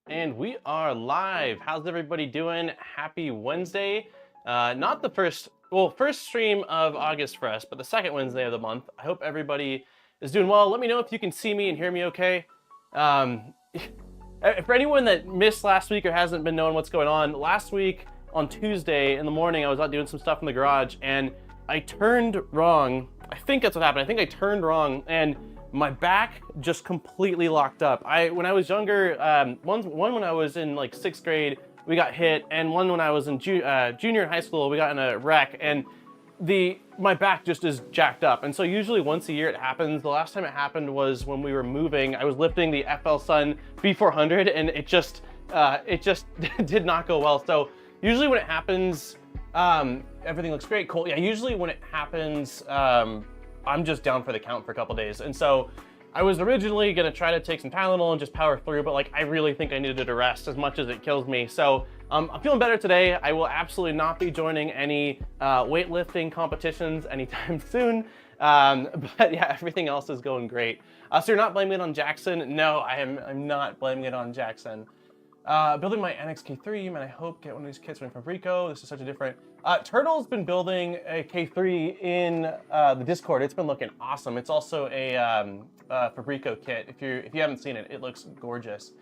And we are live. How's everybody doing? Happy Wednesday. Not the first stream of August for us, but the second Wednesday of the month. I hope everybody is doing well. Let me know if you can see me and hear me okay. For anyone that missed last week or hasn't been knowing what's going on, last week on Tuesday in the morning, I was out doing some stuff in the garage and I turned wrong. I think that's what happened. I think I turned wrong and my back just completely locked up. When I was younger, one when I was in like 6th grade, we got hit, and one when I was in junior in high school, we got in a wreck, and my back just is jacked up. And so usually once a year it happens. The last time it happened was when we were moving. I was lifting the FL Sun B400, and it just did not go well. So usually when it happens, everything looks great, cool. Yeah, usually when it happens, I'm just down for the count for a couple days. And so I was originally gonna try to take some Tylenol and just power through, but like I really think I needed a rest as much as it kills me. So I'm feeling better today. I will absolutely not be joining any weightlifting competitions anytime soon. But yeah, everything else is going great. So you're not blaming it on Jackson? No, I'm not blaming it on Jackson. Building my NX-K3, and I hope get one of these kits from Fabrico. This is such a different... Turtle's been building a K3 in the Discord. It's been looking awesome. It's also a Fabrico kit. If you haven't seen it, it looks gorgeous.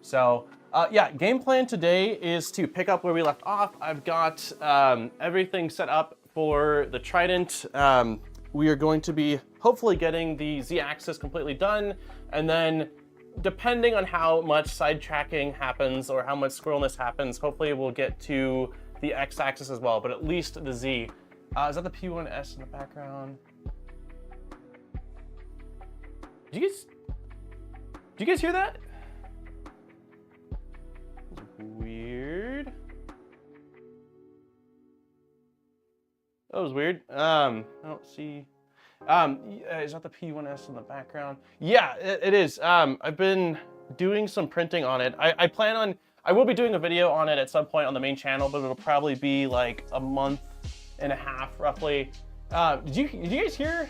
So yeah, game plan today is to pick up where we left off. I've got everything set up for the Trident. We are going to be hopefully getting the Z-axis completely done, and then depending on how much sidetracking happens or how much squirrelness happens, hopefully we'll get to the X-axis as well, but at least the Z. Is that the P1S in the background? Do you guys hear that? Weird. That was weird. I don't see. Is that the P1S in the background? Yeah, it is. I've been doing some printing on it. I will be doing a video on it at some point on the main channel, but it'll probably be like a month and a half roughly. Did you guys hear?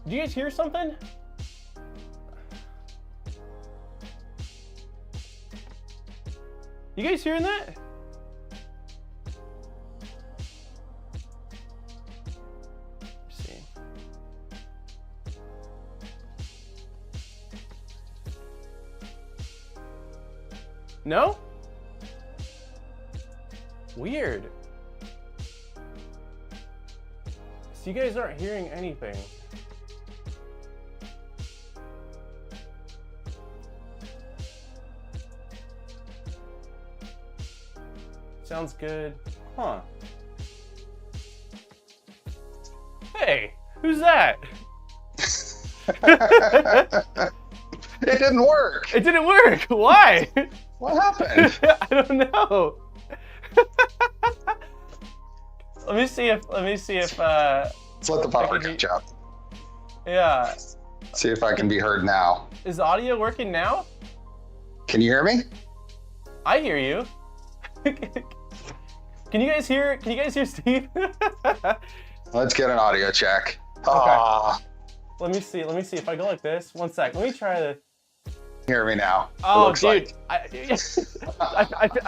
Did you guys hear something? You guys hearing that? No? Weird. So you guys aren't hearing anything. Sounds good. Huh. Hey, who's that? It didn't work. It didn't work. Why? What happened? I don't know. Let me see if Let's let the popper catch up. Yeah. See if I can be heard now. Is audio working now? Can you hear me? I hear you. Can you guys hear Steve? Let's get an audio check. Okay. Let me see if I go like this. One sec. Let me try this. Hear me now. Oh, dude, I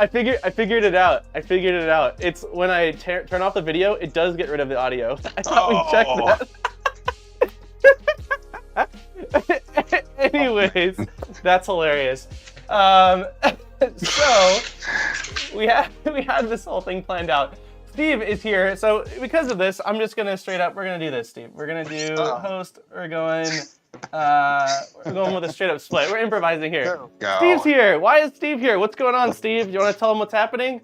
figured it out. It's when I turn off the video, it does get rid of the audio. I thought we checked that. Anyways, that's hilarious. So we had this whole thing planned out. Steve is here, so because of this, I'm just gonna we're gonna do this, Steve. We're gonna do host. We're going with a straight up split. We're improvising here. There we go. Steve's here. Why is Steve here? What's going on, Steve? You want to tell him what's happening?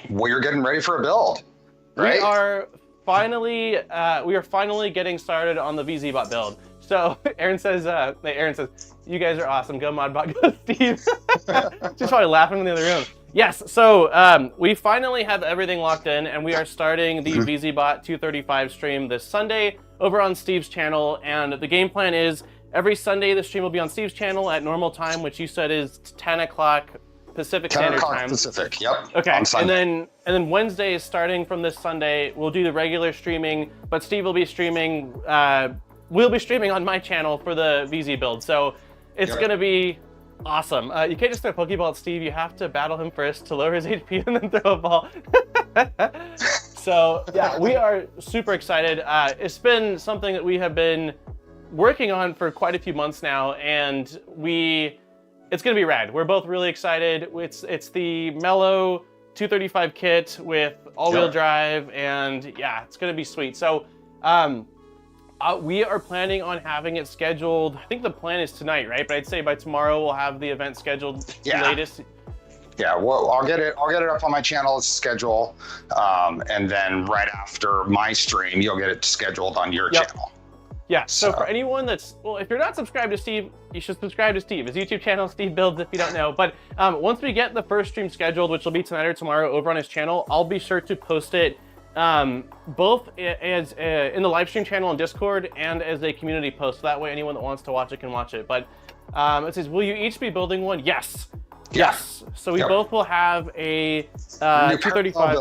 We're getting ready for a build, right? We are finally getting started on the VZBot build. So Aaron says, you guys are awesome. Go Modbot, go Steve. She's probably laughing in the other room. Yes, so we finally have everything locked in, and we are starting the VZBot 235 stream this Sunday over on Steve's channel. And the game plan is every Sunday the stream will be on Steve's channel at normal time, which you said is 10 o'clock Pacific Standard Time. Pacific, yep. Okay, and then Wednesday is starting from this Sunday. We'll do the regular streaming, but Steve will be streaming. We'll be streaming on my channel for the VZ build. So it's gonna be Awesome. You can't just throw a Pokeball at Steve. You have to battle him first to lower his HP and then throw a ball. So yeah, we are super excited. It's been something that we have been working on for quite a few months now, and it's gonna be rad. We're both really excited. It's the Mellow 235 kit with all-wheel drive, and yeah, it's gonna be sweet. So we are planning on having it scheduled. I think the plan is tonight, right? But I'd say by tomorrow we'll have the event scheduled. The latest. Yeah, well, I'll get it up on my channel schedule, and then right after my stream, you'll get it scheduled on your channel. Yeah, so for anyone that's, well, if you're not subscribed to Steve, you should subscribe to Steve. His YouTube channel, Steve Builds, if you don't know. But once we get the first stream scheduled, which will be tonight or tomorrow over on his channel, I'll be sure to post it both as in the live stream channel on Discord and as a community post. So that way anyone that wants to watch it can watch it. But it says, will you each be building one? Yes. Yes. So we both will have a 235.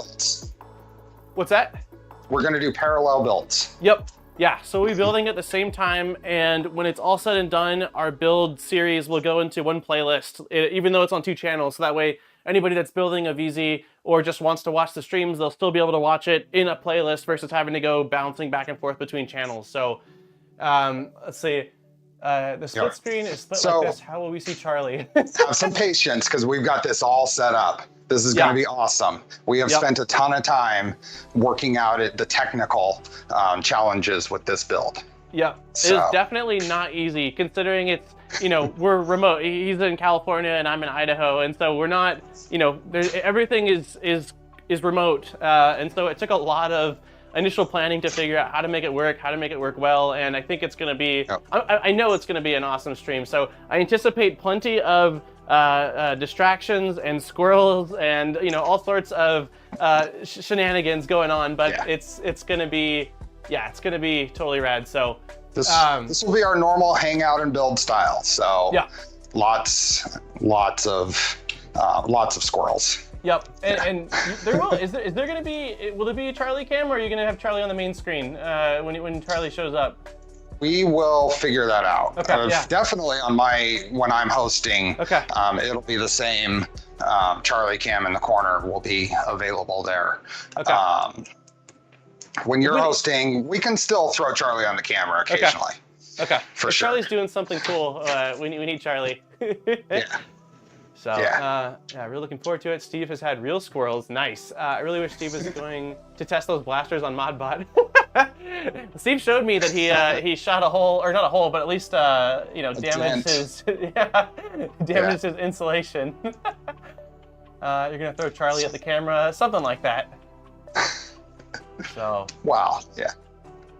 What's that? We're going to do parallel builds. Yep. Yeah, so we'll be building at the same time, and when it's all said and done, our build series will go into one playlist, even though it's on 2 channels, so that way anybody that's building a VZ or just wants to watch the streams, they'll still be able to watch it in a playlist versus having to go bouncing back and forth between channels. So let's see, the split screen is split like this. How will we see Charlie? Have some patience, because we've got this all set up. This is going to be awesome. We have spent a ton of time working out the technical challenges with this build. Yeah, it is definitely not easy, considering it's, we're remote. He's in California and I'm in Idaho, and so we're not, everything is remote, and so it took a lot of initial planning to figure out how to make it work well, and I think it's going to be, I know it's going to be an awesome stream. So I anticipate plenty of distractions and squirrels and all sorts of shenanigans going on, but it's gonna be totally rad. So this will be our normal hangout and build style. So lots of squirrels. Yep, and there will is there gonna be, will it be a Charlie cam, or are you gonna have Charlie on the main screen when Charlie shows up? We will figure that out. Definitely on when I'm hosting, it'll be the same. Charlie cam in the corner will be available there. When you're hosting, we can still throw Charlie on the camera occasionally. Okay. For if sure. Charlie's doing something cool, we need Charlie. So we're looking forward to it. Steve has had real squirrels. Nice. I really wish Steve was going to test those blasters on ModBot. Steve showed me that he shot a hole, or not a hole, but at least damaged his his insulation. You're gonna throw Charlie at the camera, something like that. So wow,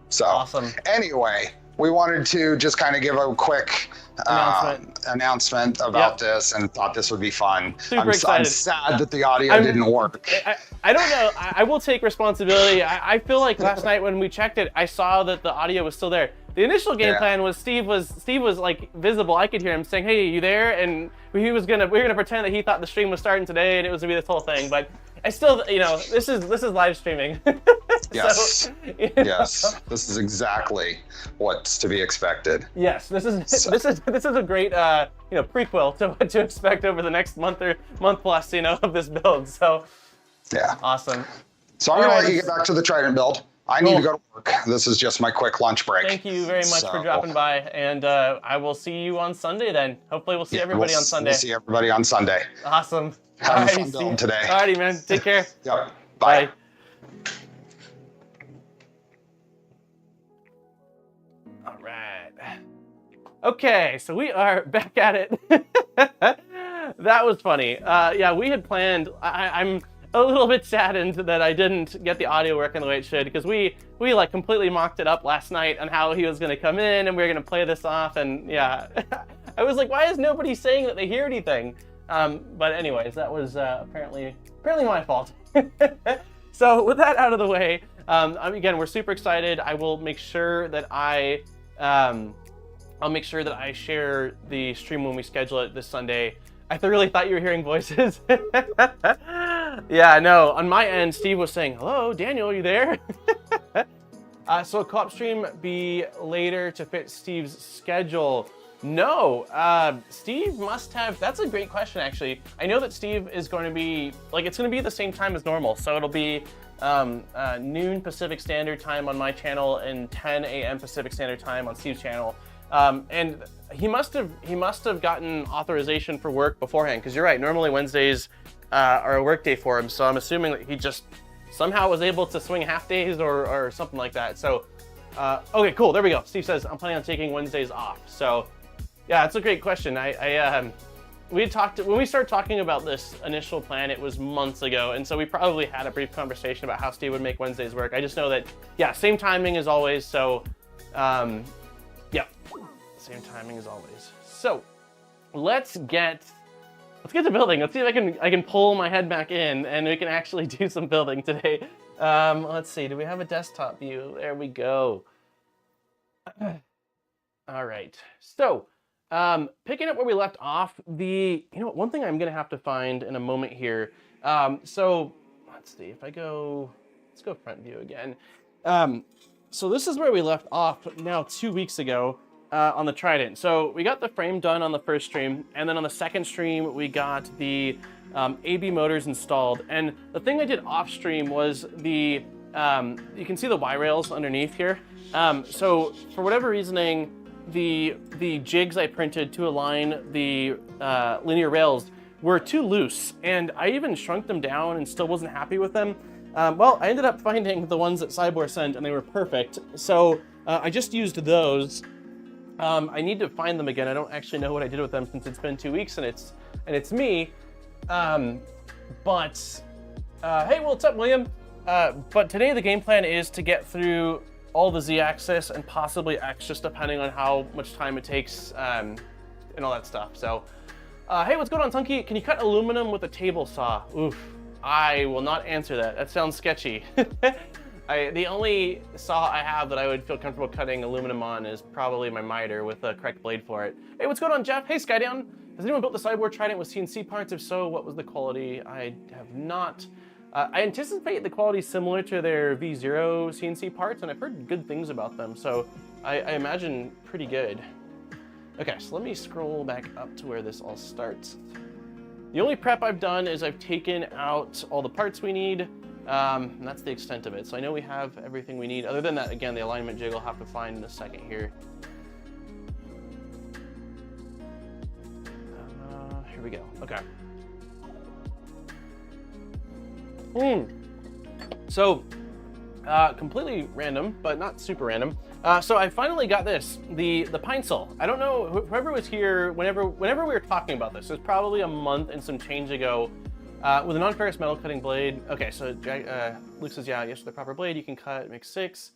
so awesome. Anyway, we wanted to just kind of give a quick announcement about this, and thought this would be fun. Super excited. I'm sad that the audio didn't work. I don't know. I will take responsibility. I feel like last night when we checked it, I saw that the audio was still there. The initial game plan was Steve was like visible. I could hear him saying, "Hey, you there?" And we were gonna pretend that he thought the stream was starting today, and it was gonna be this whole thing. But I still, this is live streaming. Yes. Yes. This is exactly what's to be expected. Yes. This is a great prequel to what to expect over the next month plus of this build. So awesome. So I'm gonna let you get back to the Trident build. I need to go to work. This is just my quick lunch break. Thank you very much for dropping by, and I will see you on Sunday then. Hopefully we'll see everybody on Sunday. We'll see everybody on Sunday. Awesome. Have a fun build today. Alrighty, man. Take care. Yep. Bye. All right. Okay, so we are back at it. That was funny. We had planned. I'm a little bit saddened that I didn't get the audio working the way it should, because we like completely mocked it up last night on how he was going to come in and we were going to play this off, and I was like, why is nobody saying that they hear anything? But anyways, that was apparently my fault. So with that out of the way, again, we're super excited. I will make sure that I'll make sure that I share the stream when we schedule it this Sunday. I really thought you were hearing voices. Yeah, no, on my end, Steve was saying, hello, Daniel, are you there? So a co-op stream be later to fit Steve's schedule. No, Steve must have, that's a great question actually. I know that Steve is going to be, like it's going to be the same time as normal. So it'll be noon Pacific Standard Time on my channel and 10 a.m. Pacific Standard Time on Steve's channel. And he must have gotten authorization for work beforehand, because you're right, normally Wednesdays are a work day for him. So I'm assuming that he just somehow was able to swing half days or something like that. So, okay, cool, there we go. Steve says, I'm planning on taking Wednesdays off. So yeah, that's a great question. We had talked, when we started talking about this initial plan, it was months ago, and so we probably had a brief conversation about how Steve would make Wednesdays work. I just know that, yeah, same timing as always, so, yeah, same timing as always. So, let's get to building. Let's see if I can pull my head back in, and we can actually do some building today. Let's see, do we have a desktop view? There we go. All right, so, picking up where we left off, one thing I'm gonna have to find in a moment here. So let's see if let's go front view again. So this is where we left off now 2 weeks ago on the Trident. So we got the frame done on the first stream, and then on the second stream we got the AB motors installed. And the thing I did off stream was you can see the Y rails underneath here. So for whatever reasoning, the jigs I printed to align the linear rails were too loose, and I even shrunk them down and still wasn't happy with them. Well, I ended up finding the ones that SIBOOR sent, and they were perfect. So I just used those. I need to find them again. I don't actually know what I did with them since it's been 2 weeks and it's me. Hey, what's up, William? But today the game plan is to get through all the Z-axis and possibly X, just depending on how much time it takes and all that stuff. So, hey, what's going on, Tunky? Can you cut aluminum with a table saw? Oof, I will not answer that. That sounds sketchy. The only saw I have that I would feel comfortable cutting aluminum on is probably my miter with the correct blade for it. Hey, what's going on, Jeff? Hey, Skydown. Has anyone built the SIBOOR Trident with CNC parts? If so, what was the quality? I have not. I anticipate the quality is similar to their V0 CNC parts, and I've heard good things about them, so I imagine pretty good. Okay, so let me scroll back up to where this all starts. The only prep I've done is I've taken out all the parts we need, and that's the extent of it. So I know we have everything we need. Other than that, again, the alignment jig I'll have to find in a second here. Here we go, okay. So, completely random, but not super random. So I finally got this, the pine sol. I don't know, whoever was here, whenever we were talking about this, it was probably a month and some change ago, with a non-ferrous metal cutting blade. Okay, so Luke says, yeah, yes, with the proper blade, you can cut, make 6.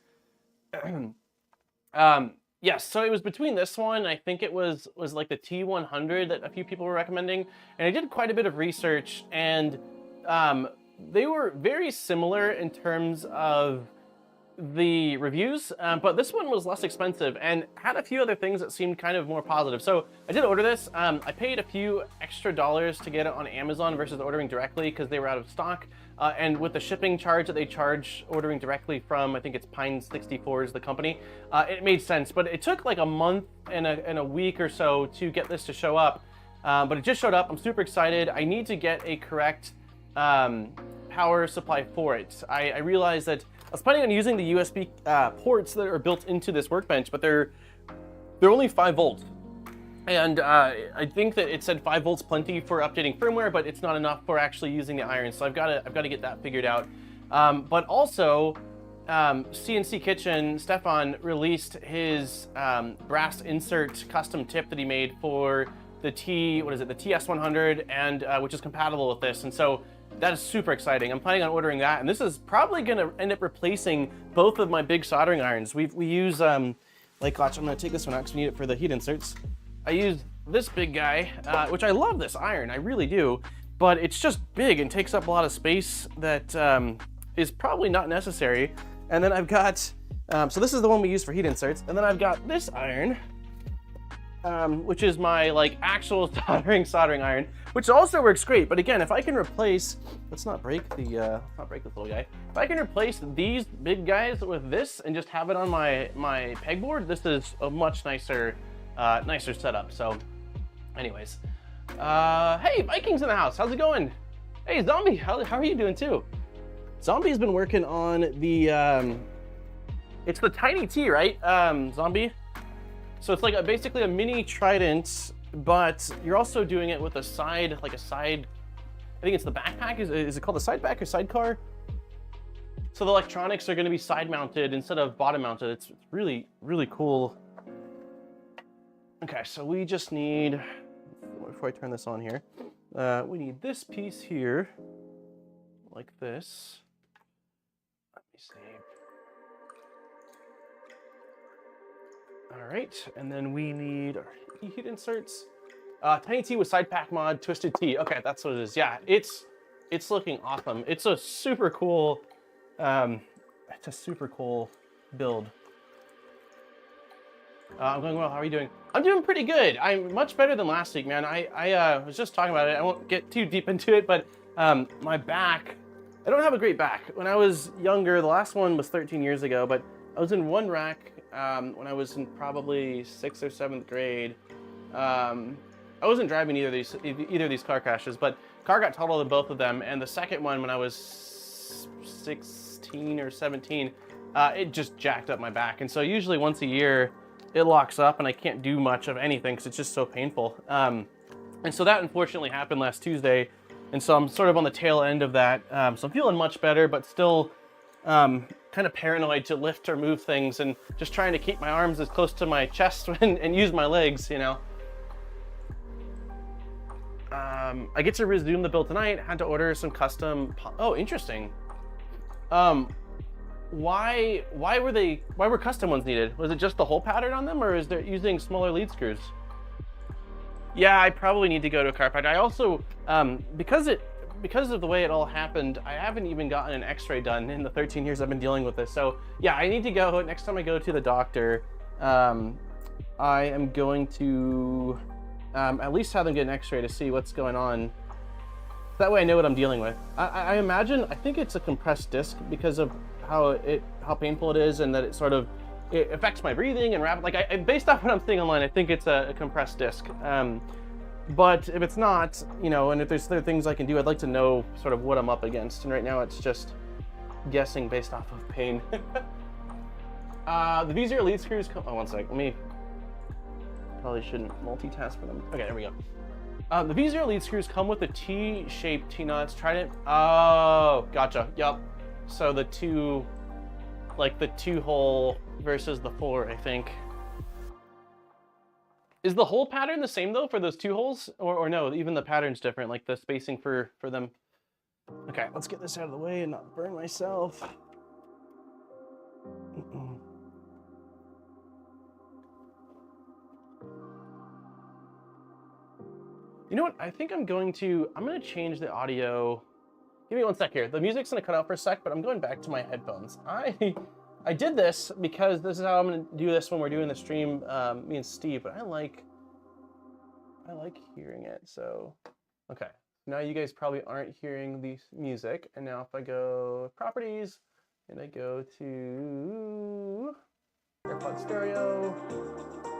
Yes, so it was between this one, I think it was like the T100 that a few people were recommending, and I did quite a bit of research, and they were very similar in terms of the reviews, but this one was less expensive and had a few other things that seemed kind of more positive. So I did order this. I paid a few extra dollars to get it on Amazon versus ordering directly because they were out of stock. And with the shipping charge that they charge ordering directly from, I think it's Pine 64 is the company, it made sense. But it took like a month and a week or so to get this to show up. But it just showed up. I'm super excited. I need to get a correct power supply for it. I realized that I was planning on using the USB ports that are built into this workbench, but they're only 5 volts. And I think that it said 5 volts plenty for updating firmware, but it's not enough for actually using the iron. So I've got to get that figured out. But also, CNC Kitchen, Stefan released his brass insert custom tip that he made for the the TS100, and which is compatible with this. And so that is super exciting. I'm planning on ordering that, and this is probably going to end up replacing both of my big soldering irons. We use, like, watch, I'm going to take this one out because we need it for the heat inserts. I use this big guy, which I love this iron, I really do, but it's just big and takes up a lot of space that is probably not necessary. And then I've got, so this is the one we use for heat inserts, and then I've got this iron, which is my like actual soldering iron, which also works great. But again, if I can replace, let's not break this little guy. If I can replace these big guys with this and just have it on my pegboard, this is a much nicer nicer setup. So anyways, hey, Vikings in the house, how's it going? Hey, Zombie, how are you doing too? Zombie's been working on the, it's the Tiny T, right, Zombie? So it's like basically a mini Trident, but you're also doing it with a side, like a side, I think it's the backpack, is it called the side back or sidecar? So the electronics are gonna be side mounted instead of bottom mounted. It's really, really cool. Okay, so we just need, before I turn this on here, we need this piece here, like this. Let me see. All right, and then we need our heat inserts. Tiny T with side pack mod, Twisted T. Okay, that's what it is. Yeah, it's looking awesome. It's a super cool, build. I'm going well. How are you doing? I'm doing pretty good. I'm much better than last week, man. I was just talking about it. I won't get too deep into it, but my back, I don't have a great back. When I was younger, the last one was 13 years ago, but I was in one rack when I was in probably 6th or 7th grade. I wasn't driving either of these car crashes, but car got totaled in both of them. And the second one, when I was 16 or 17, it just jacked up my back. And so usually once a year, it locks up and I can't do much of anything because it's just so painful. And so that unfortunately happened last Tuesday. And so I'm sort of on the tail end of that. So I'm feeling much better, but still kind of paranoid to lift or move things and just trying to keep my arms as close to my chest and use my legs, you know. I get to resume the build tonight. Had to order some custom. Oh, interesting. Why were custom ones needed? Was it just the whole pattern on them, or is there using smaller lead screws? Yeah, I probably need to go to a chiropractor. I also, because of the way it all happened, I haven't even gotten an x-ray done in the 13 years I've been dealing with this. So yeah, I need to go, next time I go to the doctor, I am going to at least have them get an x-ray to see what's going on. That way I know what I'm dealing with. I imagine, I think it's a compressed disc because of how painful it is, and that it sort of, it affects my breathing and rapid, like based off what I'm seeing online, I think it's a compressed disc. But if it's not, you know, and if there's other things I can do, I'd like to know sort of what I'm up against. And right now it's just guessing based off of pain. The VZBot lead screws come, oh, one sec, probably shouldn't multitask for them. Okay, there we go. The VZBot lead screws come with the T-shaped T-nuts Trident. Oh, gotcha, yup. So the two, like the 2-hole versus the 4, I think. Is the hole pattern the same though for those 2 holes? Or no, even the pattern's different, like the spacing for them. Okay, let's get this out of the way and not burn myself. You know what? I think I'm gonna change the audio. Give me one sec here. The music's gonna cut out for a sec, but I'm going back to my headphones. I did this because this is how I'm gonna do this when we're doing the stream, me and Steve, but I like hearing it, so. Okay, now you guys probably aren't hearing the music, and now if I go properties, and I go to AirPod stereo,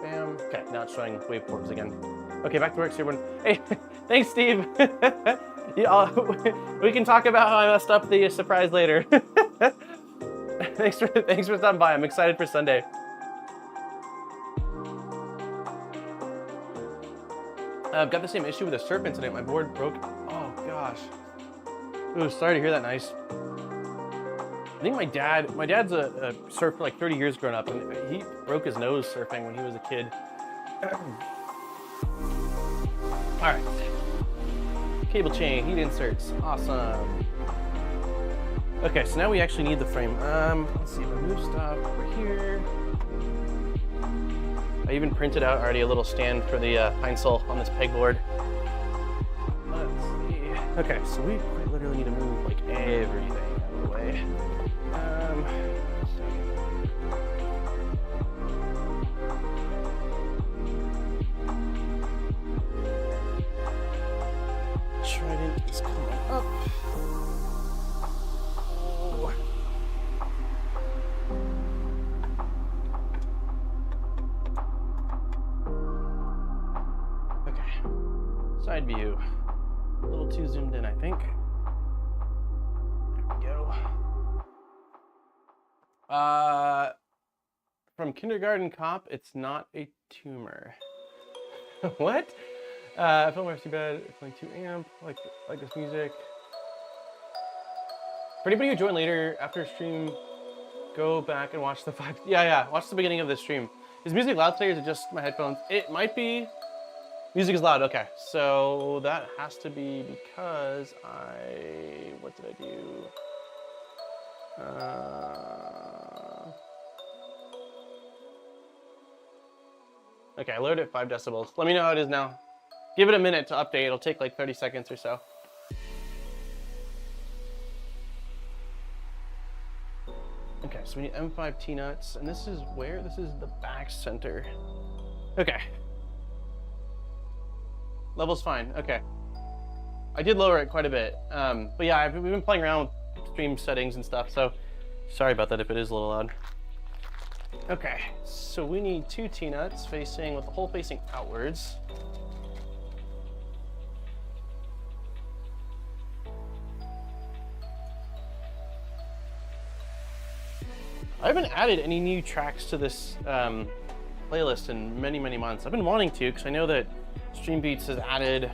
bam. Okay, now it's showing waveforms again. Okay, back to work, everyone. Hey, thanks, Steve. Yeah, we can talk about how I messed up the surprise later. Thanks for stopping by. I'm excited for Sunday. I've got the same issue with a surf incident. My board broke. Oh gosh. Ooh, sorry to hear that. Nice. I think my dad's a surfer like 30 years grown up, and he broke his nose surfing when he was a kid. All right. Cable chain, heat inserts, awesome. Okay, so now we actually need the frame. Let's see, remove stuff over here. I even printed out already a little stand for the Pine-Sol on this pegboard. Let's see. Okay, so we quite literally need to move like everything out of the way. Trident is coming up. Oh. side view. A little too zoomed in, I think. There we go. From Kindergarten Cop, it's not a tumor. What? Film RC bed, it's like 2 amp, like this music. For anybody who joined later after stream, go back and watch the 5. Yeah, watch the beginning of the stream. Is music loud today or is it just my headphones? It might be. Music is loud, okay. So that has to be because what did I do? Okay, I lowered it 5 decibels. Let me know how it is now. Give it a minute to update. It'll take like 30 seconds or so. Okay, so we need M5 T-nuts, and this is where? This is the back center. Okay. Level's fine, okay. I did lower it quite a bit. But yeah, we've been playing around with stream settings and stuff, so sorry about that if it is a little loud. Okay, so we need 2 T-nuts facing, with the hole facing outwards. I haven't added any new tracks to this playlist in many, many months. I've been wanting to because I know that Stream Beats has added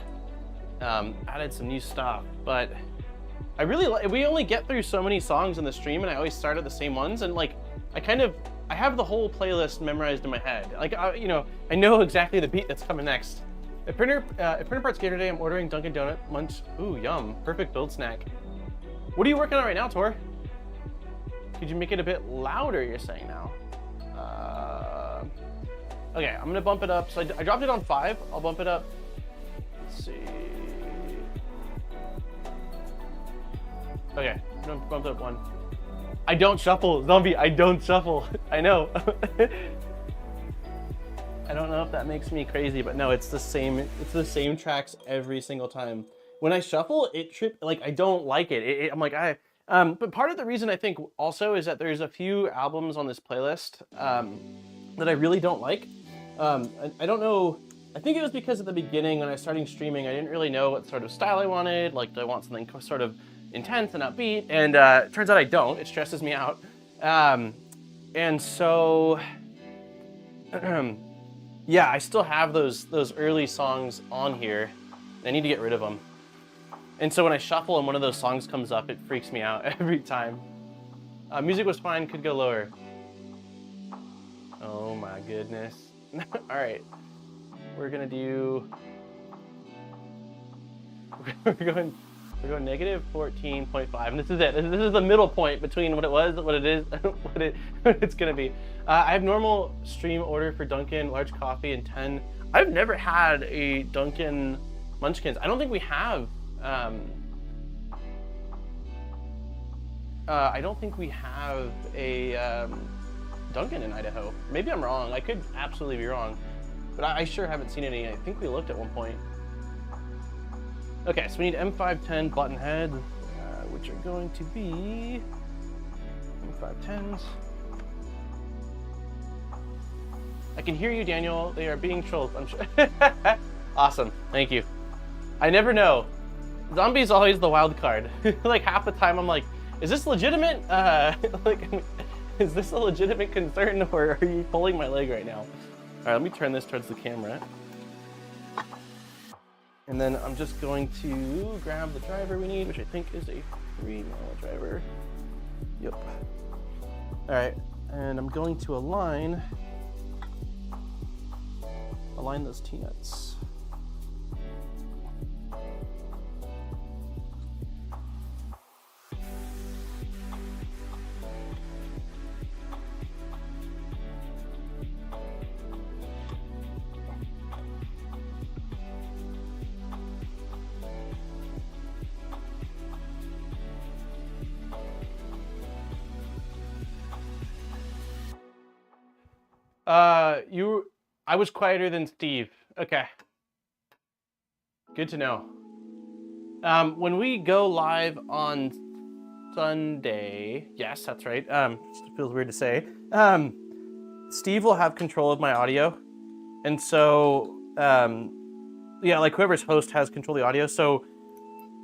some new stuff, but we only get through so many songs in the stream, and I always start at the same ones, and like I have the whole playlist memorized in my head. Like you know, I know exactly the beat that's coming next. If printer parts Gator today, I'm ordering Dunkin' Donut munch. Ooh, yum! Perfect build snack. What are you working on right now, Tor? Could you make it a bit louder, you're saying now? Okay, I'm gonna bump it up. So I dropped it on 5. I'll bump it up. Let's see. Okay, I'm gonna bump it up 1. I don't shuffle, Zombie, I don't shuffle. I know. I don't know if that makes me crazy, but no, it's the same tracks every single time. When I shuffle, like I don't like it. I'm like, but part of the reason I think also is that there's a few albums on this playlist that I really don't like. I don't know, I think it was because at the beginning when I was starting streaming, I didn't really know what sort of style I wanted. Like, do I want something sort of intense and upbeat? And it turns out I don't. It stresses me out. And so, yeah, I still have those early songs on here. I need to get rid of them. And so when I shuffle and one of those songs comes up, it freaks me out every time. Music was fine, could go lower. Oh my goodness. All right, we're gonna do, we're going negative 14.5, and this is it. This is the middle point between what it was, what it is, what it's gonna be. I have normal stream order for Dunkin', large coffee, and 10. I've never had a Dunkin' Munchkins. I don't think we have. I don't think we have a Dunkin' in Idaho. Maybe I'm wrong. I could absolutely be wrong, but I sure haven't seen any. I think we looked at one point. Okay, so we need M510 button heads, which are going to be M510s. I can hear you, Daniel. They are being trolled. I'm sure. Awesome. Thank you. I never know. Zombie's always the wild card. Like half the time I'm like, is this legitimate? Like, is this a legitimate concern, or are you pulling my leg right now? All right, let me turn this towards the camera. And then I'm just going to grab the driver we need, which I think is a 3mm driver. Yep. All right, and I'm going to align those T-nuts. I was quieter than Steve. Okay. Good to know. When we go live on Sunday, yes, that's right. It feels weird to say. Steve will have control of my audio. And so yeah, like whoever's host has control of the audio. So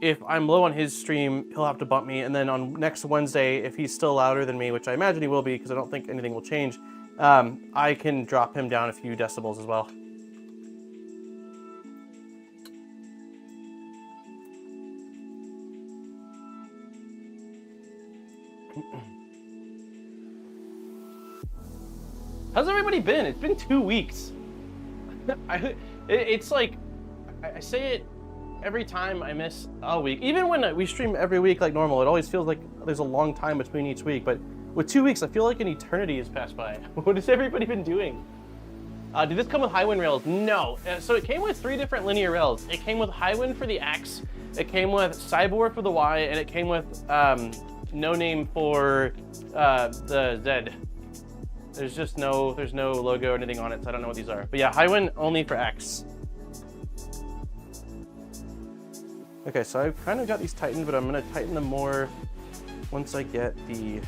if I'm low on his stream, he'll have to bump me. And then on next Wednesday, if he's still louder than me, which I imagine he will be because I don't think anything will change, I can drop him down a few decibels as well. How's everybody been? It's been 2 weeks. It's like, I say it every time I miss a week. Even when we stream every week like normal, it always feels like there's a long time between each week. But with 2 weeks, I feel like an eternity has passed by. What has everybody been doing? Did this come with Highwind rails? No. So it came with 3 different linear rails. It came with Highwind for the X, it came with SIBOOR for the Y, and it came with no name for the Z. There's no logo or anything on it, so I don't know what these are. But yeah, Highwind only for X. Okay, so I've kind of got these tightened, but I'm gonna tighten them more once I get the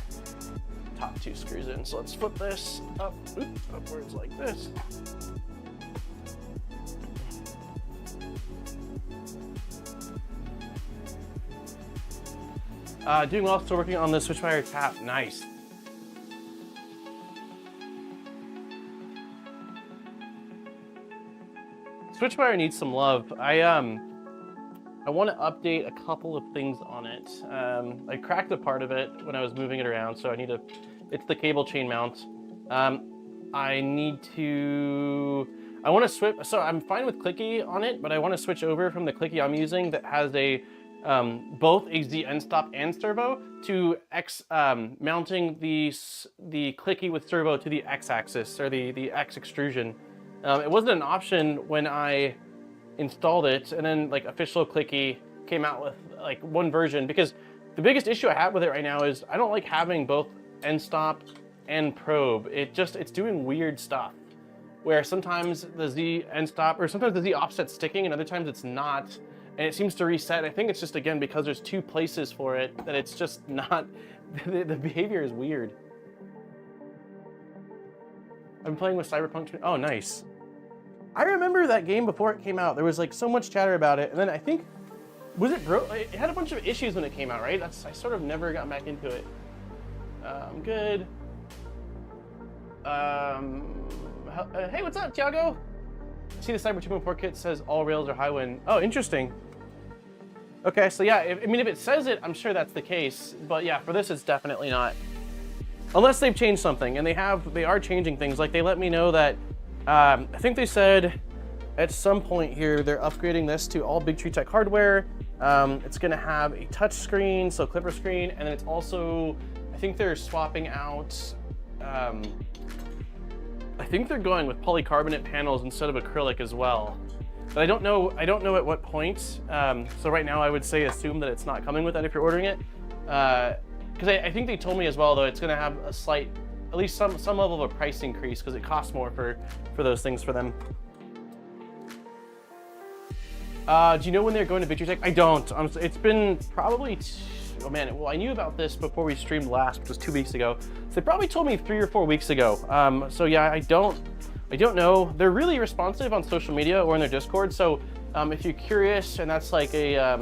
top 2 screws in. So let's flip this up, upwards like this. Doing well, still working on the switchwire tap, nice. Switchwire needs some love. I want to update a couple of things on it. I cracked a part of it when I was moving it around, so I need to, it's the cable chain mount. I want to switch, so I'm fine with clicky on it, but I want to switch over from the clicky I'm using that has a both a Z end stop and servo to X, mounting the clicky with servo to the X axis, or the X extrusion. It wasn't an option when I installed it, and then like official clicky came out with like one version, because the biggest issue I have with it right now is I don't like having both end stop and probe. It's doing weird stuff where sometimes the Z end stop, or sometimes the Z offset's sticking and other times it's not, and it seems to reset. I think it's just, again, because there's 2 places for it, that it's just not, the behavior is weird. I'm playing with Cyberpunk. Oh, nice. I remember that game before it came out. There was like so much chatter about it, and then I think, was it broke? It had a bunch of issues when it came out, right? I sort of never got back into it. I'm good. Hey, what's up, Tiago? See the Cyber 2.4 kit says all rails are Highwind. Oh, interesting. Okay, so yeah, I mean, if it says it, I'm sure that's the case. But yeah, for this, it's definitely not. Unless they've changed something, and they are changing things. Like they let me know that, I think they said at some point here, they're upgrading this to all Big Tree Tech hardware. It's gonna have a touch screen, so clipper screen, and then it's also, I think they're swapping out, I think they're going with polycarbonate panels instead of acrylic as well. But I don't know at what point. So right now I would say assume that it's not coming with that if you're ordering it. Because I think they told me as well, though, it's gonna have a slight, at least some level of a price increase, because it costs more for those things for them. Do you know when they're going to Big Tree Tech? I don't. It's been probably, oh man, well, I knew about this before we streamed last, which was 2 weeks ago. So they probably told me 3 or 4 weeks ago. So yeah, I don't know. They're really responsive on social media or in their Discord. So if you're curious and that's like a,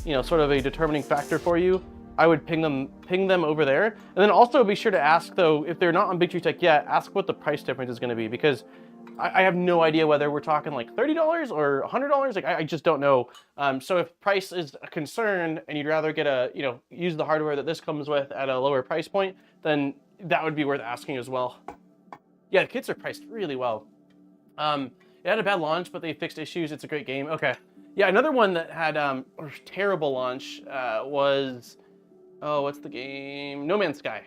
you know, sort of a determining factor for you, I would ping them over there. And then also be sure to ask, though, if they're not on Big Tree Tech yet, ask what the price difference is going to be, because I have no idea whether we're talking like $30 or $100. Like I just don't know. So if price is a concern and you'd rather get use the hardware that this comes with at a lower price point, then that would be worth asking as well. Yeah, the kits are priced really well. It had a bad launch, but they fixed issues. It's a great game. Okay. Yeah, another one that had a terrible launch was, oh, what's the game? No Man's Sky.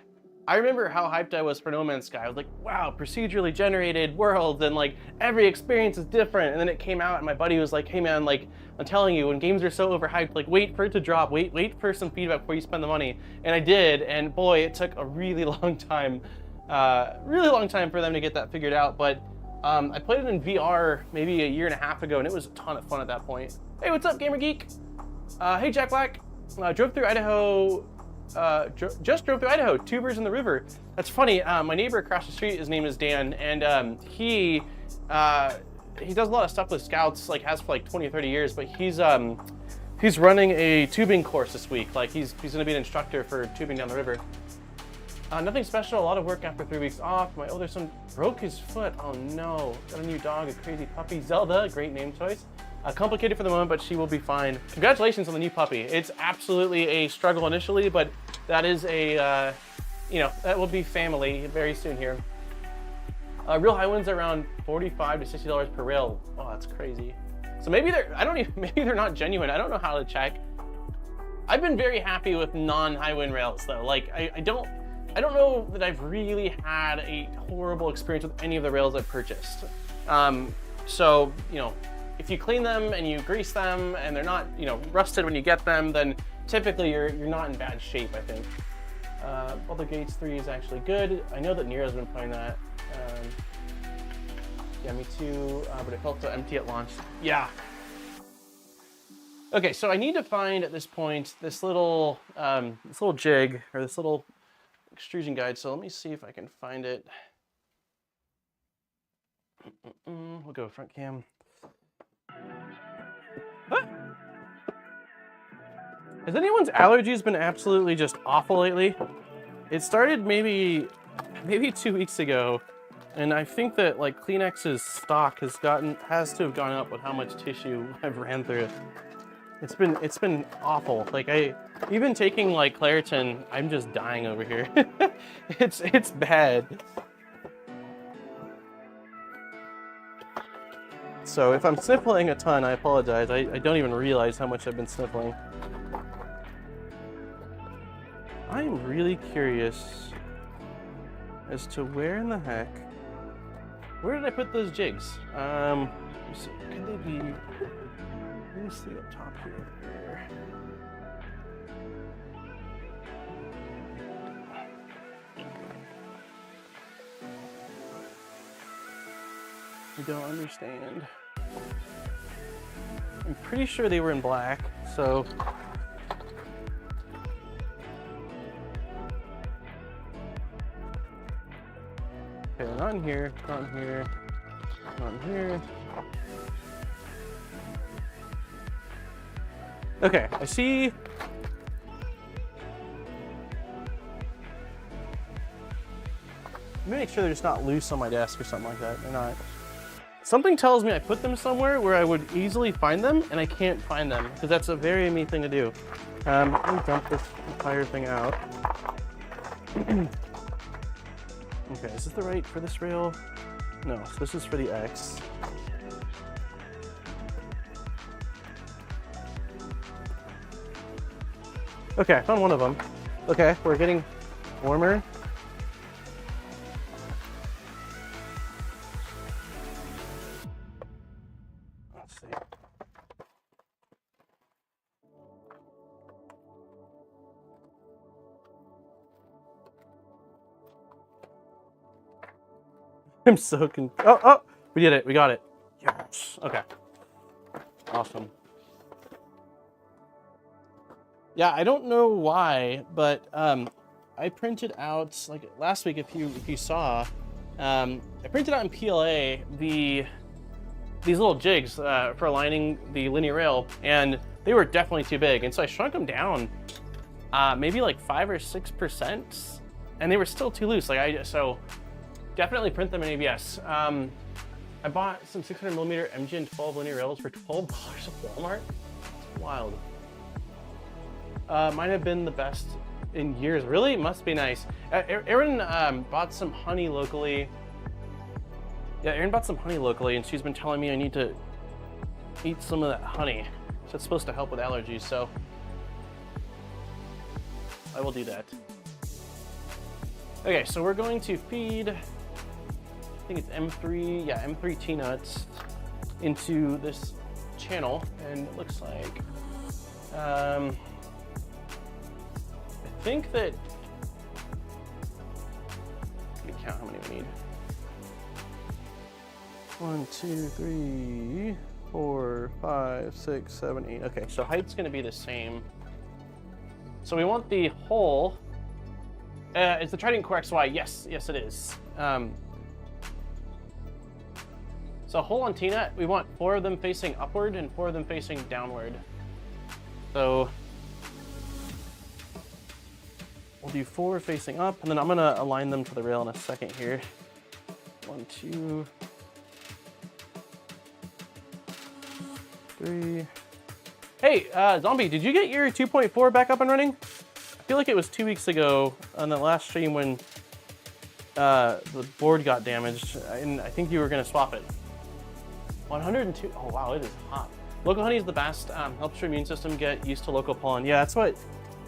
I remember how hyped I was for No Man's Sky. I was like, wow, procedurally generated worlds, and like every experience is different. And then it came out and my buddy was like, hey man, like I'm telling you, when games are so overhyped, like wait for it to drop, wait for some feedback before you spend the money. And I did, and boy, it took a really long time for them to get that figured out. But I played it in VR maybe a year and a half ago, and it was a ton of fun at that point. Hey, what's up, Gamer Geek? Hey, Jack Black. Drove through Idaho. Just drove through Idaho, tubers in the river. That's funny. My neighbor across the street, his name is Dan, and he he does a lot of stuff with scouts, like has for like 20 or 30 years, but he's running a tubing course this week. Like he's gonna be an instructor for tubing down the river. Nothing special, a lot of work after 3 weeks off. My older son broke his foot. Oh no, got a new dog, a crazy puppy. Zelda, great name choice. Complicated for the moment, but she will be fine. Congratulations on the new puppy. It's absolutely a struggle initially, but that is a, you know, that will be family very soon here. Real high winds are around $45 to $60 per rail. Oh, that's crazy. So maybe maybe they're not genuine. I don't know how to check. I've been very happy with non-high wind rails though. Like I don't know that I've really had a horrible experience with any of the rails I've purchased. So, you know, if you clean them and you grease them and they're not, you know, rusted when you get them, then typically you're not in bad shape, I think. Boulder Gates 3 is actually good. I know that Nero's been playing that. Yeah, me too, but it felt so empty at launch. Yeah. Okay, so I need to find at this point this little jig, or this little extrusion guide. So let me see if I can find it. We'll go front cam. Ah! Has anyone's allergies been absolutely just awful lately? It started maybe 2 weeks ago, and I think that like Kleenex's stock has to have gone up with how much tissue I've ran through. It's been awful. Like even taking like Claritin, I'm just dying over here. It's bad. So if I'm sniffling a ton, I apologize. I don't even realize how much I've been sniffling. I am really curious as to where in the heck, where did I put those jigs? Let me see, could they be, let me see up top here. I don't understand. I'm pretty sure they were in black, so. Okay, not in here, not in here, not in here. Okay, I see. Let me make sure they're just not loose on my desk or something like that. They're not. Something tells me I put them somewhere where I would easily find them, and I can't find them, because that's a very me thing to do. Let me dump this entire thing out. Okay, is this the right for this rail? No, so this is for the X. Okay, I found one of them. Okay, we're getting warmer. Let's see. I'm so confused. Oh, we did it. We got it. Yes. Okay. Awesome. Yeah, I don't know why, but I printed out, like last week, if you saw, I printed out in PLA these little jigs for aligning the linear rail, and they were definitely too big, and so I shrunk them down maybe like 5 or 6%, and they were still too loose. Like so definitely print them in ABS. I bought some 600mm MGN 12 linear rails for $12 at Walmart. It's wild. Might have been the best in years. Really? Must be nice. Erin bought some honey locally. Yeah, Erin bought some honey locally, and she's been telling me I need to eat some of that honey. So it's supposed to help with allergies, so I will do that. Okay, so we're going to feed, I think it's M3, yeah, M3 T-nuts into this channel, and it looks like, I think that, let me count how many we need. 1, 2, 3, 4, 5, 6, 7, 8. Okay, so height's gonna be the same. So we want the hole, is the Trident Core XY? Yes, yes it is. So whole on T-net, we want 4 of them facing upward and 4 of them facing downward. So we'll do 4 facing up, and then I'm gonna align them to the rail in a second here. 1, 2, 3. Hey, Zombie, did you get your 2.4 back up and running? I feel like it was 2 weeks ago on the last stream when the board got damaged, and I think you were gonna swap it. 102, oh wow, it is hot. Local honey is the best, helps your immune system get used to local pollen. Yeah, that's what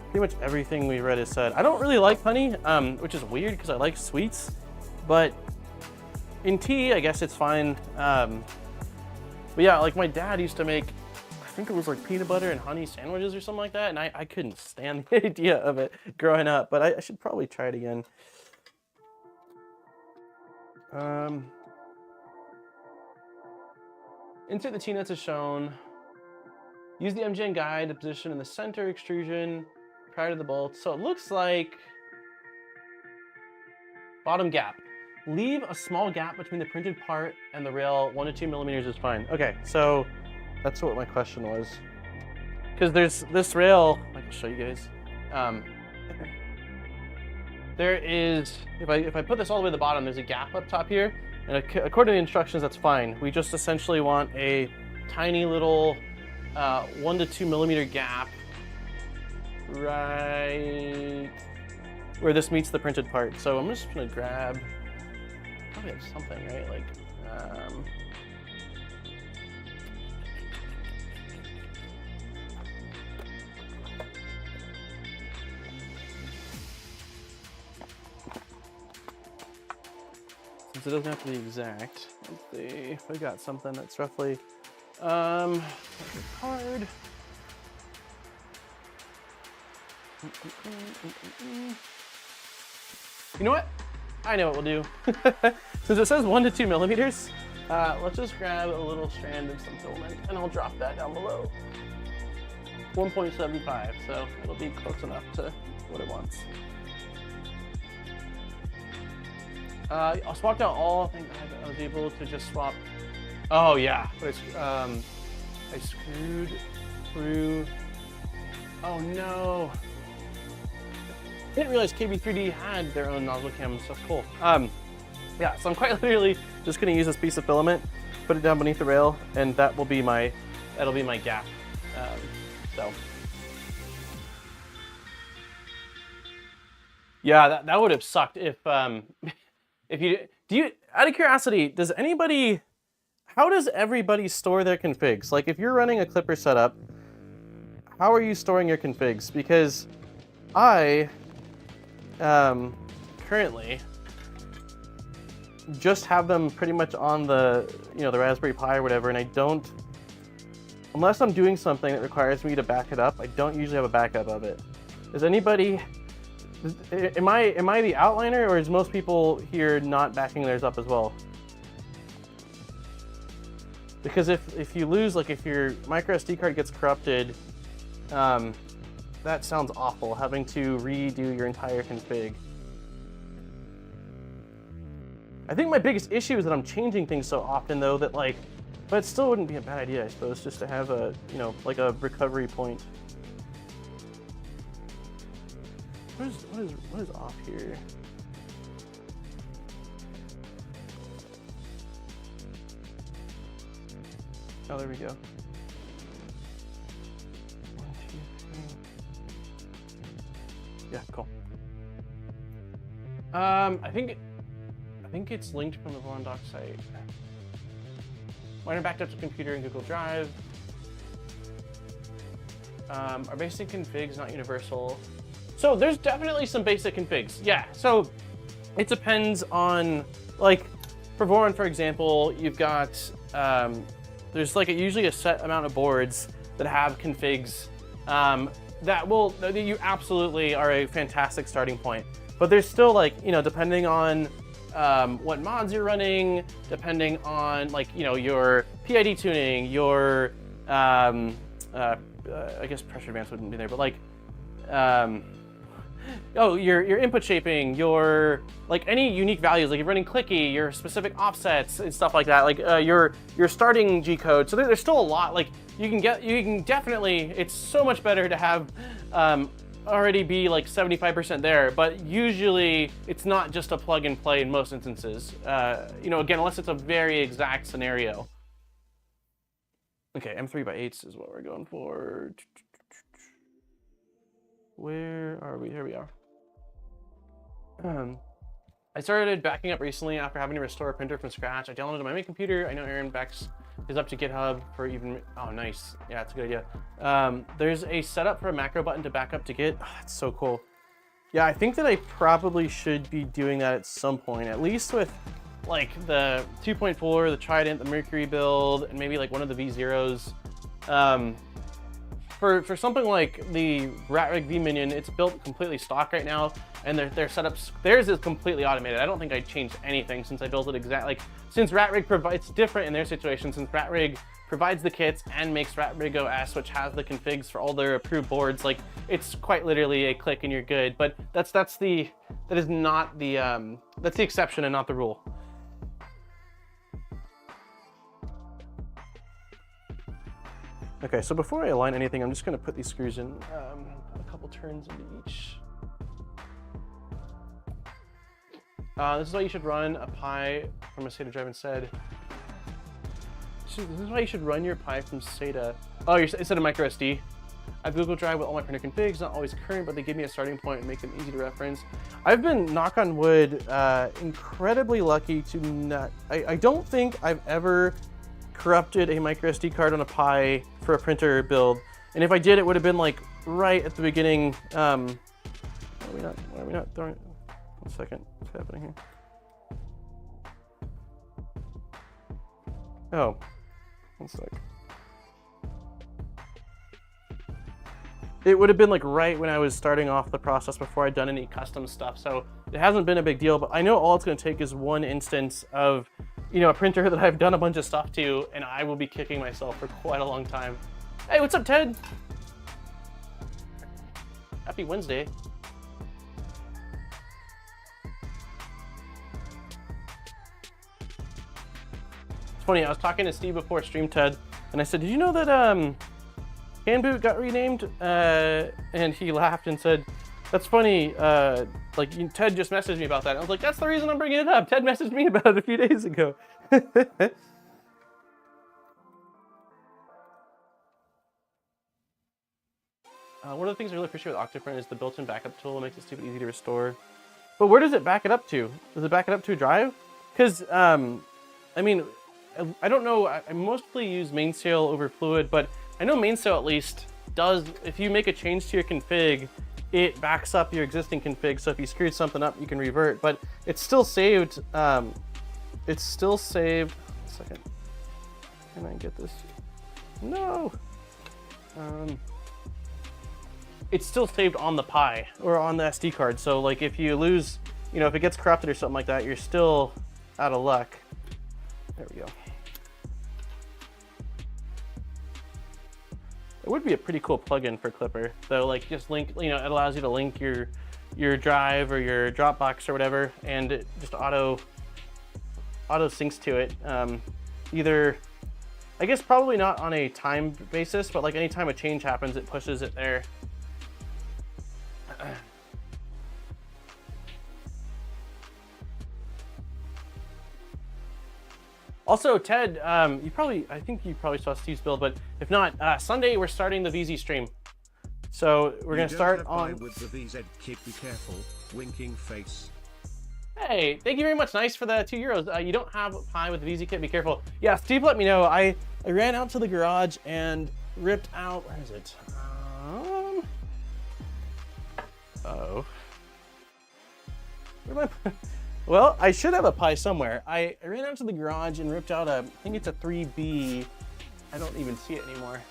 pretty much everything we read has said. I don't really like honey, which is weird because I like sweets, but in tea, I guess it's fine. But yeah, like my dad used to make, I think it was like peanut butter and honey sandwiches or something like that, and I couldn't stand the idea of it growing up, but I should probably try it again. Insert the T-nuts as shown. Use the MGN guide to position in the center extrusion prior to the bolt. So it looks like bottom gap. Leave a small gap between the printed part and the rail. 1 to 2 millimeters is fine. Okay, so that's what my question was. Because there's this rail, I can show you guys. There is, if I put this all the way to the bottom, there's a gap up top here. And according to the instructions, that's fine. We just essentially want a tiny little 1 to 2 millimeter gap right where this meets the printed part. So I'm just gonna grab, probably have something, right? Like, since it doesn't have to be exact, let's see if I got something that's roughly, card. You know what? I know what we'll do. Since it says 1 to 2 millimeters, let's just grab a little strand of some filament and I'll drop that down below. 1.75, so it'll be close enough to what it wants. I'll swap out all. I think I was able to just swap. Oh yeah, I screwed through. Oh no. Didn't realize KB3D had their own nozzle cams. So cool. Yeah, so I'm quite literally just gonna use this piece of filament, put it down beneath the rail, and that'll be my gap. So yeah, that would have sucked if you out of curiosity, how does everybody store their configs? Like if you're running a Clipper setup, how are you storing your configs? Because I currently just have them pretty much on the the Raspberry Pi or whatever, and I don't, unless I'm doing something that requires me to back it up, I don't usually have a backup of it. Does anybody, am I the outliner, or is most people here not backing theirs up as well? Because if you lose, like if your micro SD card gets corrupted, that sounds awful, having to redo your entire config. I think my biggest issue is that I'm changing things so often though that but it still wouldn't be a bad idea, I suppose, just to have a, like a recovery point. What is off here? Oh, there we go. 1, 2, 3. Yeah, cool. I think it's linked from the Voron doc site. Mine are backed up to computer and Google Drive. Our basic configs not universal. So there's definitely some basic configs. Yeah, so it depends on, like for Voron, for example, you've got, there's usually a set amount of boards that have configs that you absolutely are a fantastic starting point. But there's still depending on what mods you're running, depending on your PID tuning, your I guess pressure advance wouldn't be there, but oh, your input shaping, your like any unique values, like if you're running clicky, your specific offsets and stuff like that, like your starting G code. So there's still a lot. Like you can definitely. It's so much better to have already be like 75% there, but usually it's not just a plug and play in most instances. You know, again, unless it's a very exact scenario. Okay, M3x8s is what we're going for. Where are we? Here we are. I started backing up recently after having to restore a printer from scratch. I downloaded my main computer. I know Aaron backs is up to GitHub for even, oh, nice. Yeah, that's a good idea. There's a setup for a macro button to back up to Git. Oh, that's so cool. Yeah, I think that I probably should be doing that at some point, at least with like the 2.4, the Trident, the Mercury build, and maybe like one of the V0s. For something like the RatRig V-Minion, it's built completely stock right now, and their setups, theirs is completely automated. I don't think I changed anything since I built it exactly. Like, since RatRig provides, it's different in their situation, since RatRig provides the kits and makes RatRig OS, which has the configs for all their approved boards. Like, it's quite literally a click and you're good. But that's the exception and not the rule. Okay, so before I align anything, I'm just going to put these screws in a couple turns into each. This is why you should run a Pi from a SATA drive instead. This is why you should run your Pi from SATA. Oh, instead of micro SD. I have Google Drive with all my printer configs, not always current, but they give me a starting point and make them easy to reference. I've been, knock on wood, incredibly lucky to not. I don't think I've ever corrupted a micro SD card on a Pi for a printer build, and if I did, it would have been like right at the beginning. Why are we not throwing? 1 second, what's happening here? Oh, 1 sec. It would have been like right when I was starting off the process before I'd done any custom stuff, so it hasn't been a big deal. But I know all it's going to take is one instance of, you know, a printer that I've done a bunch of stuff to, and I will be kicking myself for quite a long time. Hey, what's up, Ted? Happy Wednesday. It's funny, I was talking to Steve before stream, Ted, and I said, did you know that Handboot got renamed? And he laughed and said, that's funny, like Ted just messaged me about that. I was like, that's the reason I'm bringing it up. Ted messaged me about it a few days ago. One of the things I really appreciate with Octoprint is the built-in backup tool. It makes it stupid easy to restore. But where does it back it up to? Does it back it up to a drive? Because, I mean, I don't know. I mostly use Mainsail over Fluid, but I know Mainsail at least does, if you make a change to your config, it backs up your existing config. So if you screwed something up, you can revert, but it's still saved. It's still saved. 1 second. Can I get this? No. It's still saved on the Pi or on the SD card. So like if you lose, you know, if it gets corrupted or something like that, you're still out of luck. There we go. It would be a pretty cool plugin for Clipper, though. Like just link, you know, it allows you to link your drive or your Dropbox or whatever, and it just auto syncs to it. Either, I guess probably not on a time basis, but like anytime a change happens, it pushes it there. Also, Ted, I think you probably saw Steve's build, but if not, Sunday we're starting the VZ stream. So we're gonna start on with the VZ kit. Be careful, winking face. Hey, thank you very much. Nice for the €2. You don't have a Pi with the VZ kit. Be careful. Yeah, Steve, let me know. I ran out to the garage and ripped out. Where is it? Oh. Where am I? Well, I should have a Pi somewhere. I ran out to the garage and ripped out I think it's a 3B. I don't even see it anymore.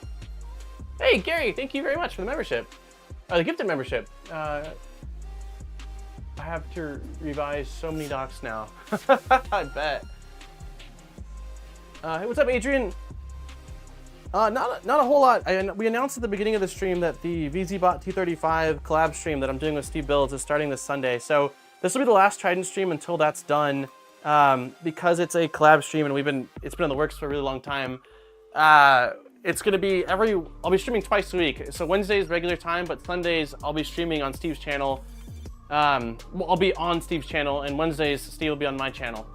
Hey, Gary, thank you very much for the membership. The gifted membership. I have to revise so many docs now. I bet. Hey, what's up, Adrian? Not a whole lot. We announced at the beginning of the stream that the VZBot 235 collab stream that I'm doing with Steve Builds is starting this Sunday. So this will be the last Trident stream until that's done, because it's a collab stream and it's been in the works for a really long time. It's gonna be I'll be streaming twice a week. So Wednesdays regular time, but Sundays I'll be streaming on Steve's channel. I'll be on Steve's channel, and Wednesdays Steve will be on my channel.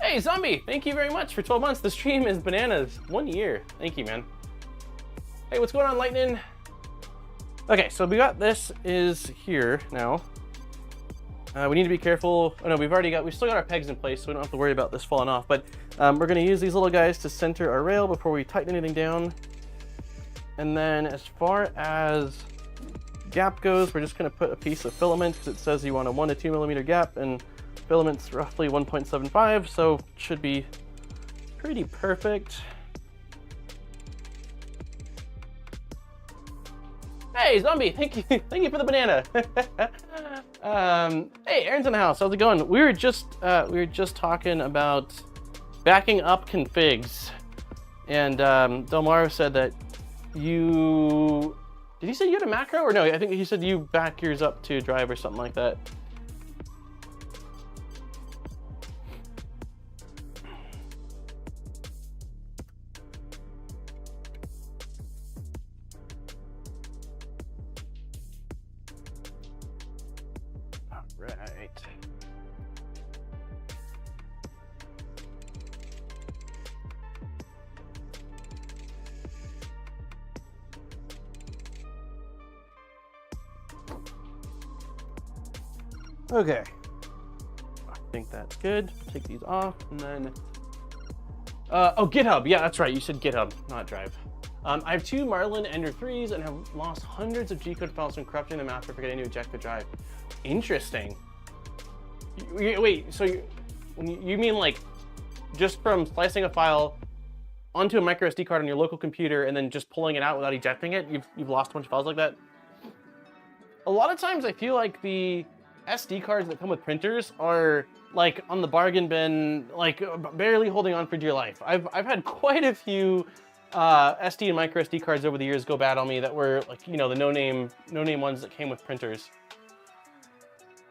Hey, Zombie, thank you very much for 12 months. The stream is bananas. 1 year. Thank you, man. Hey, what's going on, Lightning? Okay, so we got this is here now. We need to be careful. Oh no, we still got our pegs in place, so we don't have to worry about this falling off. But we're gonna use these little guys to center our rail before we tighten anything down. And then as far as gap goes, we're just gonna put a piece of filament because it says you want a 1 to 2 millimeter gap, and filament's roughly 1.75, so it should be pretty perfect. Hey, Zombie, thank you for the banana. Hey, Aaron's in the house. How's it going? We were just talking about backing up configs, and Delmar said that did he say you had a macro, or no? I think he said you back yours up to drive or something like that. Okay, I think that's good. Take these off, and then, oh, GitHub, yeah, that's right, you said GitHub, not Drive. I have 2 Marlin Ender 3s and have lost hundreds of G-code files from corrupting them after forgetting to eject the drive. Interesting. Wait, so you mean like, just from slicing a file onto a micro SD card on your local computer and then just pulling it out without ejecting it, you've lost a bunch of files like that? A lot of times I feel like the SD cards that come with printers are like on the bargain bin, like barely holding on for dear life. I've had quite a few SD and micro SD cards over the years go bad on me that were like, you know, the no name ones that came with printers.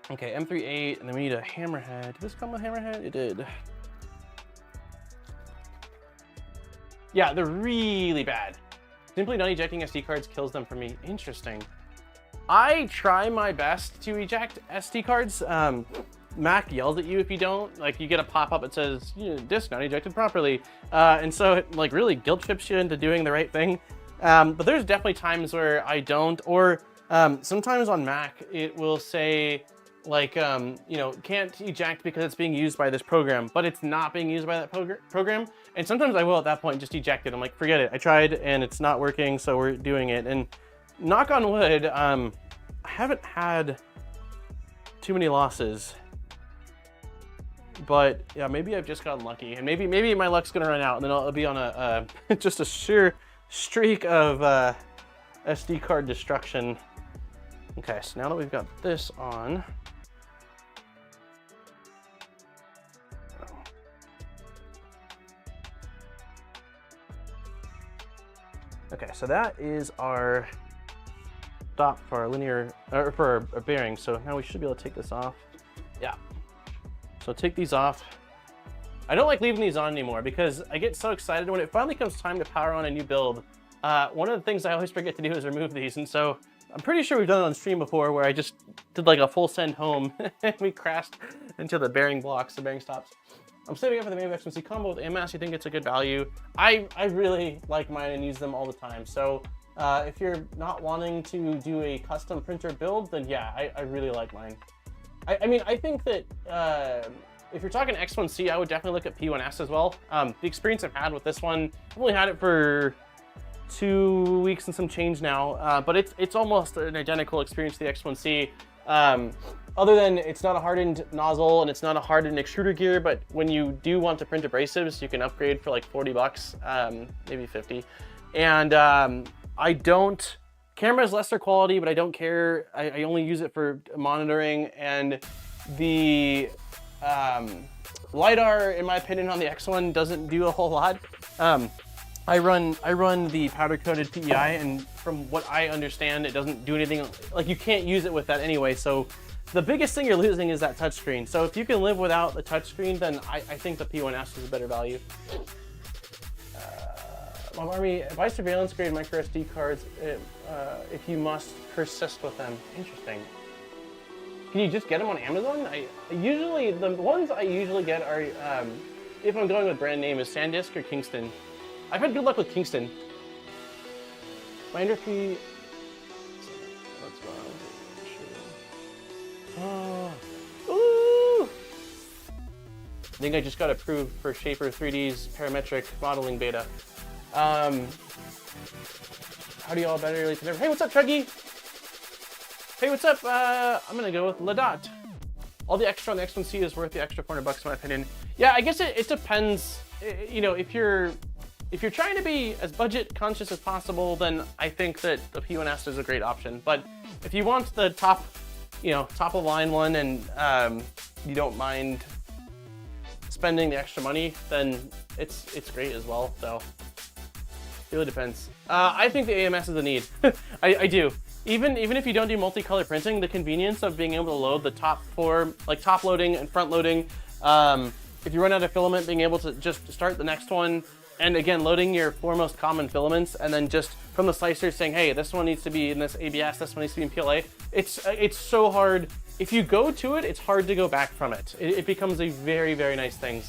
Okay, M38, and then we need a hammerhead. Did this come with hammerhead? It did. Yeah, they're really bad. Simply not ejecting SD cards kills them for me. Interesting. I try my best to eject SD cards. Mac yells at you if you don't. Like, you get a pop-up that says, disk not ejected properly. And so it like really guilt trips you into doing the right thing. But there's definitely times where I don't, or sometimes on Mac, it will say like, can't eject because it's being used by this program, but it's not being used by that program. And sometimes I will at that point just eject it. I'm like, forget it. I tried and it's not working, so we're doing it. And knock on wood, I haven't had too many losses, but yeah, maybe I've just gotten lucky, and maybe my luck's gonna run out, and then I'll be on a just a sheer streak of SD card destruction. Okay, so now that we've got this on, okay, so that is our stop for our linear, or for our bearing. So now we should be able to take this off. Yeah. So take these off. I don't like leaving these on anymore because I get so excited when it finally comes time to power on a new build. One of the things I always forget to do is remove these. And so I'm pretty sure we've done it on stream before where I just did like a full send home and we crashed into the bearing blocks, the bearing stops. I'm saving up for the main XMC combo with AMS. You think it's a good value? I really like mine and use them all the time. So if you're not wanting to do a custom printer build, then yeah, I really like mine. I mean, I think that if you're talking X1C, I would definitely look at P1S as well. The experience I've had with this one, I've only had it for 2 weeks and some change now, but it's almost an identical experience to the X1C. Other than it's not a hardened nozzle and it's not a hardened extruder gear, but when you do want to print abrasives, you can upgrade for like 40 bucks, maybe 50. And camera's lesser quality, but I don't care. I only use it for monitoring, and the LiDAR, in my opinion, on the X1 doesn't do a whole lot. I run the powder coated PEI, and from what I understand, it doesn't do anything, like you can't use it with that anyway. So the biggest thing you're losing is that touchscreen. So if you can live without the touchscreen, then I think the P1S is a better value. Mob Army, buy surveillance grade micro SD cards if you must persist with them. Interesting. Can you just get them on Amazon? The ones I usually get are, if I'm going with brand name, is SanDisk or Kingston. I've had good luck with Kingston. Binder fee. What's wrong? Oh. Ooh. I think I just got approved for Shaper 3D's parametric modeling beta. How do you all better relate to never? Hey, what's up, Truggy? Hey, what's up? I'm gonna go with Ladot. All the extra on the X1C is worth the extra $400 in my opinion. Yeah, I guess it depends. You know, if you're trying to be as budget conscious as possible, then I think that the P1S is a great option. But if you want the top of line one, and you don't mind spending the extra money, then it's great as well. So it really depends. I think the AMS is a need. I do. Even if you don't do multicolor printing, the convenience of being able to load the top four, like top loading and front loading. If you run out of filament, being able to just start the next one. And again, loading your four most common filaments, and then just from the slicer saying, hey, this one needs to be in this ABS, this one needs to be in PLA. It's so hard. If you go to it, it's hard to go back from it. It becomes a very, very nice thing.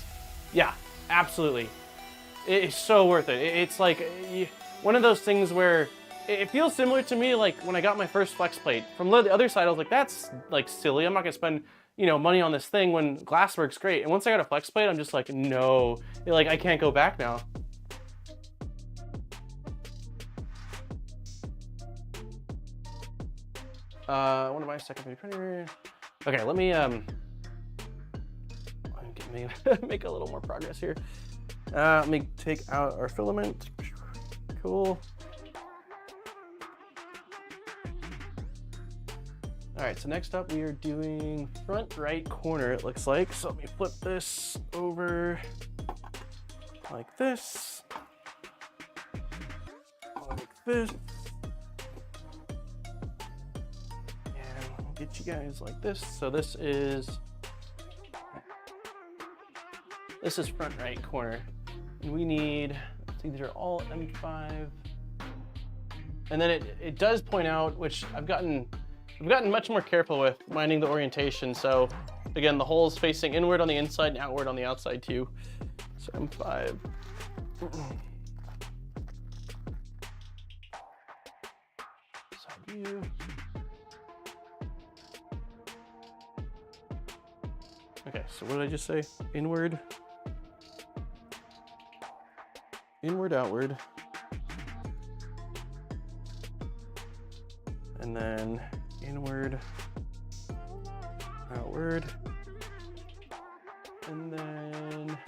Yeah, absolutely. It's so worth it. It's like one of those things where it feels similar to me like when I got my first flex plate. From the other side, I was like, that's like silly. I'm not gonna spend money on this thing when glass works great. And once I got a flex plate, I'm just like, no, like I can't go back now. I want to buy a second 3D printer. Okay, let me make a little more progress here. Let me take out our filament. Cool. All right, so next up we are doing front right corner, it looks like. So let me flip this over like this, like this. And I'll get you guys like this. So this is front right corner. And we need, let's see, these are all M5. And then it does point out, which I've gotten much more careful with minding the orientation. So again, the hole's facing inward on the inside and outward on the outside too. So M5. Side view. Okay, so what did I just say? Inward. Inward, outward. And then inward, outward, and then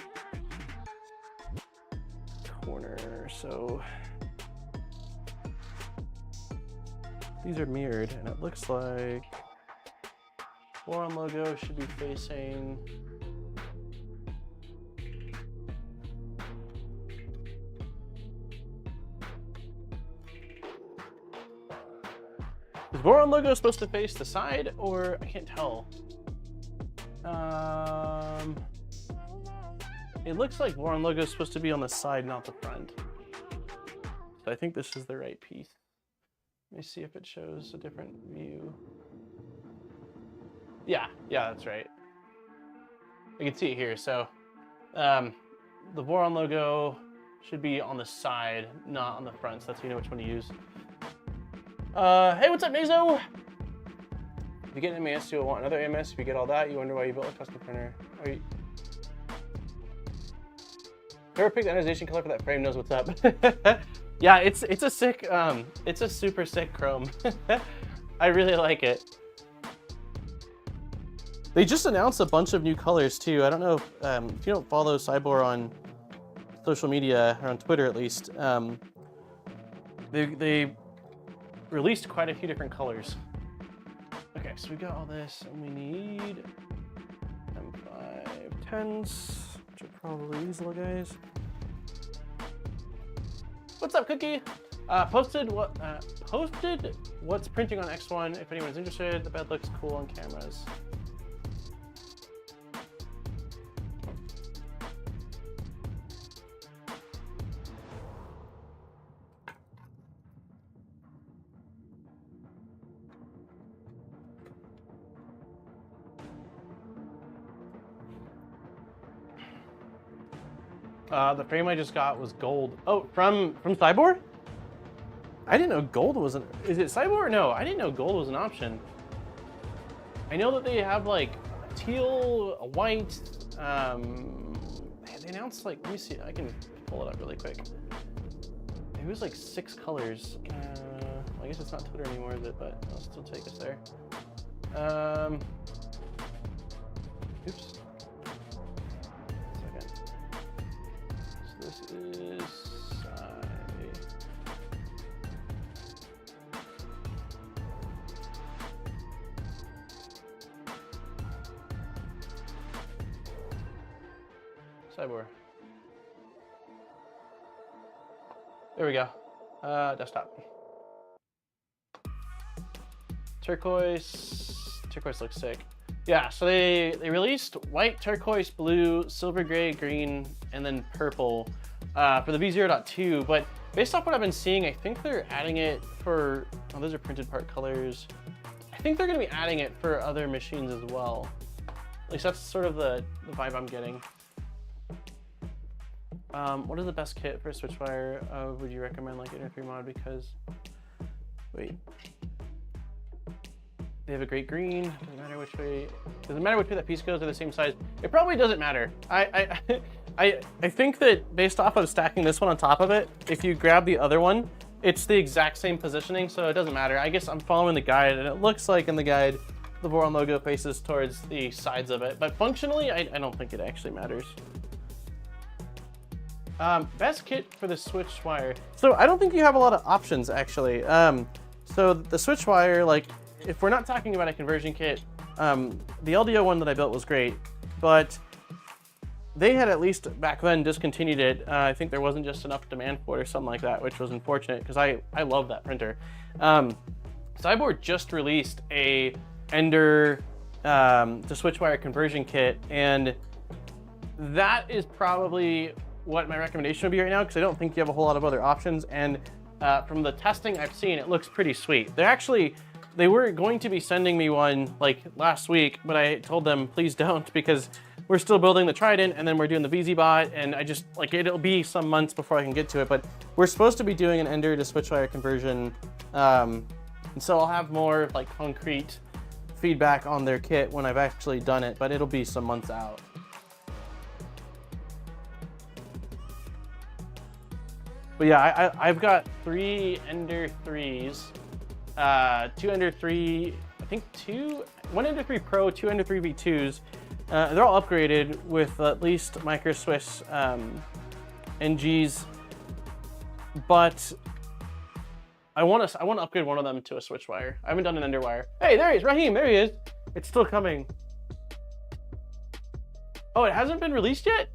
corner. So these are mirrored, and it looks like Voron logo should be facing Is Voron logo supposed to face the side, or I can't tell? It looks like Voron logo is supposed to be on the side, not the front. So I think this is the right piece. Let me see if it shows a different view. Yeah, that's right. I can see it here. So the Voron logo should be on the side, not on the front. So that's how you know which one to use. Hey, what's up, Nazo? If you get an MAS, you'll want another AMS. If you get all that, you wonder why you built a custom printer. Whoever picked the anodization color for that frame knows what's up. Yeah, it's a sick, it's a super sick chrome. I really like it. They just announced a bunch of new colors too. I don't know if you don't follow SIBOOR on social media, or on Twitter at least. They released quite a few different colors. Okay, so we got all this, and we need M5 10s, which are probably these little guys. what's up, Cookie? Posted what's printing on X1 if anyone's interested. The bed looks cool on cameras. The frame I just got was gold. Oh, from SIBOOR? I didn't know gold was an... Is it SIBOOR? No, I didn't know gold was an option. I know that they have like a teal, a white. They announced like, let me see, I can pull it up really quick. It was like 6 colors. Well, I guess it's not Twitter anymore, is it? But I'll still take us there. Oops. This is SIBOOR. There we go. Desktop. Turquoise looks sick. Yeah, so they released white, turquoise, blue, silver, gray, green, and then purple for the V0.2. But based off what I've been seeing, I think they're adding it for, oh, those are printed part colors. I think they're gonna be adding it for other machines as well. At least that's sort of the vibe I'm getting. What is the best kit for Switchwire? Would you recommend like Inner 3 mod? Because, wait. They have a great green. Doesn't matter which way. Doesn't matter which way that piece goes. They're the same size. It probably doesn't matter. I think that based off of stacking this one on top of it, if you grab the other one, it's the exact same positioning, so it doesn't matter. I guess I'm following the guide, and it looks like in the guide the Voron logo faces towards the sides of it. But functionally, I don't think it actually matters. Best kit for the Switchwire. So I don't think you have a lot of options actually. So the Switchwire, like, if we're not talking about a conversion kit, the LDO one that I built was great, but they had at least back then discontinued it. I think there wasn't just enough demand for it or something like that, which was unfortunate because I love that printer. SIBOOR just released a Ender to Switchwire conversion kit, and that is probably what my recommendation would be right now, because I don't think you have a whole lot of other options. And from the testing I've seen, it looks pretty sweet. They were going to be sending me one like last week, but I told them please don't, because we're still building the Trident and then we're doing the VZBot, and I just like it'll be some months before I can get to it. But we're supposed to be doing an Ender to Switchwire conversion, and so I'll have more like concrete feedback on their kit when I've actually done it, but it'll be some months out. But yeah, I've got 3 Ender 3s, 2 Ender 3, I think 1 Ender 3 Pro, 2 Ender 3 V2s. They're all upgraded with at least Micro Swiss NGs, but I want to upgrade one of them to a Switchwire. I haven't done an Ender wire. Hey, there he is, Raheem, there he is. It's still coming. Oh, it hasn't been released yet?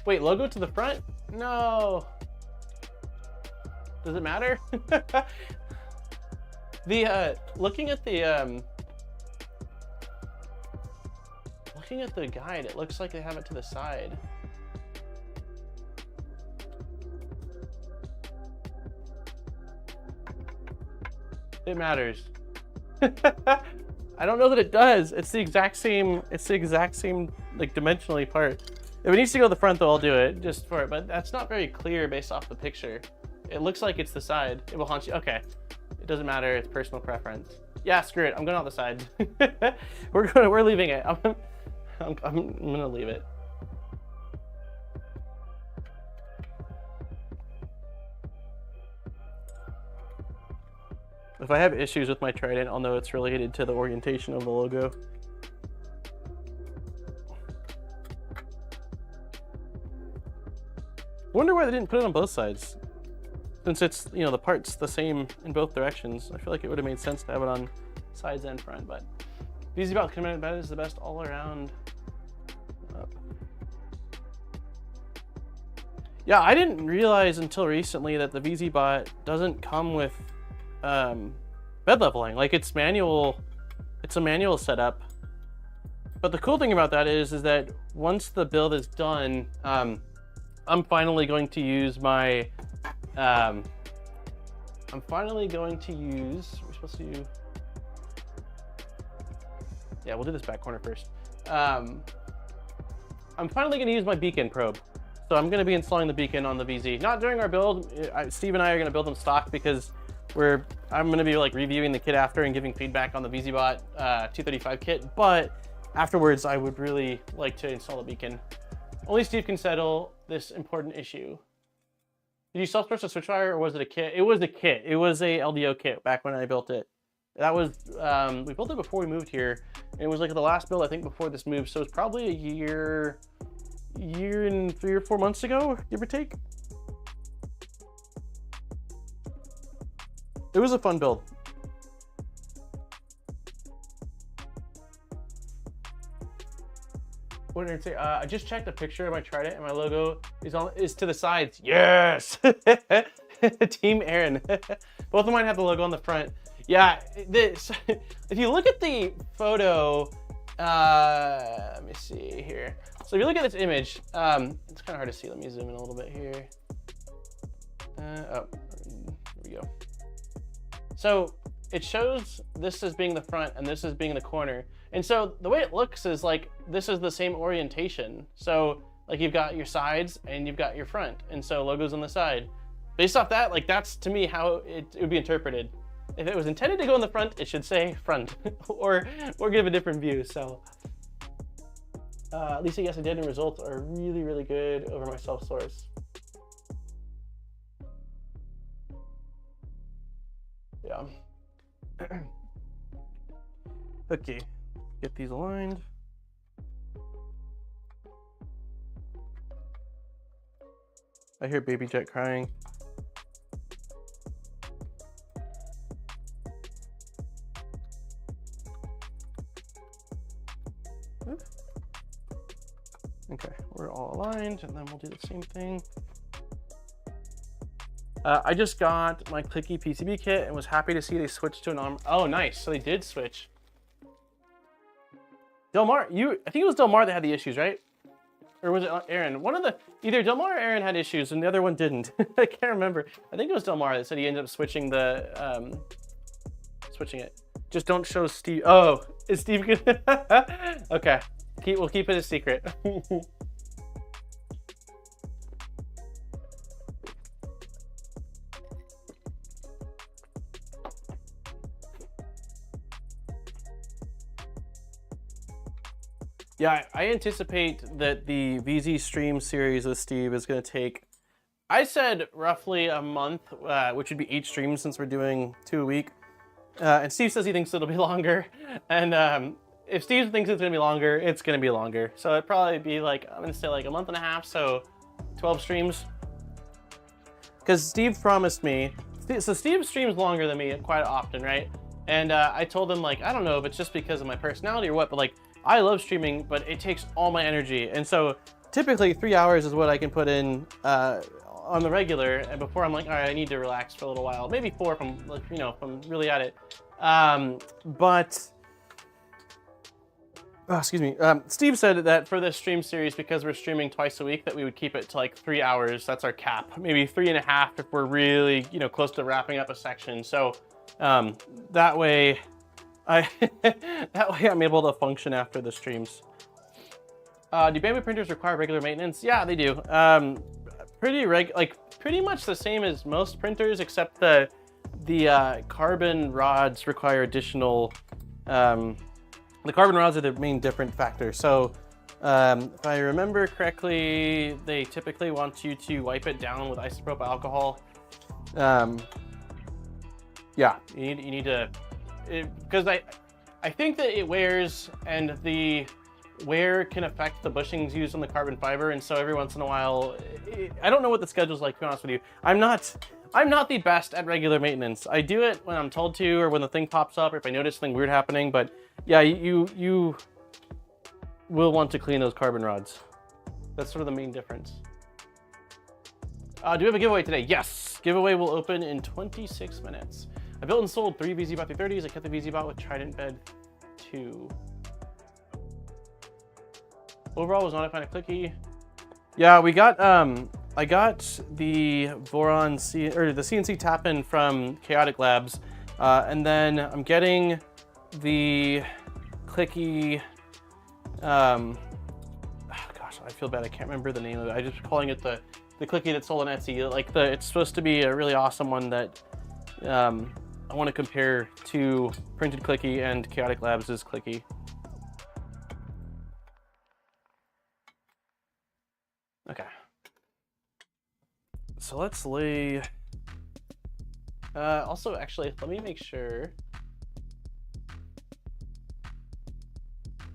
Wait, logo to the front? No. Does it matter? Looking at the guide, it looks like they have it to the side. It matters. I don't know that it does. It's the exact same like dimensionally part. If it needs to go to the front though, I'll do it just for it, but that's not very clear based off the picture. It looks like it's the side. It will haunt you. Okay. It doesn't matter, it's personal preference. Yeah, screw it. I'm going on the side. We're leaving it. I'm gonna leave it. If I have issues with my Trident, I'll know it's related to the orientation of the logo. I wonder why they didn't put it on both sides. Since it's, you know, the part's the same in both directions. I feel like it would have made sense to have it on sides and front, but VZBot Command Bed is the best all around. Yeah, I didn't realize until recently that the VZBot doesn't come with bed leveling. Like it's manual, it's a manual setup. But the cool thing about that is that once the build is done, I'm finally going to use my, we're supposed to do, yeah, we'll do this back corner first. I'm finally going to use my beacon probe. So I'm going to be installing the beacon on the VZ. Not during our build. Steve and I are going to build them stock because I'm going to be like reviewing the kit after and giving feedback on the VZBot 235 kit. But afterwards, I would really like to install the beacon. Only Steve can settle this important issue. Did you self-source a switch wire or was it a kit? It was a kit. It was a LDO kit back when I built it. That was, we built it before we moved here. It was like the last build, I think, before this move. So it's probably a year and 3 or 4 months ago, give or take. It was a fun build. What did I say? I just checked a picture of my Trident and my logo is to the sides. Yes! Team Aaron. Both of mine have the logo on the front. Yeah, if you look at the photo, let me see here. So if you look at this image, it's kind of hard to see. Let me zoom in a little bit here. Oh, here we go. So it shows this as being the front and this as being the corner. And so the way it looks is like this is the same orientation. So like you've got your sides and you've got your front. And so logos on the side. Based off that, like that's to me how it would be interpreted. If it was intended to go in the front, it should say front or give a different view. So Lisa, yes, I did, and results are really, really good over my self-source. Yeah. Okay, get these aligned. I hear Baby Jet crying. Okay, we're all aligned, and then we'll do the same thing. I just got my clicky PCB kit and was happy to see they switched to an arm. Oh, nice. So they did switch. Delmar, I think it was Delmar that had the issues, right? Or was it Aaron? Either Delmar or Aaron had issues and the other one didn't. I can't remember. I think it was Delmar that said he ended up switching switching it. Just don't show Steve. Oh, is Steve good? Okay. We'll keep it a secret. Yeah, I anticipate that the VZ stream series with Steve is going to take, I said roughly a month, which would be 8 streams since we're doing 2 a week. And Steve says he thinks it'll be longer. And if Steve thinks it's going to be longer, it's going to be longer. So it'd probably be like, I'm going to say like a month and a half, so 12 streams. Because Steve promised me, so Steve streams longer than me quite often, right? And I told him like, I don't know if it's just because of my personality or what, but like, I love streaming, but it takes all my energy. And so typically 3 hours is what I can put in on the regular. And before I'm like, all right, I need to relax for a little while. Maybe 4 if I'm, like, you know, if I'm really at it. Excuse me. Steve said that for this stream series, because we're streaming twice a week, that we would keep it to like 3 hours. That's our cap. Maybe 3.5 if we're really, you know, close to wrapping up a section. So that way, I'm able to function after the streams. Do bandwidth printers require regular maintenance? Yeah, they do. Pretty much the same as most printers, except the carbon rods require additional. The carbon rods are the main different factor. So if I remember correctly, they typically want you to wipe it down with isopropyl alcohol. Yeah, you need to. Because I think that it wears, and the wear can affect the bushings used on the carbon fiber, and so every once in a while, I don't know what the schedule's like, to be honest with you. I'm not the best at regular maintenance. I do it when I'm told to, or when the thing pops up, or if I notice something weird happening, but yeah, you will want to clean those carbon rods. That's sort of the main difference. Do we have a giveaway today? Yes! Giveaway will open in 26 minutes. I built and sold 3 VZBot 330s. I kept the VZBot with Trident Bed 2. Overall, was not a fan of clicky. Yeah, we got, I got the Voron the CNC tap-in from Chaotic Labs. And then I'm getting the clicky, gosh, I feel bad. I can't remember the name of it. I'm just calling it the clicky that's sold on Etsy. Like it's supposed to be a really awesome one that I want to compare to Printed Clicky and Chaotic Labs' Clicky. Okay. So let's lay. Also, actually, let me make sure.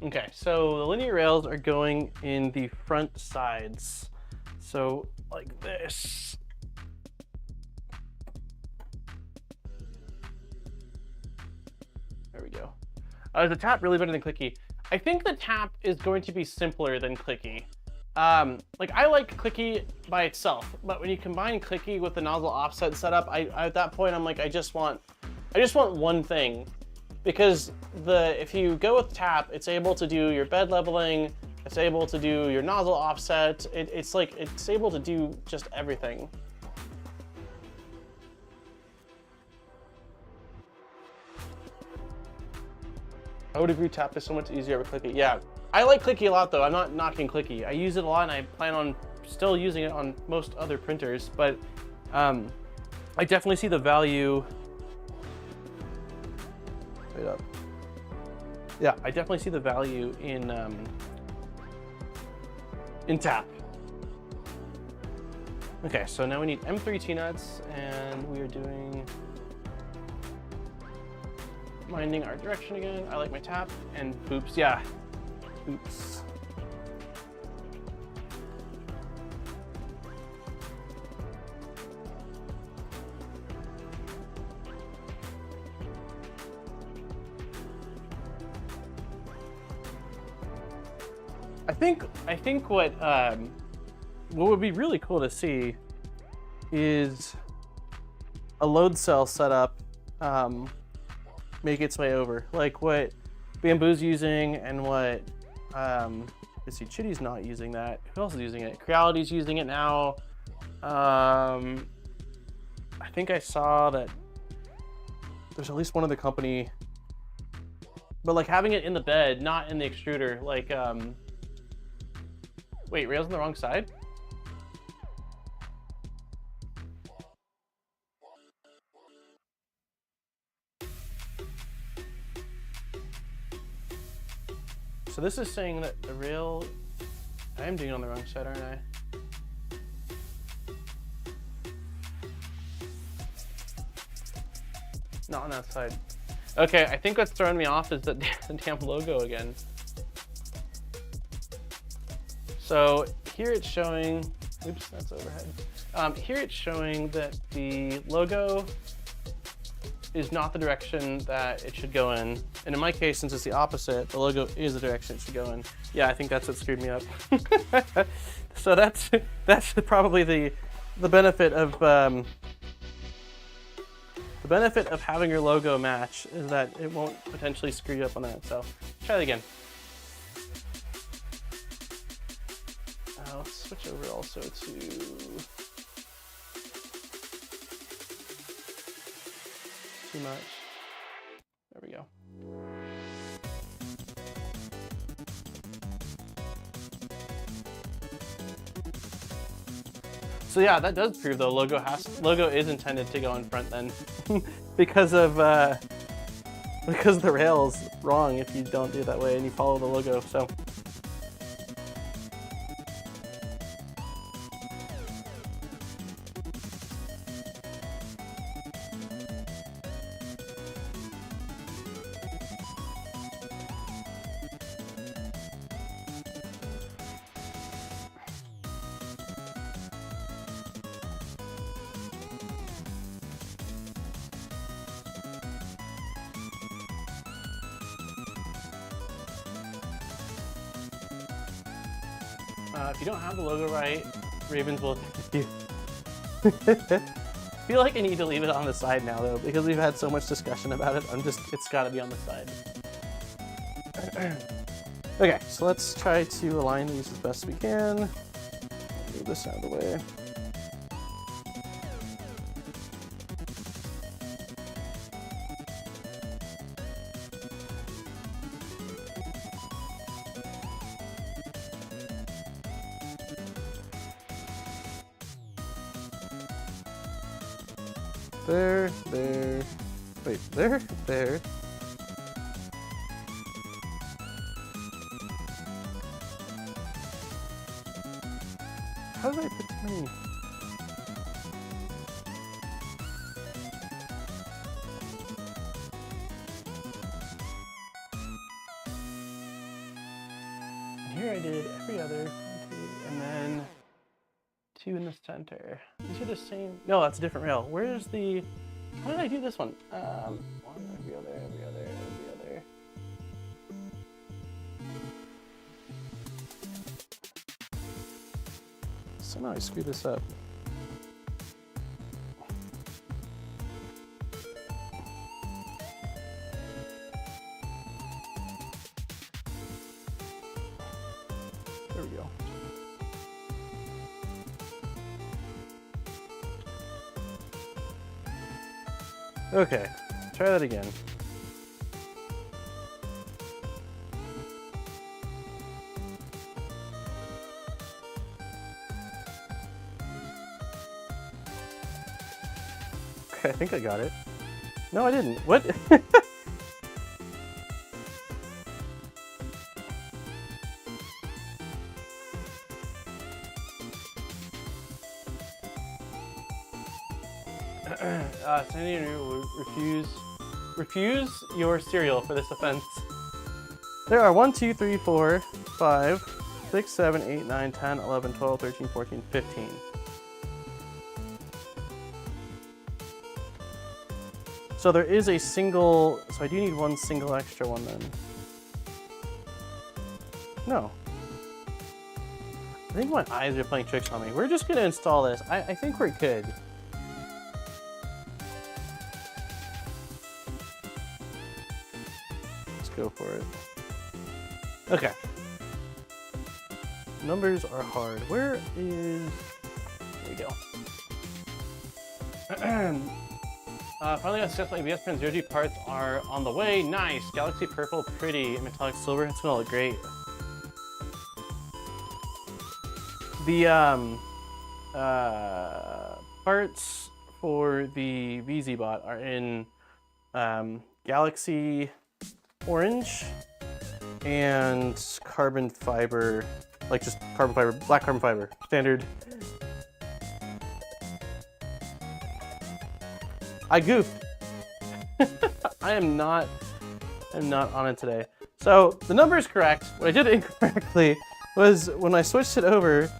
Okay, so the linear rails are going in the front sides. So like this. There we go. Is the tap really better than clicky? I think the tap is going to be simpler than clicky. Like I like clicky by itself, but when you combine clicky with the nozzle offset setup, at that point I'm like, I just want one thing, because if you go with tap, it's able to do your bed leveling, it's able to do your nozzle offset, it's able to do just everything. I would agree, tap is so much easier with clicky. Yeah, I like clicky a lot though. I'm not knocking clicky. I use it a lot and I plan on still using it on most other printers, but I definitely see the value. Wait up. Yeah, I definitely see the value in tap. Okay, so now we need M3 T-nuts and we are doing minding our direction again. I like my tap and boops. Yeah, boops. I think what would be really cool to see is a load cell setup make its way over, like what Bamboo's using and what let's see, Chitty's not using that. Who else is using it? Creality's using it now. I think I saw that there's at least one other company, but like having it in the bed, not in the extruder. Like, wait, rails on the wrong side? So this is saying that the rail, I am doing it on the wrong side, aren't I? Not on that side. Okay, I think what's throwing me off is the damn logo again. So here it's showing, oops, that's overhead. Here it's showing that the logo is not the direction that it should go in. And in my case, since it's the opposite, the logo is the direction it should go in. Yeah, I think that's what screwed me up. So that's probably the benefit of having your logo match, is that it won't potentially screw you up on that. So try that again. Let's switch over also to too much. There we go. So yeah, that does prove though logo is intended to go in front then, because the rail's wrong if you don't do it that way and you follow the logo. So. If you don't have the logo right, Ravens will attack you. I feel like I need to leave it on the side now though, because we've had so much discussion about it. It's gotta be on the side. Okay, so let's try to align these as best we can. Move this out of the way. There, wait, there. How did I put too many? And here I did every other, and then 2 in the center. These are the same. No, that's a different rail. Where's the? How did I do this one? One, every other. Somehow I screwed this up. There we go. Okay, try that again. Okay, I think I got it. No, I didn't. What? Sandy will refuse your cereal for this offense. There are 1, 2, 3, 4, 5, 6, 7, 8, 9, 10, 11, 12, 13, 14, 15. So there is a single, so I do need 1 single extra one then. No. I think my eyes are playing tricks on me. We're just gonna install this. I think we're good. Let's go for it. Okay. Numbers are hard. Where is, there we go. Finally got successful ABS pins. Zero G parts are on the way. Nice. Galaxy purple, pretty. Metallic silver. It's gonna look great. The parts for the VZBot are in Galaxy orange and carbon fiber, like just carbon fiber, black carbon fiber, standard. I goofed. I'm not on it today. So the number is correct. What I did incorrectly was when I switched it over,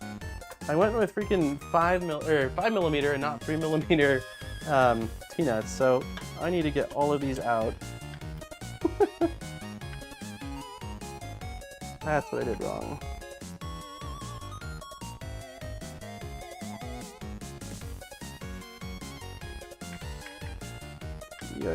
I went with freaking 5 millimeter and not 3 millimeter T-nuts. So I need to get all of these out. That's what I did wrong. Yeah.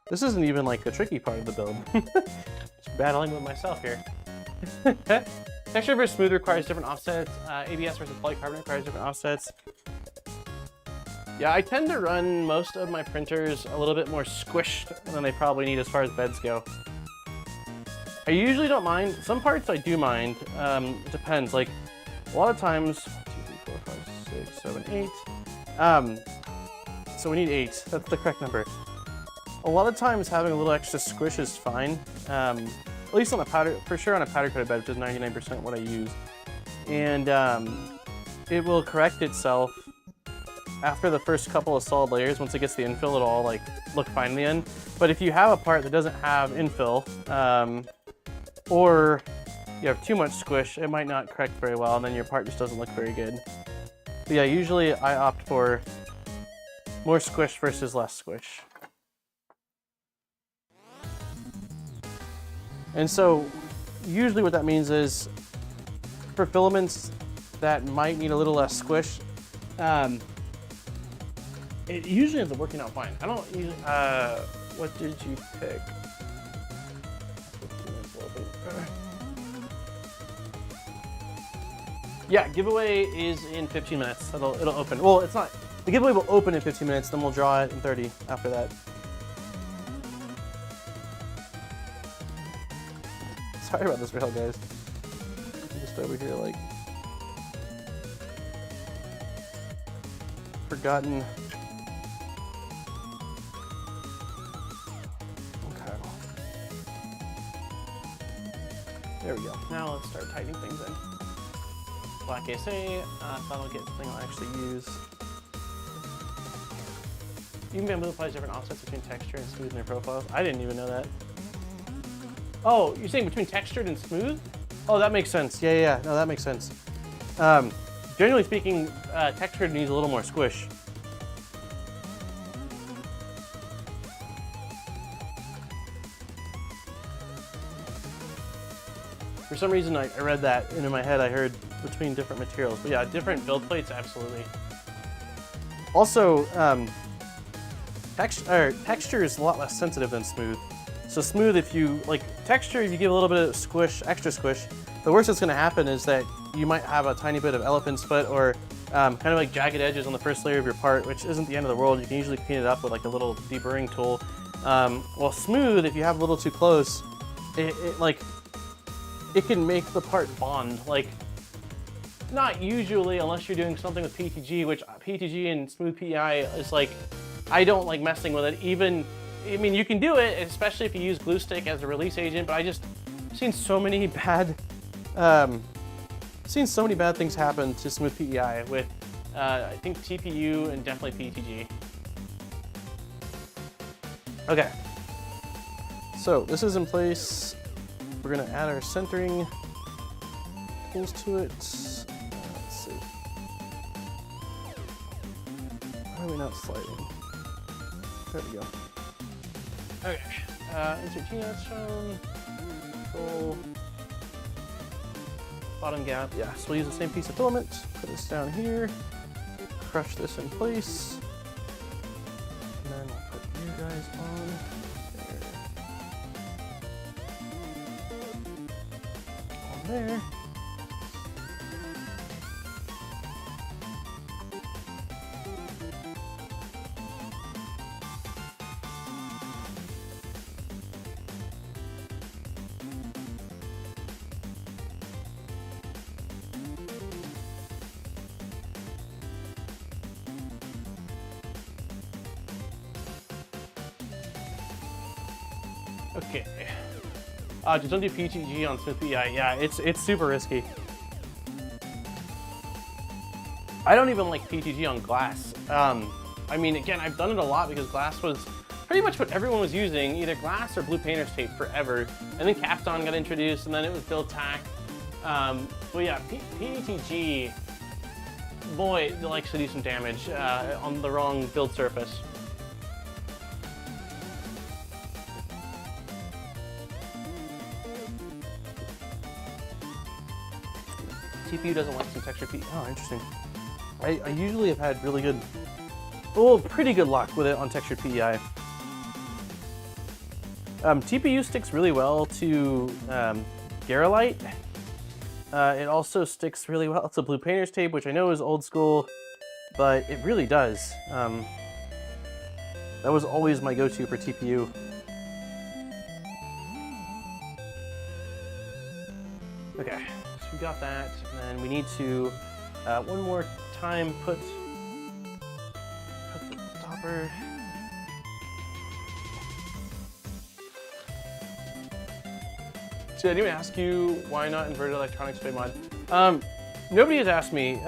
This isn't even like the tricky part of the build. Just battling with myself here. Texture versus smooth requires different offsets. ABS versus polycarbonate requires different offsets. Yeah, I tend to run most of my printers a little bit more squished than they probably need as far as beds go. I usually don't mind. Some parts I do mind. It depends. Like, a lot of times, 1, 2, 3, 4, 5, 6, 7, 8. So we need 8. That's the correct number. A lot of times having a little extra squish is fine. At least on a powder, for sure on a powder coated bed, which is 99% what I use. And it will correct itself after the first couple of solid layers. Once it gets the infill, it'll all like look fine in the end. But if you have a part that doesn't have infill, or you have too much squish, it might not correct very well, and then your part just doesn't look very good. But yeah, usually I opt for more squish versus less squish. And so usually what that means is for filaments that might need a little less squish, it usually ends up working out fine. I don't usually, what did you pick? Yeah, giveaway is in 15 minutes. It'll open. Well, it's not, the giveaway will open in 15 minutes, then we'll draw it in 30 after that. Sorry about this rail, guys. I'm just over here like forgotten. Okay. There we go. Now let's start tightening things in. Black SA, thought I'll get something I'll actually use. Even bamboo applies different offsets between texture and smooth in their profiles. I didn't even know that. Oh, you're saying between textured and smooth? Oh, that makes sense. Yeah. No, that makes sense. Generally speaking, textured needs a little more squish. For some reason, I read that, and in my head I heard between different materials. But yeah, different build plates, absolutely. Also, texture is a lot less sensitive than smooth. So smooth, if you, like texture, if you give a little bit of squish, extra squish, the worst that's gonna happen is that you might have a tiny bit of elephant's foot or kind of like jagged edges on the first layer of your part, which isn't the end of the world. You can usually clean it up with like a little deburring tool. While smooth, if you have a little too close, it can make the part bond. Like, not usually unless you're doing something with PETG, which PETG and smooth PEI is like, I don't like messing with it. Even, I mean, you can do it, especially if you use glue stick as a release agent, but I just seen so many bad, things happen to smooth PEI with, I think TPU and definitely PETG. Okay, so this is in place. We're gonna add our centering tools to it. Let's see. Why are we not sliding? There we go. Okay, insert T-nuts shown. Control. Bottom gap, yeah. So we'll use the same piece of filament. Put this down here. Crush this in place. And then we'll put you guys on. There. Okay. Just don't do PETG on smooth PEI. Yeah, it's super risky. I don't even like PETG on glass. I mean, again, I've done it a lot because glass was pretty much what everyone was using, either glass or blue painter's tape forever. And then Kapton got introduced, and then it was build tack. But yeah, PETG, boy, it likes to do some damage on the wrong build surface. TPU doesn't like some texture PEI. Oh, interesting. I usually have had really good, well, pretty good luck with it on textured PEI. TPU sticks really well to Garolite. It also sticks really well to blue painter's tape, which I know is old school, but it really does. That was always my go-to for TPU. Okay. We got that, and then we need to one more time put the stopper. Did anyone ask you why not inverted electronics spray mod? Nobody has asked me.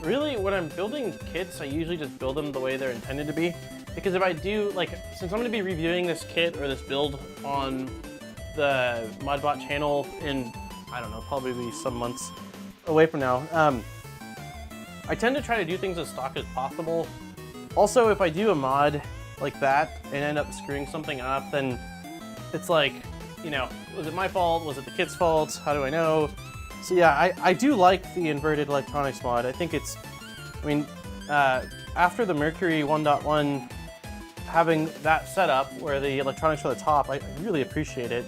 Really, when I'm building kits, I usually just build them the way they're intended to be. Because if I do, like, since I'm going to be reviewing this kit or this build on the ModBot channel in, I don't know, probably some months away from now. I tend to try to do things as stock as possible Also, if I do a mod like that and end up screwing something up, then it's like, you know, was it my fault? Was it the kid's fault? How do I know? So yeah, I do like the inverted electronics mod. I think it's, I mean, after the Mercury 1.1, having that setup where the electronics are at the top, I really appreciate it.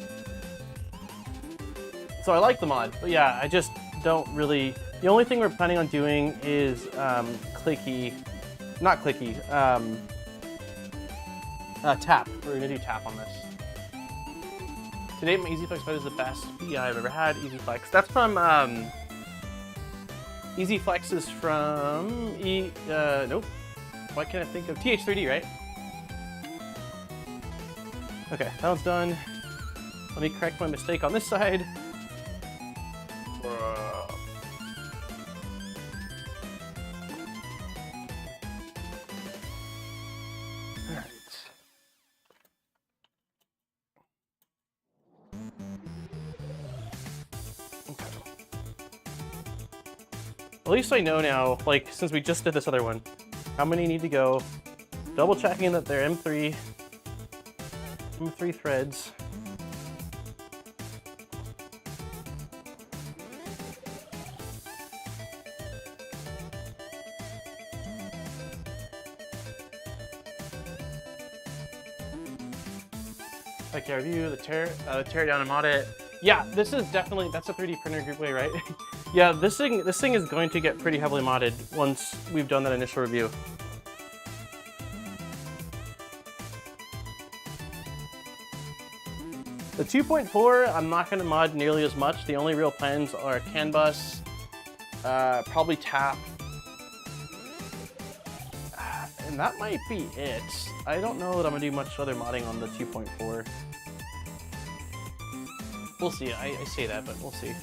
So I like the mod, but yeah, I just don't really, the only thing we're planning on doing is tap. We're gonna do tap on this. Today my EasyFlex bed is the best PEI I've ever had. EasyFlex. That's from EasyFlex is from nope. Why can't I think of TH3D, right? Okay, that one's done. Let me correct my mistake on this side. At least I know now, like, since we just did this other one, how many need to go. Double checking that they're M3 threads. Like our review, the tear down and mod it. Yeah, this is definitely, that's a 3D printer group way, right? Yeah, this thing is going to get pretty heavily modded once we've done that initial review. The 2.4, I'm not going to mod nearly as much. The only real plans are CAN bus, probably tap, and that might be it. I don't know that I'm going to do much other modding on the 2.4. We'll see. I say that, but we'll see.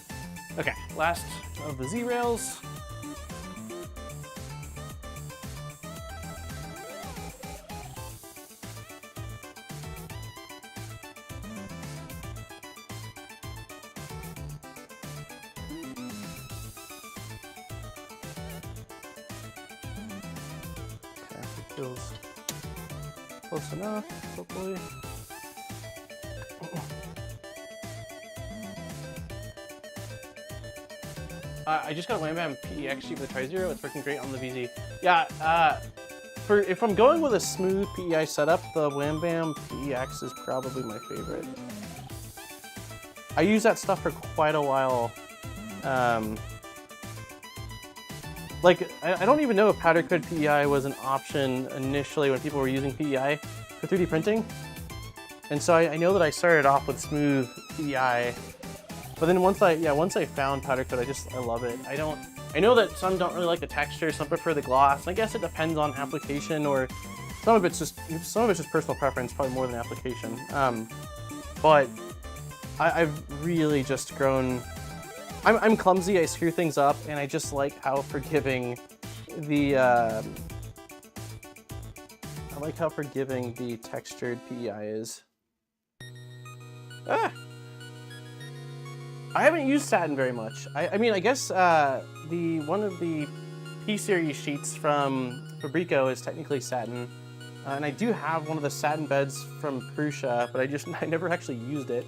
Okay, last of the Z-rails. Okay, it feels close enough, hopefully. I just got a Wham Bam PEX sheet for the Tri-Zero. It's working great on the VZ. Yeah, if I'm going with a smooth PEI setup, the Wham Bam PEX is probably my favorite. I used that stuff for quite a while. Like, I don't even know if powder coated PEI was an option initially when people were using PEI for 3D printing. And so I know that I started off with smooth PEI. But then once I found powder coat, I love it. I know that some don't really like the texture, some prefer the gloss. I guess it depends on application, or some of it's just personal preference, probably more than application. But I've really just grown. I'm clumsy. I screw things up, and I just like how forgiving the textured PEI is. Ah. I haven't used satin very much. I mean, I guess one of the P-series sheets from Fabrico is technically satin, and I do have one of the satin beds from Prusa, but I never actually used it.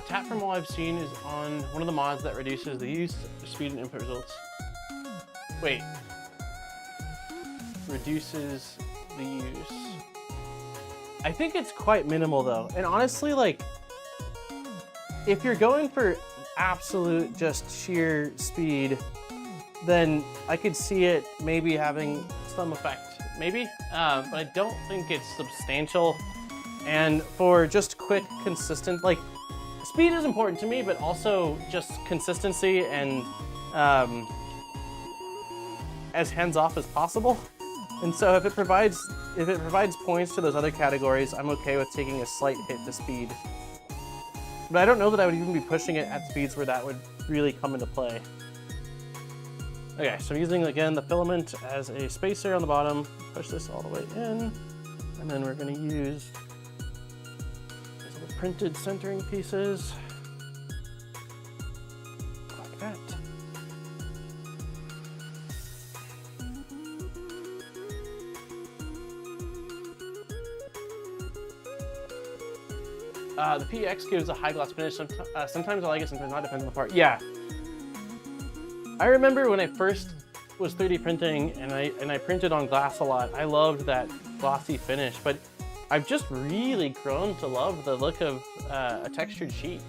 Tap from all I've seen is on one of the mods that reduces the use, speed, and input results. Wait. Reduces the use. I think it's quite minimal though. And honestly, like, if you're going for absolute just sheer speed, then I could see it maybe having some effect, maybe. But I don't think it's substantial. And for just quick, consistent, like, speed is important to me, but also just consistency and as hands-off as possible. And so if it provides points to those other categories, I'm okay with taking a slight hit to speed. But I don't know that I would even be pushing it at speeds where that would really come into play. Okay, so I'm using, again, the filament as a spacer on the bottom. Push this all the way in. And then we're going to use these little printed centering pieces. Like that. The PX gives a high gloss finish. Sometimes I like it, sometimes not, depends on the part. Yeah. I remember when I first was 3D printing and I printed on glass a lot, I loved that glossy finish, but I've just really grown to love the look of a textured sheet.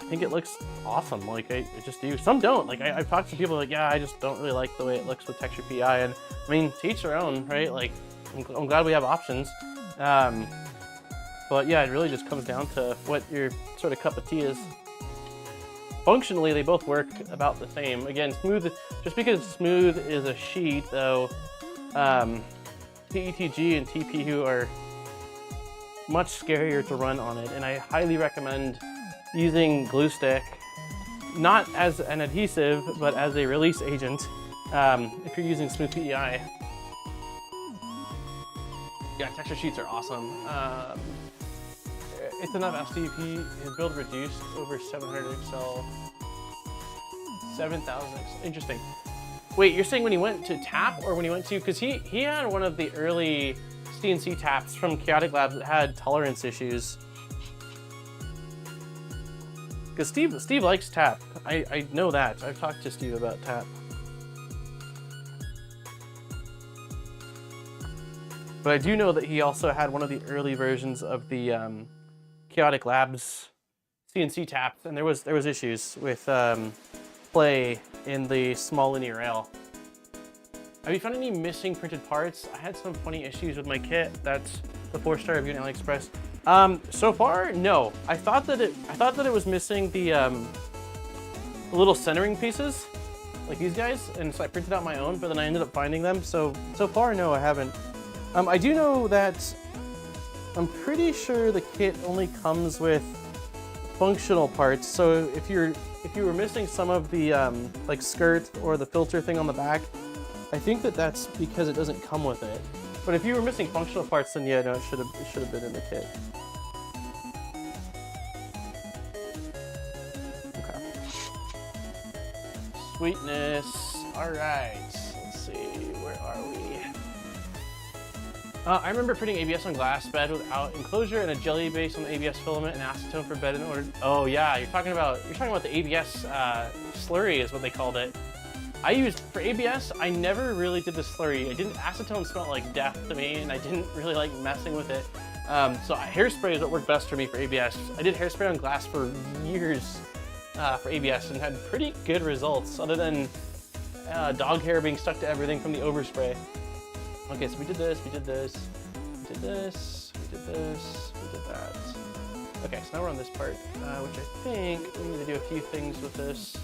I think it looks awesome. Like I just do. Some don't. Like I've talked to people like, yeah, I just don't really like the way it looks with textured PI. And I mean, to each their own, right? Like I'm glad we have options. But yeah, it really just comes down to what your sort of cup of tea is. Functionally, they both work about the same. Again, smooth, just because smooth is a sheet, though, PETG and TPU are much scarier to run on it, and I highly recommend using glue stick, not as an adhesive, but as a release agent, if you're using smooth PEI. Yeah, texture sheets are awesome. It's enough STP, his build reduced over 700 XL, 7,000 XL, interesting. Wait, you're saying when he went to tap or when he went to, because he had one of the early CNC taps from Chaotic Labs that had tolerance issues. Because Steve likes tap, I know that, I've talked to Steve about tap. But I do know that he also had one of the early versions of the Chaotic Labs CNC taps, and there was issues with play in the small linear rail. Have you found any missing printed parts? I had some funny issues with my kit. That's the 4-star review in AliExpress. So far, no. I thought that it was missing the little centering pieces, like these guys, and so I printed out my own, but then I ended up finding them. So far, no, I haven't. I do know that I'm pretty sure the kit only comes with functional parts. So if you were missing some of the like skirt or the filter thing on the back, I think that's because it doesn't come with it. But if you were missing functional parts, then yeah, no, it should have been in the kit. Okay. Sweetness. All right. Let's see. Where are we? I remember printing ABS on glass bed without enclosure and a jelly base on the ABS filament and acetone for bed in order. Oh yeah, you're talking about the ABS slurry is what they called it. I used for ABS. I never really did the slurry. Acetone smelled like death to me, and I didn't really like messing with it. So hairspray is what worked best for me for ABS. I did hairspray on glass for years for ABS and had pretty good results, other than dog hair being stuck to everything from the overspray. Okay, so we did this, we did this, we did this, we did this, we did that. Okay, so now we're on this part, which I think we need to do a few things with this.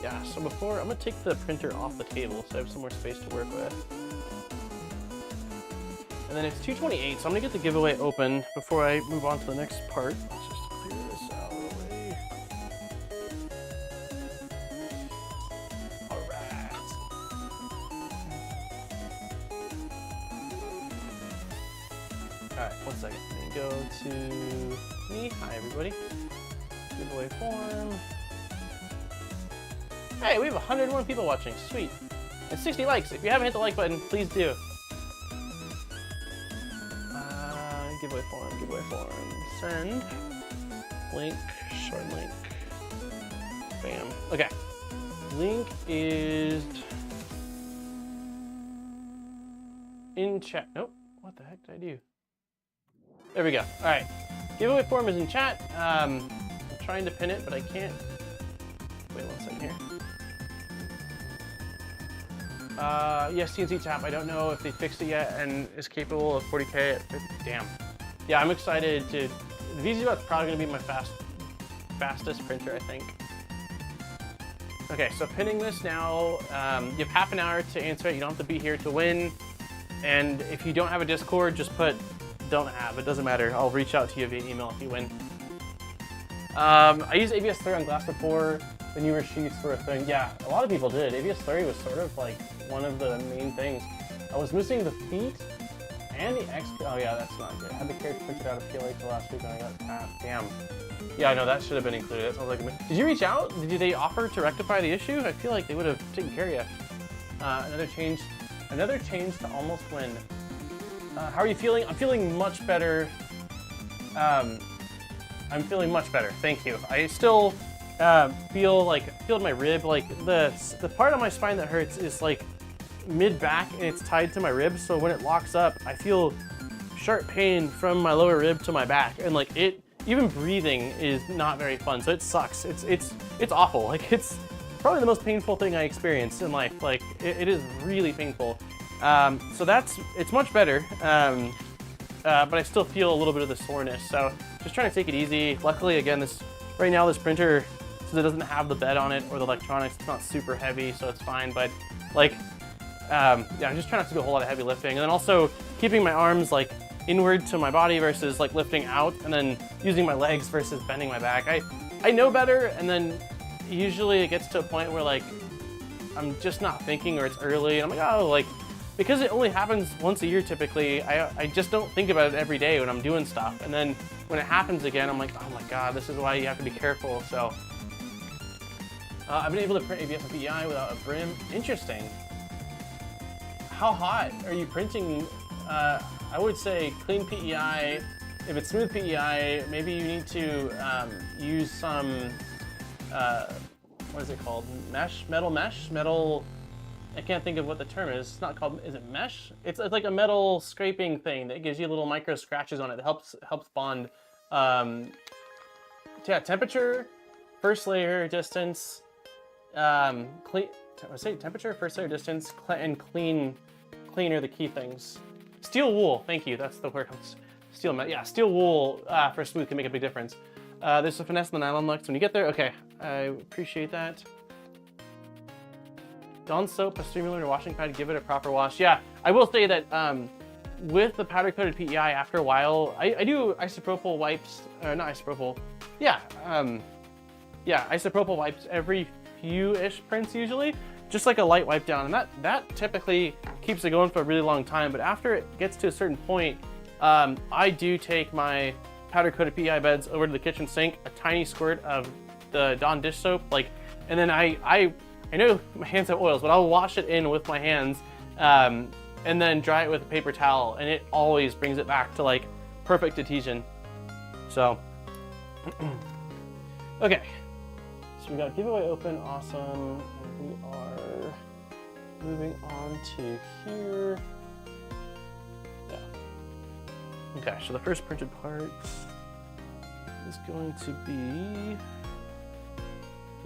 Yeah, so before, I'm gonna take the printer off the table so I have some more space to work with. And then it's 2:28, so I'm gonna get the giveaway open before I move on to the next part. Let's just clear this out of the way. Alright, 1 second. Let me go to me. Hi, everybody. Giveaway form. Hey, we have 101 people watching. Sweet. And 60 likes. If you haven't hit the like button, please do. Giveaway form. Send. Link. Short link. Bam. Okay. Link is in chat. Nope. What the heck did I do? There we go. All right. Giveaway form is in chat. I'm trying to pin it, but I can't. Wait 1 second here. Yes, CNC tap. I don't know if they fixed it yet and is capable of 40K at 50. Damn. Yeah, I'm excited to. The VZBot's probably gonna be my fastest printer, I think. Okay, so pinning this now, you have half an hour to answer it. You don't have to be here to win. And if you don't have a Discord, just put don't have. It doesn't matter. I'll reach out to you via email if you win. I used ABS Slurry on glass before. The newer sheets were a thing. Yeah, a lot of people did. ABS Slurry was sort of like one of the main things. I was missing the feet and the XP. Oh yeah, that's not good. I had the character printed out of PLA till last week and I got tapped. Damn. Yeah, I know that should have been included. That sounds like a... Did you reach out? Did they offer to rectify the issue? I feel like they would have taken care of you. Another change to almost win. How are you feeling? I'm feeling much better. I'm feeling much better. Thank you. I still feel my rib, like the part of my spine that hurts is like mid back and it's tied to my ribs. So when it locks up, I feel sharp pain from my lower rib to my back, and like even breathing is not very fun. So it sucks. It's awful. Like it's probably the most painful thing I experienced in life. Like it is really painful. So it's much better. But I still feel a little bit of the soreness. So just trying to take it easy. Luckily, again, right now this printer, since it doesn't have the bed on it or the electronics, it's not super heavy, so it's fine. But like, yeah, I'm just trying not to do a whole lot of heavy lifting, and then also keeping my arms like inward to my body versus like lifting out, and then using my legs versus bending my back. I know better, and then usually it gets to a point where like I'm just not thinking, or it's early, and I'm like, oh, like, because it only happens once a year typically, I just don't think about it every day when I'm doing stuff. And then when it happens again, I'm like, oh my God, this is why you have to be careful. So I've been able to print ABS and PEI without a brim. Interesting. How hot are you printing? I would say clean PEI. If it's smooth PEI, maybe you need to use some, what is it called? Metal. I can't think of what the term is. It's not called, is it mesh? It's like a metal scraping thing that gives you little micro scratches on it that helps bond. Yeah, temperature, first layer distance, temperature, first layer distance, and clean are the key things. Steel wool, thank you, that's the word. Steel wool for smooth can make a big difference. There's a finesse in the nylon lux when you get there. Okay, I appreciate that. Dawn soap, a streamer or washing pad, give it a proper wash. Yeah, I will say that with the powder coated PEI, after a while, I do isopropyl wipes, not isopropyl, yeah, isopropyl wipes every few-ish prints usually, just like a light wipe down, and that typically keeps it going for a really long time. But after it gets to a certain point, I do take my powder coated PEI beds over to the kitchen sink, a tiny squirt of the Dawn dish soap, like, and then I know my hands have oils, but I'll wash it in with my hands and then dry it with a paper towel, and it always brings it back to like perfect adhesion. So, okay. So we got a giveaway open, awesome. And we are moving on to here. Yeah. Okay, so the first printed part is going to be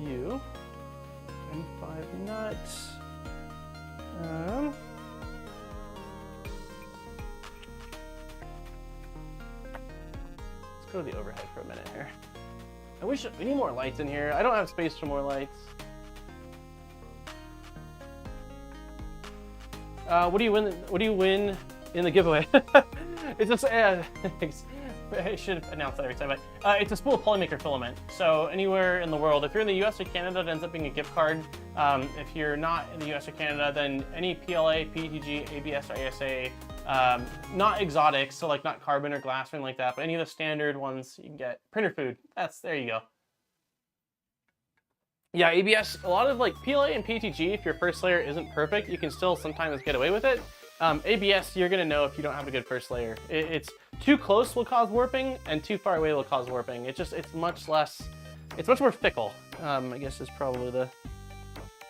you. And 5 nuts. Let's go to the overhead for a minute here. We need more lights in here. I don't have space for more lights. What do you win? What do you win in the giveaway? It's just I should announce that every time, but it's a spool of Polymaker filament. So anywhere in the world, if you're in the US or Canada, it ends up being a gift card. If you're not in the US or Canada, then any PLA, PETG, ABS, or ASA, not exotics, so like not carbon or glass or anything like that, but any of the standard ones you can get. Printer food, there you go. Yeah, ABS, a lot of like PLA and PETG, if your first layer isn't perfect, you can still sometimes get away with it. ABS, you're gonna know if you don't have a good first layer. It's too close will cause warping, and too far away will cause warping. It's much more fickle, I guess is probably the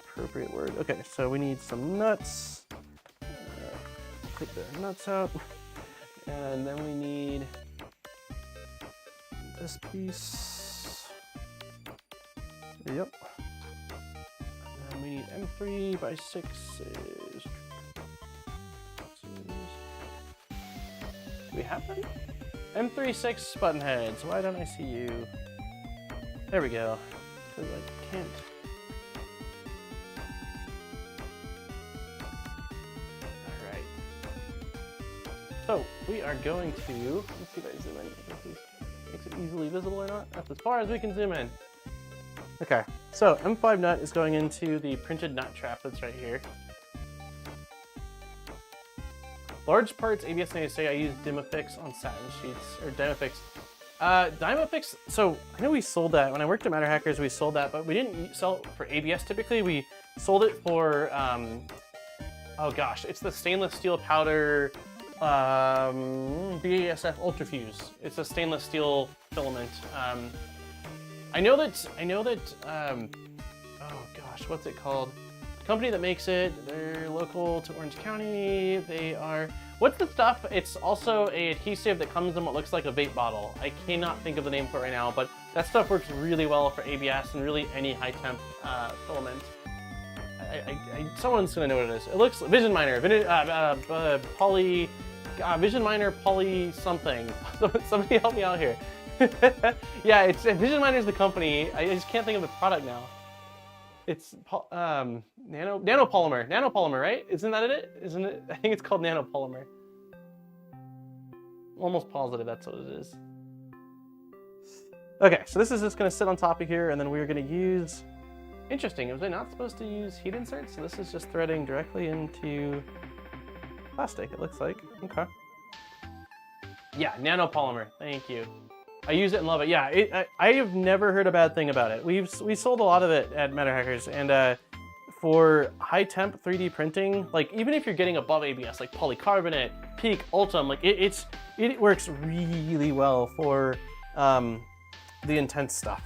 appropriate word. Okay, so we need some nuts. Take the nuts out. And then we need this piece. Yep. And then we need M3 by 6s. Do we have them? M36 button heads. Why don't I see you? There we go. Because I can't. So we are going to, let's see if I zoom in, if this makes it easily visible or not. That's as far as we can zoom in. Okay, so M5 nut is going into the printed nut trap that's right here. Large parts ABS and ASA, I use Dimafix on satin sheets, or Dimafix. Dimafix, so I know we sold that. When I worked at Matter Hackers, we sold that, but we didn't sell it for ABS typically. We sold it for, oh gosh, it's the stainless steel powder BASF Ultrafuse. It's a stainless steel filament. I know that, oh gosh, what's it called? The company that makes it, they're local to Orange County. They are, what's the stuff? It's also an adhesive that comes in what looks like a vape bottle. I cannot think of the name for it right now, but that stuff works really well for ABS and really any high temp filament. Someone's gonna know what it is. It looks, Vision Miner, Vision Miner Poly something. Somebody help me out here. Yeah, it's Vision Miner is the company. I just can't think of the product now. It's nanopolymer, right? Isn't that it? Isn't it? I think it's called nanopolymer. Almost positive that's what it is. Okay, so this is just gonna sit on top of here, and then we're gonna use. Interesting. Was I not supposed to use heat inserts? So this is just threading directly into plastic. It looks like. Okay. Yeah, nanopolymer. Thank you. I use it and love it. Yeah, I have never heard a bad thing about it. We sold a lot of it at Matter Hackers, and for high temp 3D printing, like even if you're getting above ABS, like polycarbonate, Peak, Ultim, like it works really well for the intense stuff.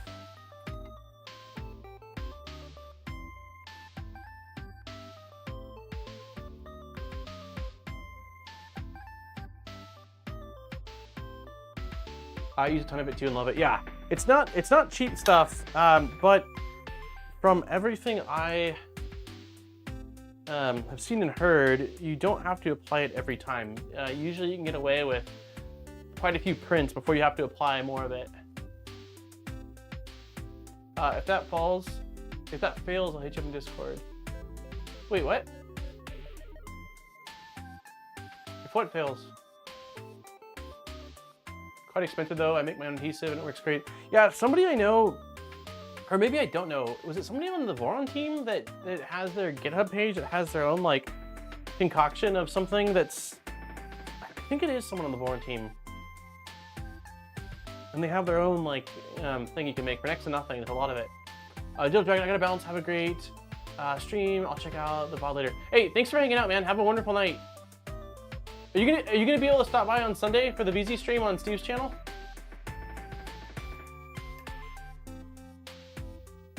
I use a ton of it too and love it. Yeah, it's not cheap stuff, but from everything I have seen and heard, you don't have to apply it every time. Usually you can get away with quite a few prints before you have to apply more of it. If that fails, I'll hit you up in Discord. Wait, what? If what fails? Quite expensive though. I make my own adhesive and it works great. Yeah, somebody I know, or maybe I don't know, was it somebody on the Voron team that has their GitHub page that has their own like concoction of something that's, I think it is someone on the Voron team. And they have their own like thing you can make for next to nothing. There's a lot of it. Jill Dragon, I gotta bounce. Have a great stream. I'll check out the VOD later. Hey, thanks for hanging out, man. Have a wonderful night. Are you gonna be able to stop by on Sunday for the VZ stream on Steve's channel?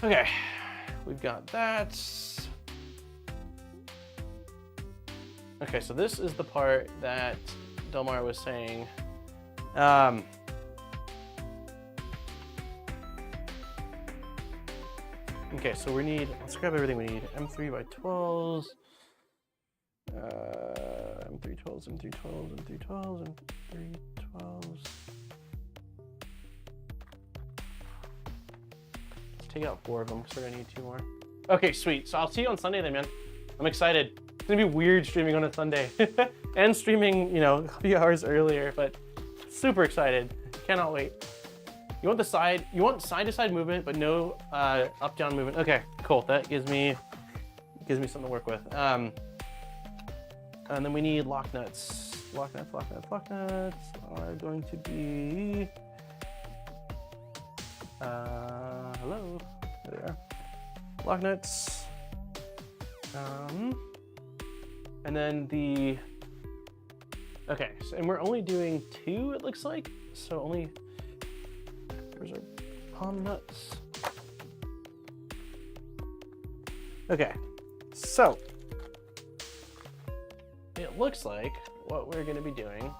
Okay, we've got that. Okay, so this is the part that Delmar was saying. Okay, so we need, let's grab everything we need. M3x12s. M312s, M312s, M312s, M312s. Let's take out 4 of them because we're gonna need 2 more. Okay, sweet. So I'll see you on Sunday then, man. I'm excited. It's gonna be weird streaming on a Sunday and streaming, you know, a few hours earlier, but super excited. Cannot wait. You want side-to-side movement, but no up-down movement. Okay, cool. That gives me something to work with. And then we need lock nuts. Lock nuts are going to be, hello, there they are. Lock nuts. And then okay, so, and we're only doing 2, it looks like. So only, where's our palm nuts? Okay, so it looks like what we're gonna be doing,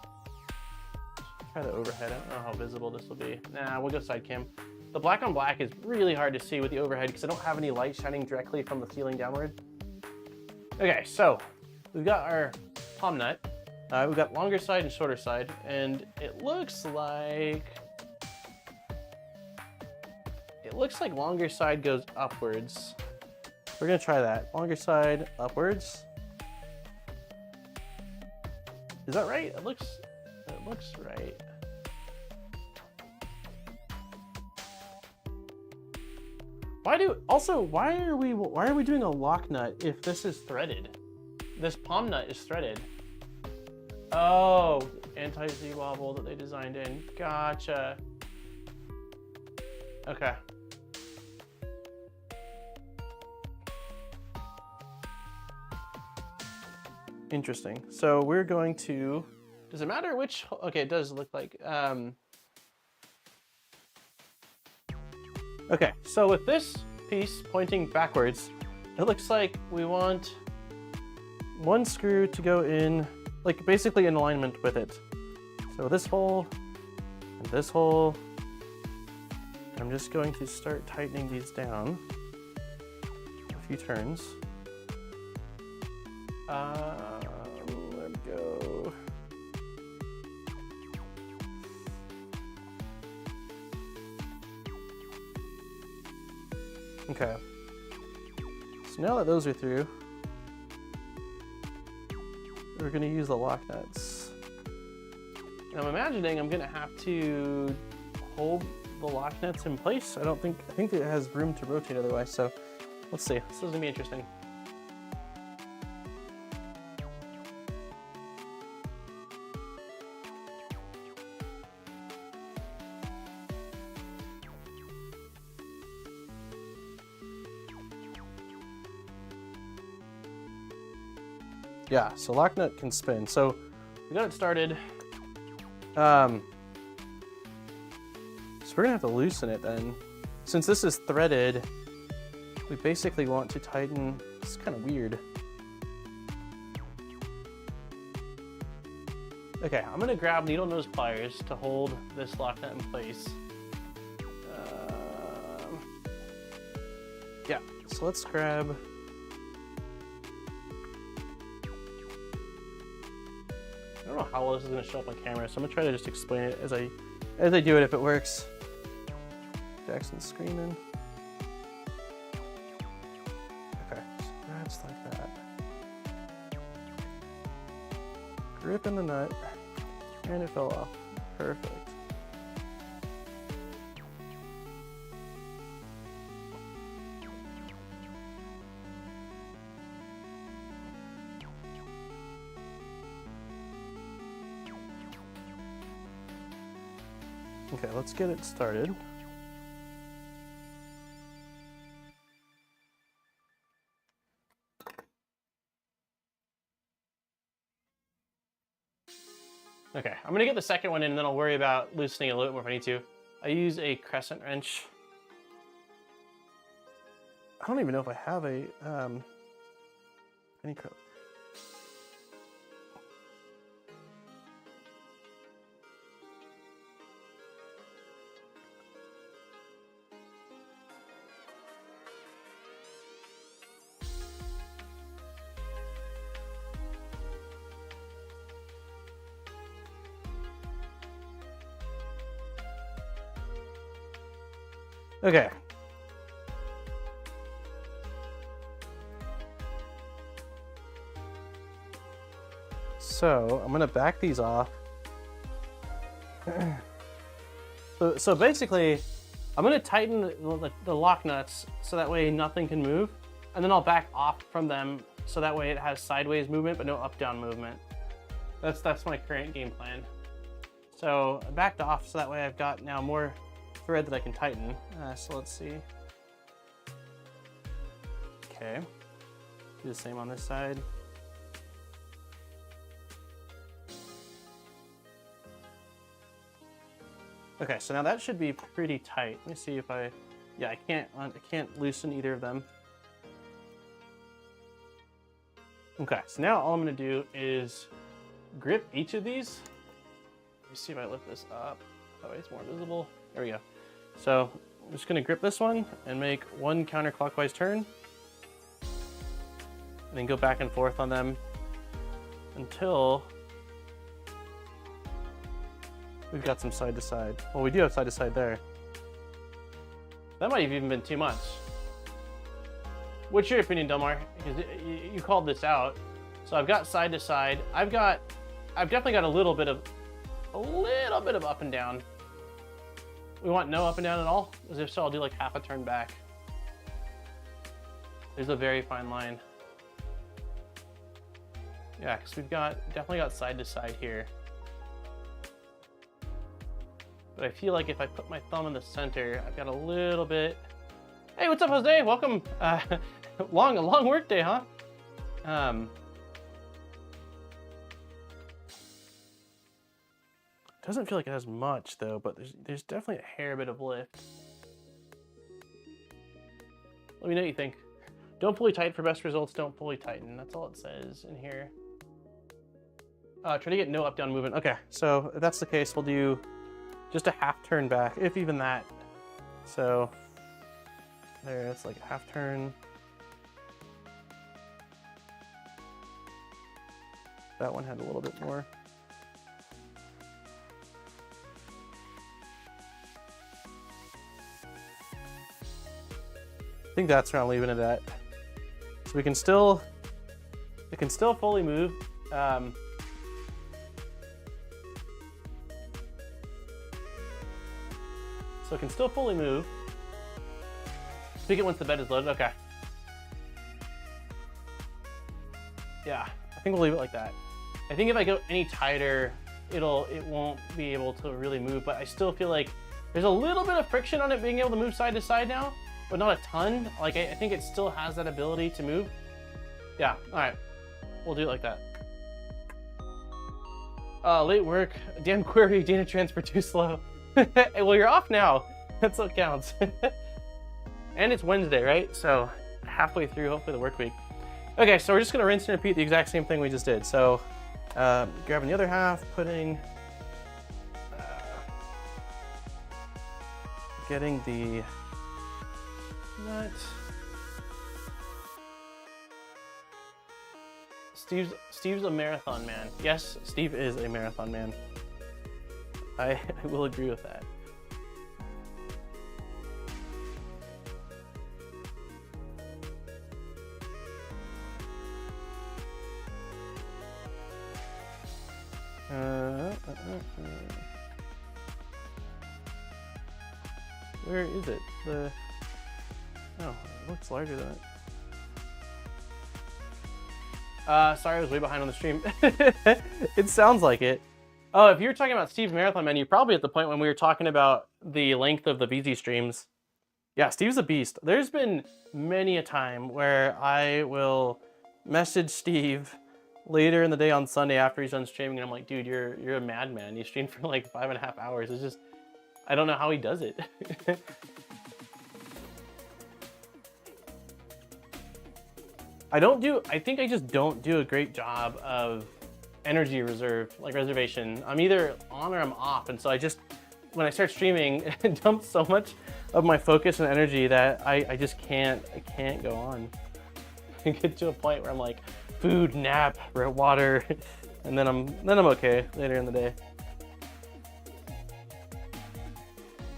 try the overhead. I don't know how visible this will be. Nah, we'll go side cam. The black on black is really hard to see with the overhead because I don't have any light shining directly from the ceiling downward. Okay, so we've got our palm nut. We've got longer side and shorter side, and it looks like longer side goes upwards. We're gonna try that. Longer side upwards. Is that right? It looks right. Why are we doing a lock nut if this is threaded? This palm nut is threaded. Oh, anti-Z wobble that they designed in. Gotcha. Okay. Interesting. So we're going to, does it matter which, okay, it does look like, okay, so with this piece pointing backwards, it looks like we want one screw to go in, like basically in alignment with it. So this hole and this hole. I'm just going to start tightening these down a few turns. There we go. Okay. So now that those are through, we're going to use the lock nuts. And I'm imagining I'm going to have to hold the lock nuts in place. I think it has room to rotate otherwise, so let's see. This is going to be interesting. Yeah, so lock nut can spin. So we got it started. So we're gonna have to loosen it then. Since this is threaded, we basically want to tighten. It's kind of weird. Okay, I'm gonna grab needle nose pliers to hold this lock nut in place. Yeah, so let's grab. I don't know how well this is going to show up on camera, so I'm going to try to just explain it as I do it if it works. Jackson's screaming. Okay, so that's like that. Grip in the nut, and it fell off. Perfect. Okay, let's get it started. Okay, I'm gonna get the second one in and then I'll worry about loosening it a little bit more if I need to. I use a crescent wrench. I don't even know if I have a, any code. Okay. So I'm gonna back these off. So basically, I'm gonna tighten the lock nuts so that way nothing can move, and then I'll back off from them so that way it has sideways movement but no up-down movement. That's my current game plan. So I backed off so that way I've got now more thread that I can tighten. So let's see. Okay, do the same on this side. Okay, so now that should be pretty tight. Let me see if I can't loosen either of them. Okay, so now all I'm gonna do is grip each of these. Let me see if I lift this up. That way it's more visible. There we go. So I'm just gonna grip this one and make one counterclockwise turn. And then go back and forth on them until we've got some side to side. Well, we do have side to side there. That might have even been too much. What's your opinion, Delmar? Because you called this out. So I've got side to side. I've got I've definitely got a little bit of up and down. We want no up and down at all? As if so, I'll do like half a turn back. There's a very fine line. Yeah, because we've definitely got side to side here. But I feel like if I put my thumb in the center, I've got a little bit. Hey, what's up, Jose? Welcome. Long work day, huh? Doesn't feel like it has much though, but there's definitely a hair bit of lift. Let me know what you think. Don't fully tighten for best results. Don't fully tighten. That's all it says in here. Try to get no up down movement. Okay, so if that's the case, we'll do just a half turn back, if even that. So there, it's like a half turn. That one had a little bit more. I think that's where I'm leaving it at. So we can still, it can still fully move. So it can still fully move. Pick it once the bed is loaded. Okay. Yeah, I think we'll leave it like that. I think if I go any tighter, it won't be able to really move, but I still feel like there's a little bit of friction on it being able to move side to side now, but not a ton. Like I think it still has that ability to move. Yeah, all right, we'll do it like that. Late work, damn query, data transfer too slow. Well, you're off now. That's what counts. And it's Wednesday, right? So halfway through, hopefully, the work week. Okay, so we're just gonna rinse and repeat the exact same thing we just did. So grabbing the other half, putting, getting the nut. Steve's a marathon man. Yes, Steve is a marathon man. I will agree with that. Where is it? Oh, it looks larger than it. Sorry, I was way behind on the stream. It sounds like it. Oh, if you're talking about Steve's marathon man, you're probably at the point when we were talking about the length of the VZ streams. Yeah, Steve's a beast. There's been many a time where I will message Steve later in the day on Sunday after he's done streaming, and I'm like, dude, you're a madman. You streamed for like 5.5 hours. It's just, I don't know how he does it. I think I just don't do a great job of energy reservation. I'm either on or I'm off, and so when I start streaming, it dumps so much of my focus and energy that I just can't go on. I get to a point where I'm like, food, nap, water, and then I'm okay later in the day.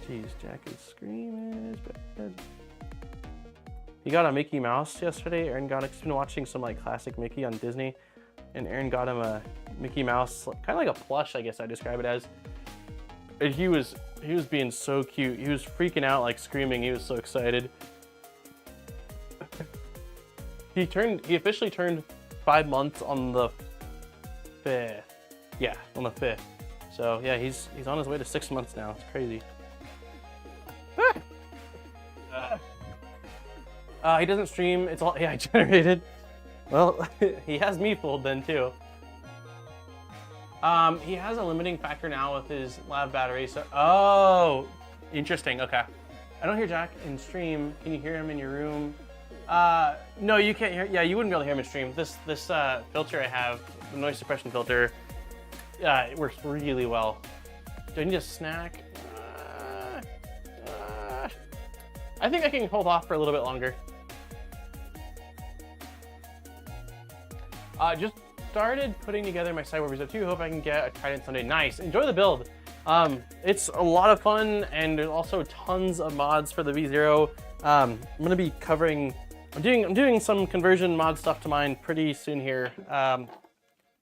Jeez, Jack is screaming his bed. He got a Mickey Mouse yesterday. Aaron got, he's been watching some like classic Mickey on Disney, and Aaron got him a Mickey Mouse, kind of like a plush, I guess I describe it as. And he was being so cute. He was freaking out, like screaming. He was so excited. He officially turned 5 months on the 5th. Yeah, on the 5th. So yeah, he's on his way to 6 months now. It's crazy. He doesn't stream. It's all AI generated. Well, he has me fooled then too. He has a limiting factor now with his lab battery. So, oh, interesting. Okay. I don't hear Jack in stream. Can you hear him in your room? No, you can't hear. Yeah, you wouldn't be able to hear him in stream. This filter I have, the noise suppression filter, it works really well. Do I need a snack? I think I can hold off for a little bit longer. Just started putting together my SIBOOR VZBot. Hope I can get a Trident someday. Nice. Enjoy the build. It's a lot of fun, and there's also tons of mods for the V0. I'm gonna be covering. I'm doing some conversion mod stuff to mine pretty soon here.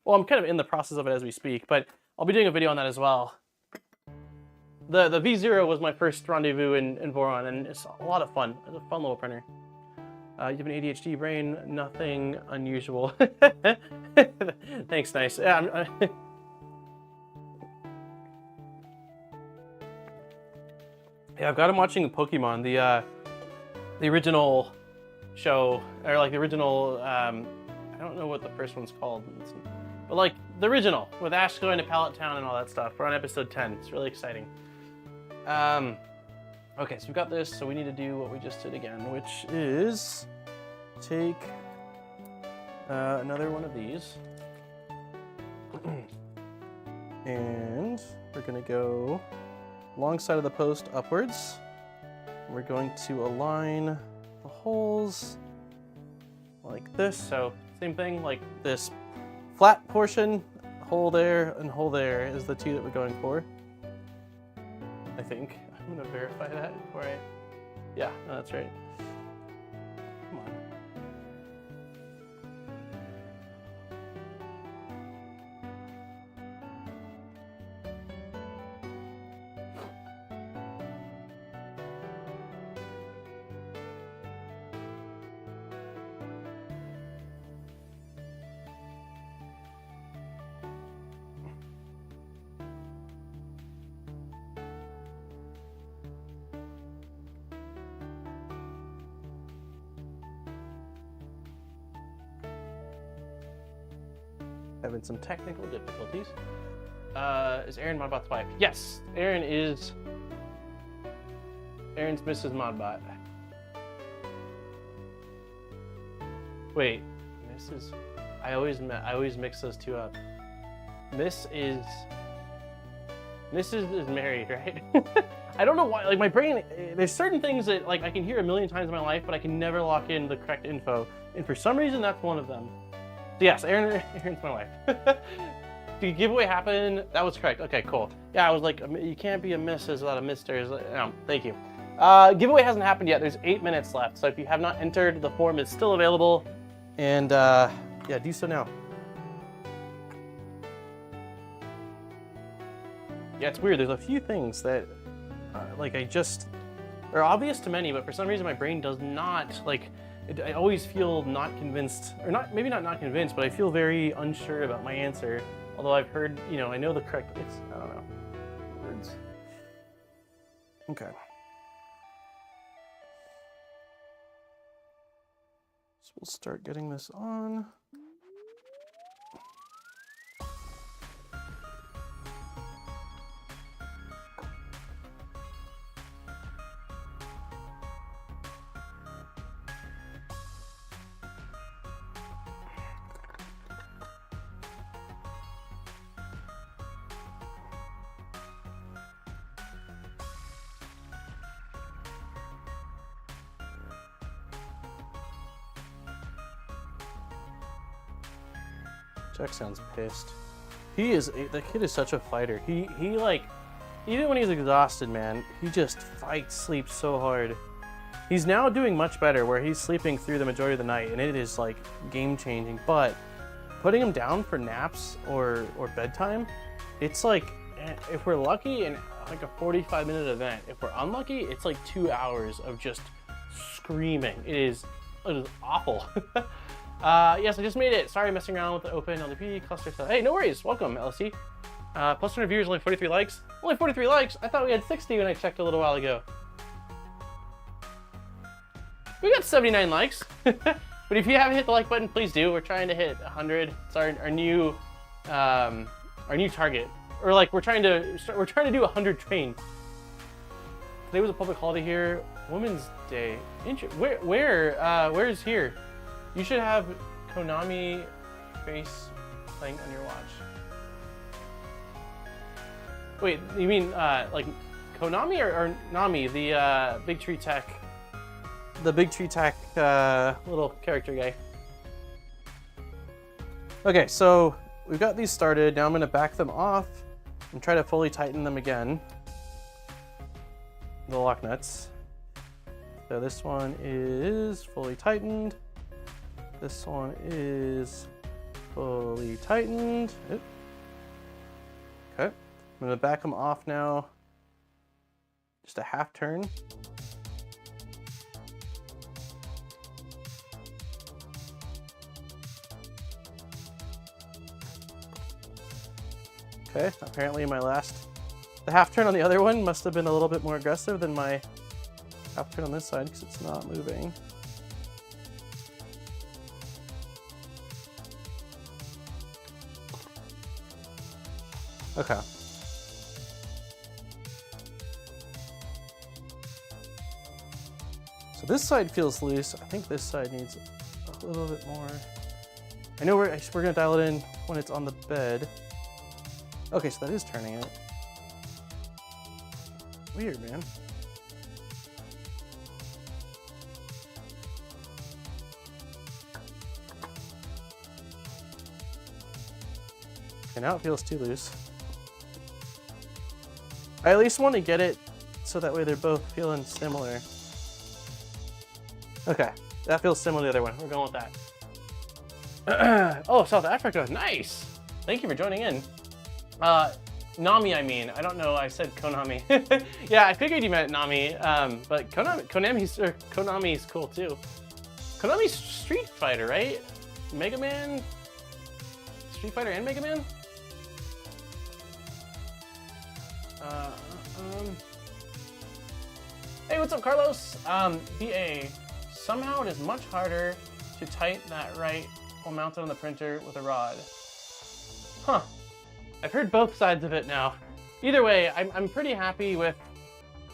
Well, I'm kind of in the process of it as we speak, but I'll be doing a video on that as well. The V0 was my first rendezvous in Voron, and it's a lot of fun. It's a fun little printer. You have an ADHD brain, nothing unusual. Thanks, nice. Yeah, yeah, I've got him watching Pokemon, the original show, or like the original, I don't know what the first one's called, but like the original, with Ash going to Pallet Town and all that stuff. We're on episode 10, it's really exciting. Okay, so we've got this, so we need to do what we just did again, which is take another one of these, and we're gonna go long side of the post upwards. We're going to align the holes like this. So same thing, like this flat portion, hole there and hole there is the two that we're going for. I think. I'm gonna verify that before I, yeah, no, that's right. Come on. Having some technical difficulties. Is Aaron Modbot's wife? Yes, Aaron's Mrs. Modbot. Wait, Mrs. I always mix those two up. Mrs. is married, right? I don't know why. Like my brain, there's certain things that like I can hear a million times in my life, but I can never lock in the correct info, and for some reason that's one of them. So yes, Aaron's my wife. Did the giveaway happen? That was correct. Okay, cool. Yeah, I was like, you can't be a Mrs. without a Mr. No, thank you. Giveaway hasn't happened yet. There's 8 minutes left. So if you have not entered, the form is still available. And yeah, do so now. Yeah, it's weird. There's a few things that like are obvious to many, but for some reason my brain does not, like, I always feel not convinced, or not, maybe not convinced, but I feel very unsure about my answer. Although I've heard, you know, I know the correct, I don't know, words. Okay. So we'll start getting this on. Jack sounds pissed. The kid is such a fighter. He like, even when he's exhausted, man, he just fights, sleeps so hard. He's now doing much better where he's sleeping through the majority of the night, and it is like game changing, but putting him down for naps or bedtime, it's like, if we're lucky, and like a 45-minute event. If we're unlucky, it's like 2 hours of just screaming. It is awful. Yes, I just made it. Sorry, messing around with the open LDP cluster stuff. Hey, no worries. Welcome, LC. Plus 100 viewers, only 43 likes. Only 43 likes? I thought we had 60 when I checked a little while ago. We got 79 likes. But if you haven't hit the like button, please do. We're trying to hit 100. It's our new target. Or like we're trying to do 100 trains. Today was a public holiday here. Women's Day. Where's here? You should have Konami face playing on your watch. Wait, you mean like Konami or Nami, the Big Tree Tech, little character guy? Okay, so we've got these started. Now I'm gonna back them off and try to fully tighten them again. The lock nuts. So this one is fully tightened. This one is Fully tightened. Oop. Okay. I'm gonna back them off now. Just a half turn. Okay, apparently the half turn on the other one must have been a little bit more aggressive than my half turn on this side because it's not moving. Okay. So this side feels loose. I think this side needs a little bit more. I know we're gonna dial it in when it's on the bed. Okay, so that is turning it. Weird, man. Okay, now it feels too loose. I at least want to get it so that way they're both feeling similar. Okay, that feels similar to the other one. We're going with that. Oh, South Africa, nice. Thank you for joining in. Nami, I mean. I don't know, I said Konami. Yeah, I figured you meant Nami, but Konami's cool too. Konami's Street Fighter, right? Mega Man? Street Fighter and Mega Man? Hey, what's up, Carlos? BA. Somehow it is much harder to tighten that right while mounted on the printer with a rod. Huh. I've heard both sides of it now. Either way, I'm pretty happy with,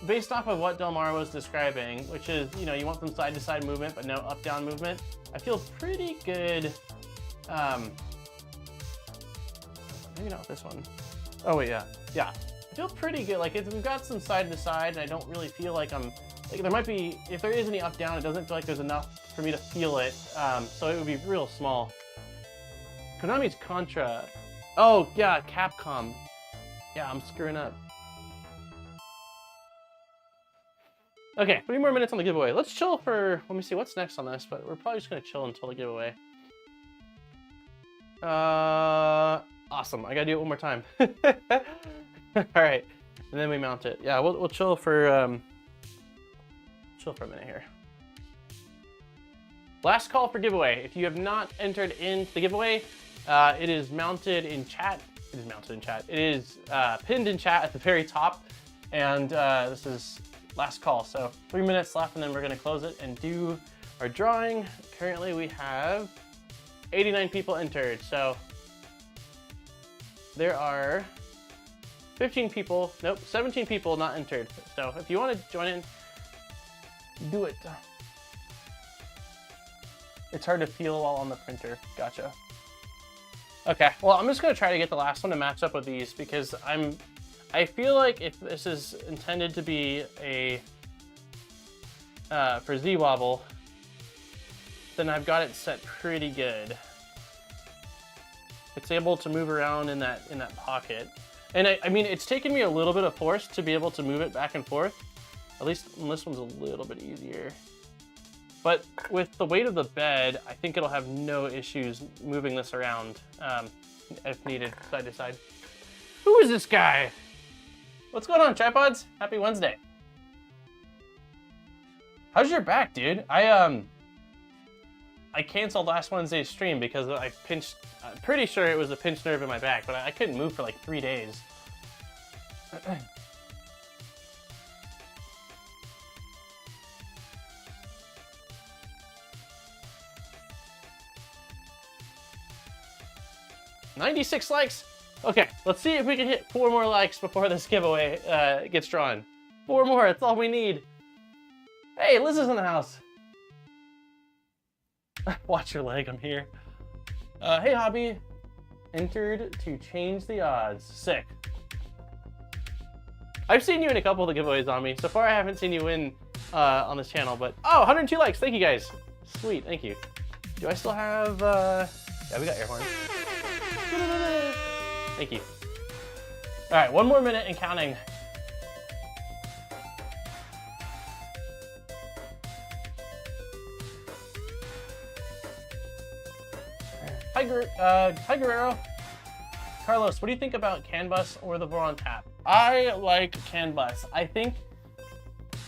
based off of what Delmar was describing, which is, you know, you want some side-to-side movement, but no up-down movement. I feel pretty good. Maybe not this one. Oh wait, yeah. Yeah. I feel pretty good. Like, we've got some side-to-side, and I don't really feel like I'm, like, there might be, if there is any up-down, it doesn't feel like there's enough for me to feel it. So it would be real small. Konami's Contra. Oh, yeah, Capcom. Yeah, I'm screwing up. Okay, 3 more minutes on the giveaway. Let's chill for, let me see, what's next on this, but we're probably just gonna chill until the giveaway. Awesome, I gotta do it one more time. All right, and then we mount it. Yeah, we'll chill for a minute here. Last call for giveaway. If you have not entered into the giveaway, it is mounted in chat. It is mounted in chat. It is pinned in chat at the very top, and this is last call. So 3 minutes left, and then we're gonna close it and do our drawing. Currently, we have 89 people entered. So there are 15 people, nope, 17 people not entered. So if you want to join in, do it. It's hard to feel while on the printer. Gotcha. Okay, well, I'm just gonna try to get the last one to match up with these because I feel like if this is intended to be a for Z-Wobble, then I've got it set pretty good. It's able to move around in that pocket. And I mean, it's taken me a little bit of force to be able to move it back and forth. At least this one's a little bit easier. But with the weight of the bed, I think it'll have no issues moving this around if needed, side to side. Who is this guy? What's going on, tripods? Happy Wednesday. How's your back, dude? I canceled last Wednesday's stream because I pinched, I'm pretty sure it was a pinched nerve in my back, but I couldn't move for like 3 days. $96 likes. Okay, let's see if we can hit 4 more likes before this giveaway gets drawn. 4 more, that's all we need. Hey, Liz is in the house. Watch your leg, I'm here. Hey, Hobby. Entered to change the odds. Sick. I've seen you in a couple of the giveaways on me. So far, I haven't seen you win on this channel, but oh, 102 likes. Thank you, guys. Sweet, thank you. Do I still have, yeah, we got air horn. Thank you. All right, 1 more minute and counting. Hi, Hi Guerrero. Carlos, what do you think about CAN bus or the Voron tap? I like CAN bus. I think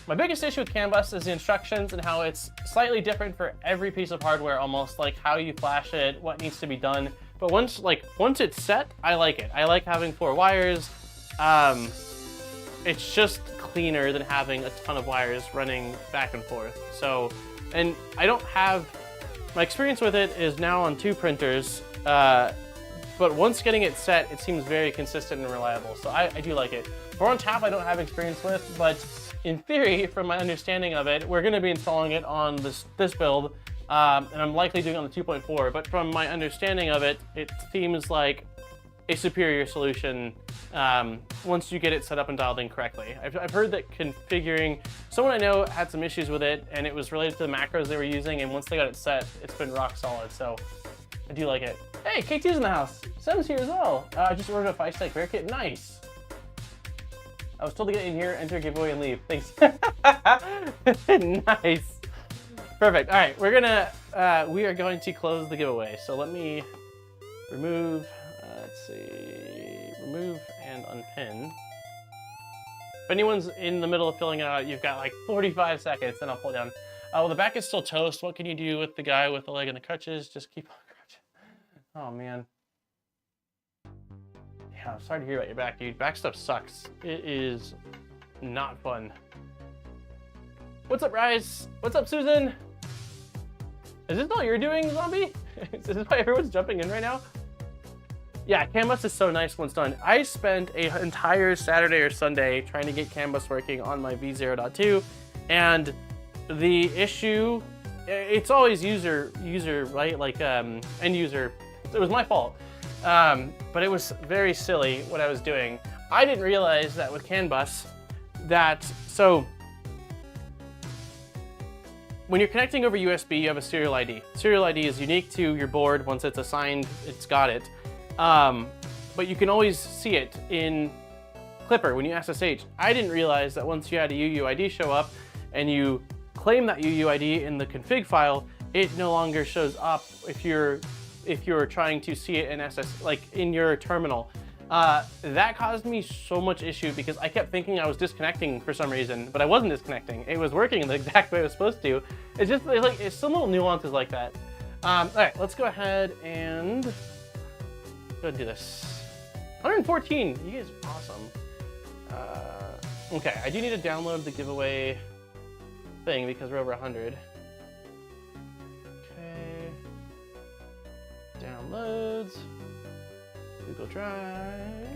my biggest issue with CAN bus is the instructions and how it's slightly different for every piece of hardware, almost like how you flash it, what needs to be done. But once it's set, I like it. I like having 4 wires. It's just cleaner than having a ton of wires running back and forth. So, and I don't have, my experience with it is now on 2 printers, but once getting it set, it seems very consistent and reliable. So I do like it. Voron tap I don't have experience with, but in theory, from my understanding of it, we're gonna be installing it on this build, and I'm likely doing it on the 2.4, but from my understanding of it, it seems like a superior solution once you get it set up and dialed in correctly. I've heard that configuring, someone I know had some issues with it, and it was related to the macros they were using, and once they got it set, it's been rock solid, so I do like it. Hey, KT's in the house. Sam's here as well. I just ordered a 5-stack bear kit. Nice. I was told to get in here, enter giveaway, and leave. Thanks. Nice. Perfect. All right, we are going to close the giveaway. So let me remove, let's see, remove and unpin. If anyone's in the middle of filling it out, you've got like 45 seconds, and I'll pull it down. Well, the back is still toast. What can you do with the guy with the leg and the crutches? Just keep on crutches. Oh, man. Yeah, I'm sorry to hear about your back, dude. Back stuff sucks. It is not fun. What's up, Rise? What's up, Susan? Is this all you're doing, Zombie? Is this why everyone's jumping in right now? Yeah, CAN bus is so nice when it's done. I spent an entire Saturday or Sunday trying to get CAN bus working on my V0.2, and the issue, it's always user, right? Like end user. It was my fault. But it was very silly what I was doing. I didn't realize that with CAN bus, so when you're connecting over USB, you have a serial ID. Serial ID is unique to your board. Once it's assigned, it's got it. But you can always see it in Clipper when you SSH. I didn't realize that once you had a UUID show up and you claim that UUID in the config file, it no longer shows up if you're trying to see it in like in your terminal. That caused me so much issue because I kept thinking I was disconnecting for some reason, but I wasn't disconnecting. It was working in the exact way it was supposed to. It's some little nuances like that. All right, let's go ahead and go ahead and do this. 114, you guys are awesome. Okay, I do need to download the giveaway thing because we're over 100. Okay. Downloads. Google Drive.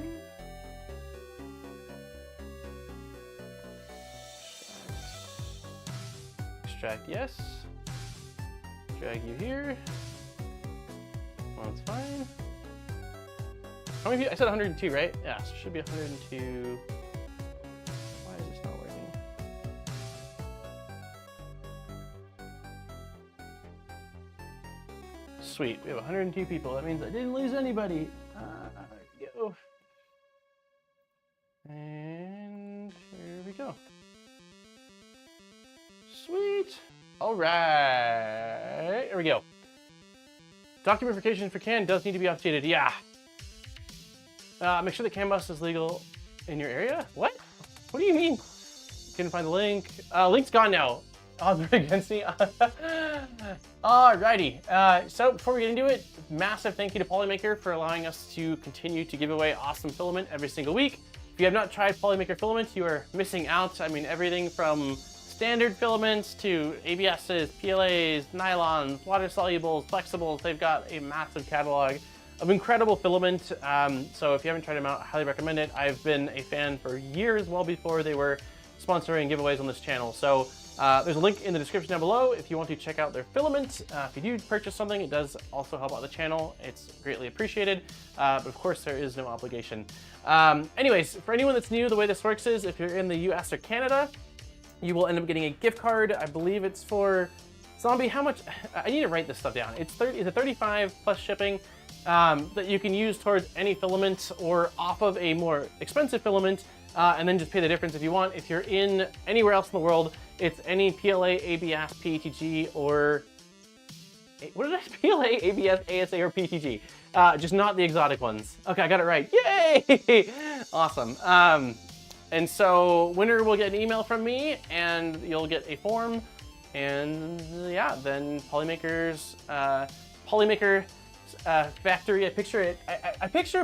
Extract yes. Drag you here. Well, that's fine. How many people? I said 102, right? Yeah, so it should be 102. Why is this not working? Sweet, we have 102 people. That means I didn't lose anybody. Go. And here we go. Sweet. All right, here we go. Document verification for CAN does need to be updated. Yeah. Make sure the CAN bus is legal in your area. What? What do you mean? Couldn't find the link. Link's gone now. Odds are against me. Alrighty. So before we get into it, massive thank you to Polymaker for allowing us to continue to give away awesome filament every single week. If you have not tried Polymaker filament, you are missing out. I mean, everything from standard filaments to ABSs, PLAs, nylons, water solubles, flexibles. They've got a massive catalog of incredible filament. So if you haven't tried them out, I highly recommend it. I've been a fan for years, well before they were sponsoring giveaways on this channel. So there's a link in the description down below if you want to check out their filament. If you do purchase something, it does also help out the channel. It's greatly appreciated, but of course there is no obligation. Anyways, for anyone that's new, the way this works is if you're in the US or Canada, you will end up getting a gift card. I believe it's for Zombie. How much? I need to write this stuff down. It's 35 plus shipping that you can use towards any filament or off of a more expensive filament, and then just pay the difference if you want. If you're in anywhere else in the world, it's any PLA, ABS, PETG, or what did I PLA, ABS, ASA, or PTG? Just not the exotic ones. Okay, I got it right. Yay! Awesome. And so winner will get an email from me, and you'll get a form, and yeah, then Polymaker's factory. I picture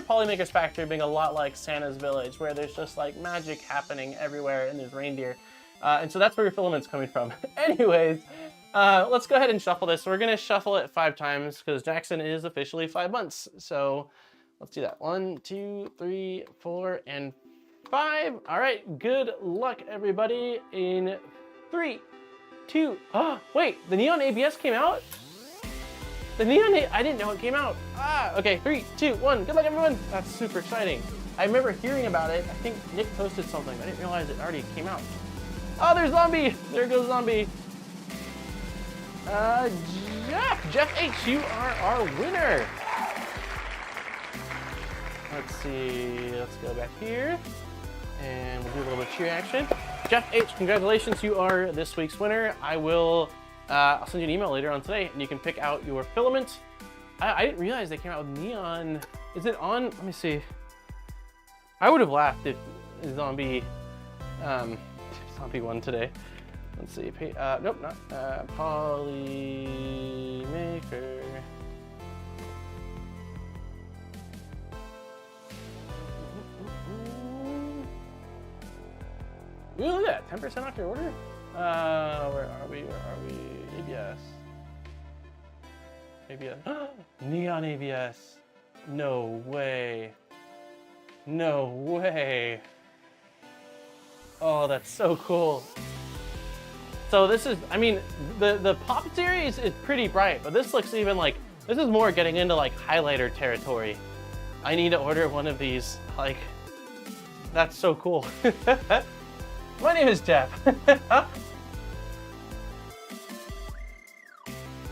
Polymaker's factory being a lot like Santa's village, where there's just like magic happening everywhere, and there's reindeer. And so that's where your filament's coming from. Anyways, let's go ahead and shuffle this. We're gonna shuffle it 5 times because Jackson is officially 5 months. So let's do that. 1, 2, 3, 4, and 5. All right, good luck, everybody. In 3, 2, oh, wait, the neon ABS came out? The neon, I didn't know it came out. Okay, 3, 2, 1, good luck, everyone. That's super exciting. I remember hearing about it. I think Nick posted something. I didn't realize it already came out. Oh, there's Zombie. There goes Zombie. Jeff H, you are our winner. Let's see, let's go back here and we'll do a little bit of cheer action. Jeff H, congratulations, you are this week's winner. I'll send you an email later on today and you can pick out your filament. I didn't realize they came out with neon. Is it on? Let me see. I would have laughed if Zombie won today. Let's see. Nope, not Polymaker. Ooh, look at that, 10% off your order. Where are we? ABS. ABS. Neon ABS. No way. No way. Oh, that's so cool. So this is, I mean, the Pop series is pretty bright, but this looks even like, this is more getting into like highlighter territory. I need to order one of these. Like, that's so cool. My name is Jeff.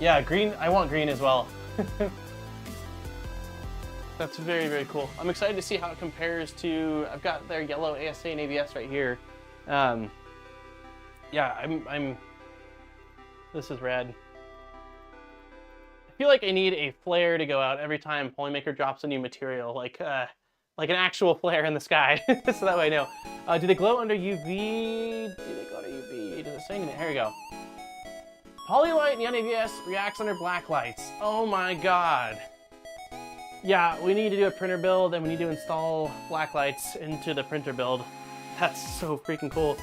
Yeah, green, I want green as well. That's very, very cool. I'm excited to see how it compares to, I've got their yellow ASA and ABS right here. Yeah, this is rad. I feel like I need a flare to go out every time Polymaker drops a new material, like an actual flare in the sky, so that way I know. Do they glow under UV? Do they glow under UV? Does it say anything? Here we go. Polylight Neon ABS reacts under black lights. Oh my god. Yeah, we need to do a printer build and we need to install black lights into the printer build. That's so freaking cool.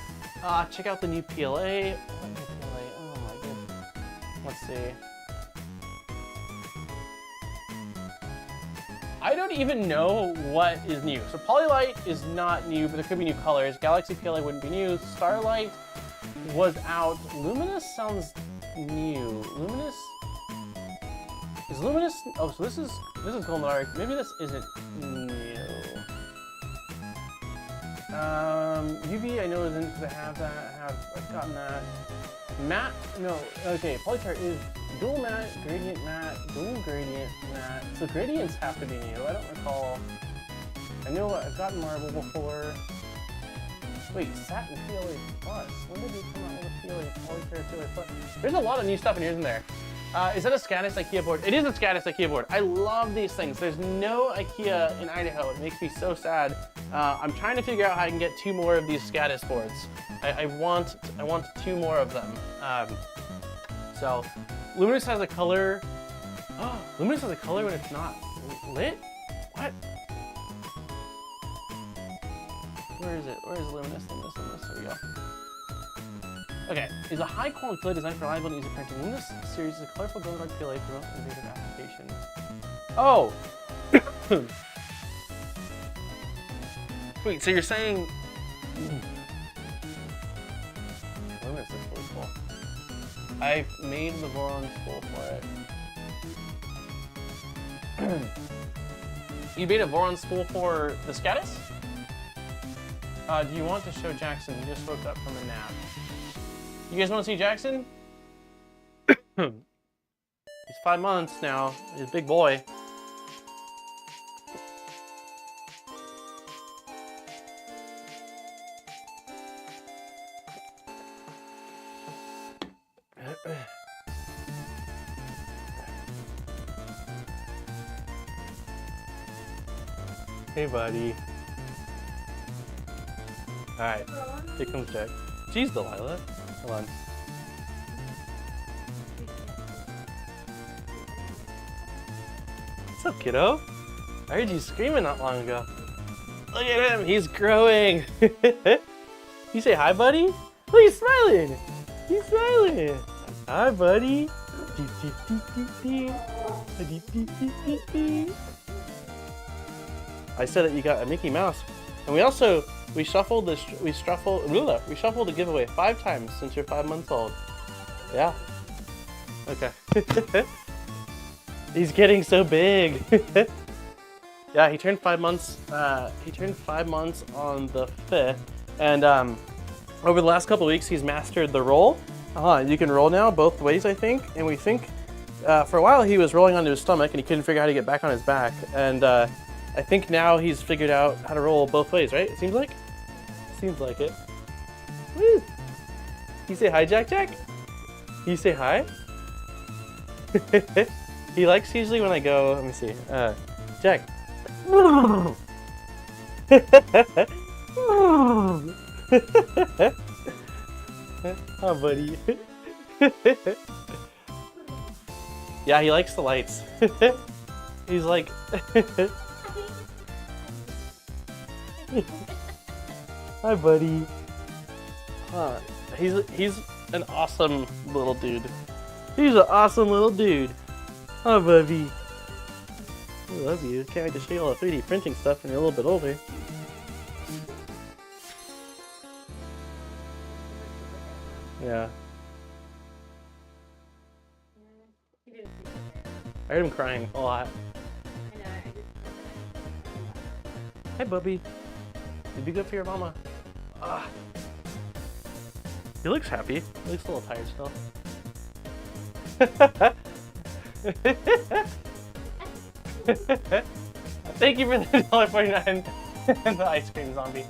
Check out the new PLA. What new PLA? Oh my goodness. Let's see. I don't even know what is new. So Polylight is not new, but there could be new colors. Galaxy PLA wouldn't be new. Starlight was out. Luminous sounds new. Luminous? Is Luminous? Oh, so this is glow in the dark. Maybe this isn't new. UV I know isn't because I have that. I've gotten that. Matte? No. Okay. Polychart is dual matte, gradient matte, dual gradient matte. So gradients have to be new. I don't recall. I know I've gotten marble before. Wait, satin PLA plus. When did we come out with a PLA? Polychart PLA plus. There's a lot of new stuff in here, isn't there? Is that a Scatus IKEA board? It is a Scatus IKEA board. I love these things. There's no IKEA in Idaho. It makes me so sad. I'm trying to figure out how I can get 2 more of these Scatus boards. I want 2 more of them. So, Luminous has a color. Oh, Luminous has a color when it's not lit? What? Where is it? Where is Luminous? Luminous. There we go. Okay, is a high quality PLA designed for reliable and easy printing. Luminous series is a colorful glow in the dark PLA for most innovative applications. Oh! Wait, so you're saying... Luminous looks really cool. I've made the Voron spool for it. You made a Voron spool for the Scatus? Do you want to show Jackson? He just woke up from a nap. You guys want to see Jackson? He's 5 months now. He's a big boy. Hey, buddy. All right, here comes Jack. Jeez, Delilah. Hold on. What's up, kiddo? I heard you screaming not long ago. Look at him, he's growing. You say hi, buddy? Look, he's smiling. He's smiling. Hi, buddy. I said that you got a Mickey Mouse, and we shuffled the giveaway 5 times since you're 5 months old. Yeah. Okay. He's getting so big. Yeah, he turned 5 months. He turned 5 months on the 5th, and over the last couple of weeks, he's mastered the roll. You can roll now both ways, I think. And we think for a while he was rolling onto his stomach and he couldn't figure out how to get back on his back. And I think now he's figured out how to roll both ways, right? It seems like. Seems like it. Woo! You say hi, Jack? You say hi? He likes usually when I go. Let me see. Jack. Oh, buddy. Yeah, he likes the lights. He's like. Hi, buddy. He's an awesome little dude. He's an awesome little dude. Hi, Bubby. I love you. Can't wait to show you all the 3D printing stuff when you're a little bit older. Yeah. I heard him crying a lot. Hey, Bubby. You'd be good for your mama. He looks happy. He looks a little tired still. Thank you for the $1.49 and the ice cream zombie.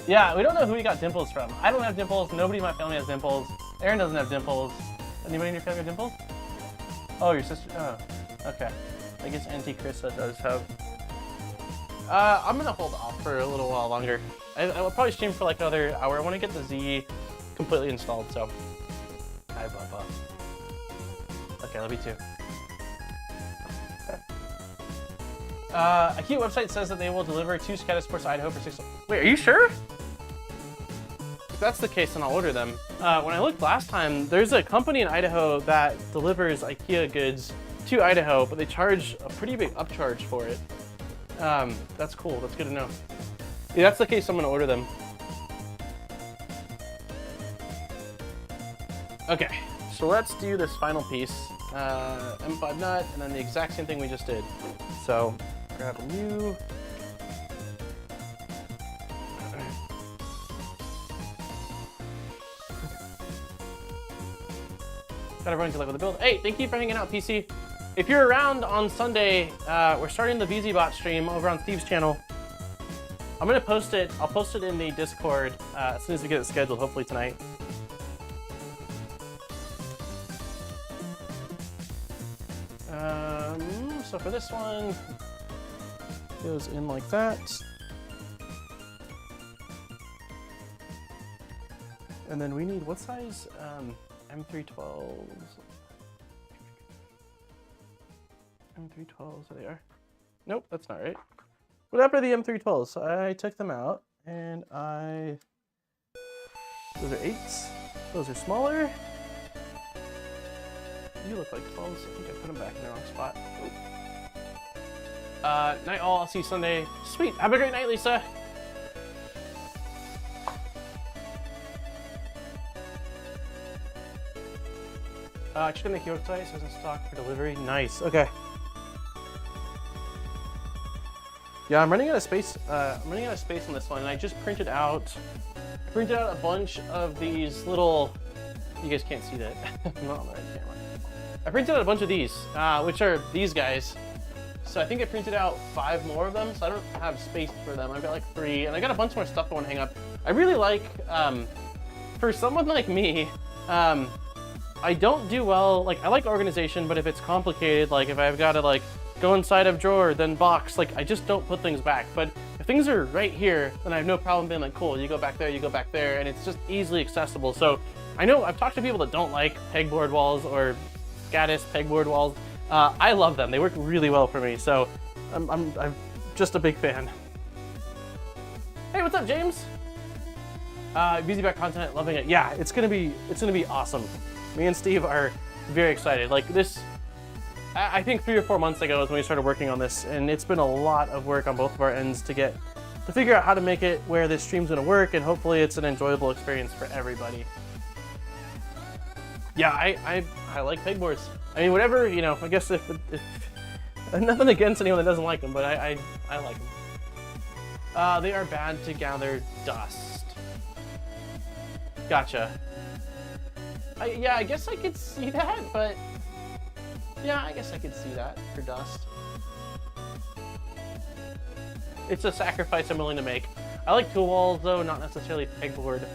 Yeah, we don't know who we got dimples from. I don't have dimples. Nobody in my family has dimples. Aaron doesn't have dimples. Anybody in your family have dimples? Oh, your sister. Oh, okay. I guess Auntie Krista does have. I'm gonna hold off for a little while longer. I will probably stream for like another hour. I want to get the Z completely installed. So, hi, Bubba. Okay, love you too. A cute website says that they will deliver to Scattersports, Idaho for $6. Wait, are you sure? If that's the case, then I'll order them. When I looked last time, there's a company in Idaho that delivers IKEA goods to Idaho, but they charge a pretty big upcharge for it. That's cool. That's good to know. If that's the case, I'm gonna order them. Okay, so let's do this final piece. M5 nut, and then the exact same thing we just did. So, grab a new. Got everyone good luck with the build. Hey, thank you for hanging out, PC. If you're around on Sunday, we're starting the VZBot stream over on Steve's channel. I'm gonna post it. I'll post it in the Discord as soon as we get it scheduled, hopefully tonight. So for this one, goes in like that. And then we need, what size? M312s. M312s, there they are. Nope, that's not right. What happened to the M312s? I took them out and those are 8s. Those are smaller. You look like 12s. I think I put them back in the wrong spot. Night all, I'll see you Sunday. Sweet, have a great night, Lisa. Chicken the Kyoto says in stock for delivery. Nice, okay. Yeah, I'm running out of space. I'm running out of space on this one, and I just printed out a bunch of these little. You guys can't see that. I'm not on the right camera. I printed out a bunch of these, which are these guys. So I think I printed out 5 more of them, so I don't have space for them. I've got like 3, and I got a bunch more stuff I want to hang up. I really like, for someone like me, I don't do well, like I like organization, but if it's complicated, like if I've got to like go inside of drawer, then box. Like, I just don't put things back. But if things are right here, then I have no problem being like, cool, you go back there, and it's just easily accessible. So I know I've talked to people that don't like pegboard walls or Gaddis pegboard walls. I love them. They work really well for me. So I'm just a big fan. Hey, what's up, James? VZBot content, loving it. Yeah, it's gonna be awesome. Me and Steve are very excited. Like this, I think 3 or 4 months ago is when we started working on this, and it's been a lot of work on both of our ends to figure out how to make it where this stream's gonna work, and hopefully it's an enjoyable experience for everybody. Yeah, I like pegboards. I mean, whatever, you know, I guess if nothing against anyone that doesn't like them, but I like them. They are bad to gather dust. Gotcha. Yeah, I guess I could see that, but yeah, I guess I could see that for dust. It's a sacrifice I'm willing to make. I like tool walls though, not necessarily pegboard.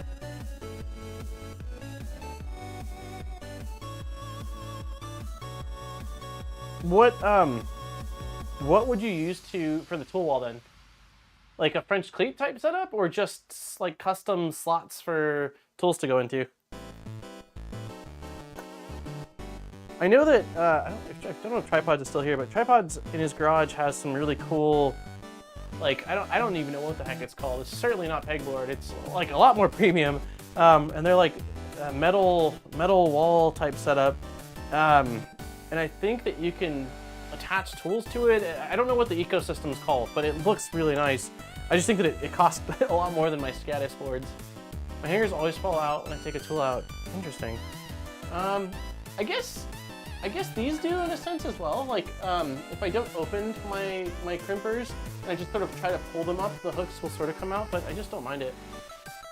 What would you use for the tool wall then? Like a French cleat type setup, or just like custom slots for tools to go into? I know that I don't know if Tripods is still here, but Tripods in his garage has some really cool, like I don't even know what the heck it's called. It's certainly not pegboard. It's like a lot more premium, and they're like a metal wall type setup, and I think that you can attach tools to it. I don't know what the ecosystem is called, but it looks really nice. I just think that it costs a lot more than my Gaddis boards. My hangers always fall out when I take a tool out. Interesting. I guess these do in a sense as well. Like, if I don't open my crimpers and I just sort of try to pull them up, the hooks will sort of come out, but I just don't mind it.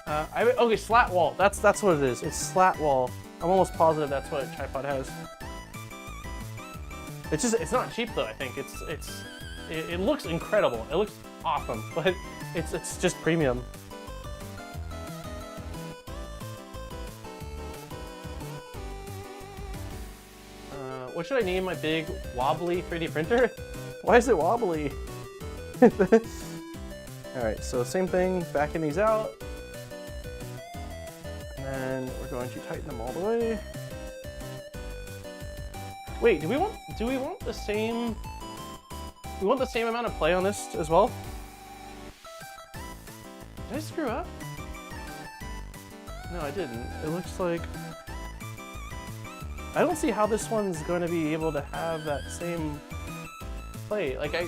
Okay, slat wall. That's what it is. It's slat wall. I'm almost positive that's what Tripod has. It's not cheap though. I think it looks incredible. It looks awesome, but it's just premium. What should I name my big wobbly 3D printer? Why is it wobbly? Alright, so same thing, backing these out. And then we're going to tighten them all the way. Wait, do we want the same amount of play on this as well? Did I screw up? No, I didn't. It looks like I don't see how this one's going to be able to have that same play. Like I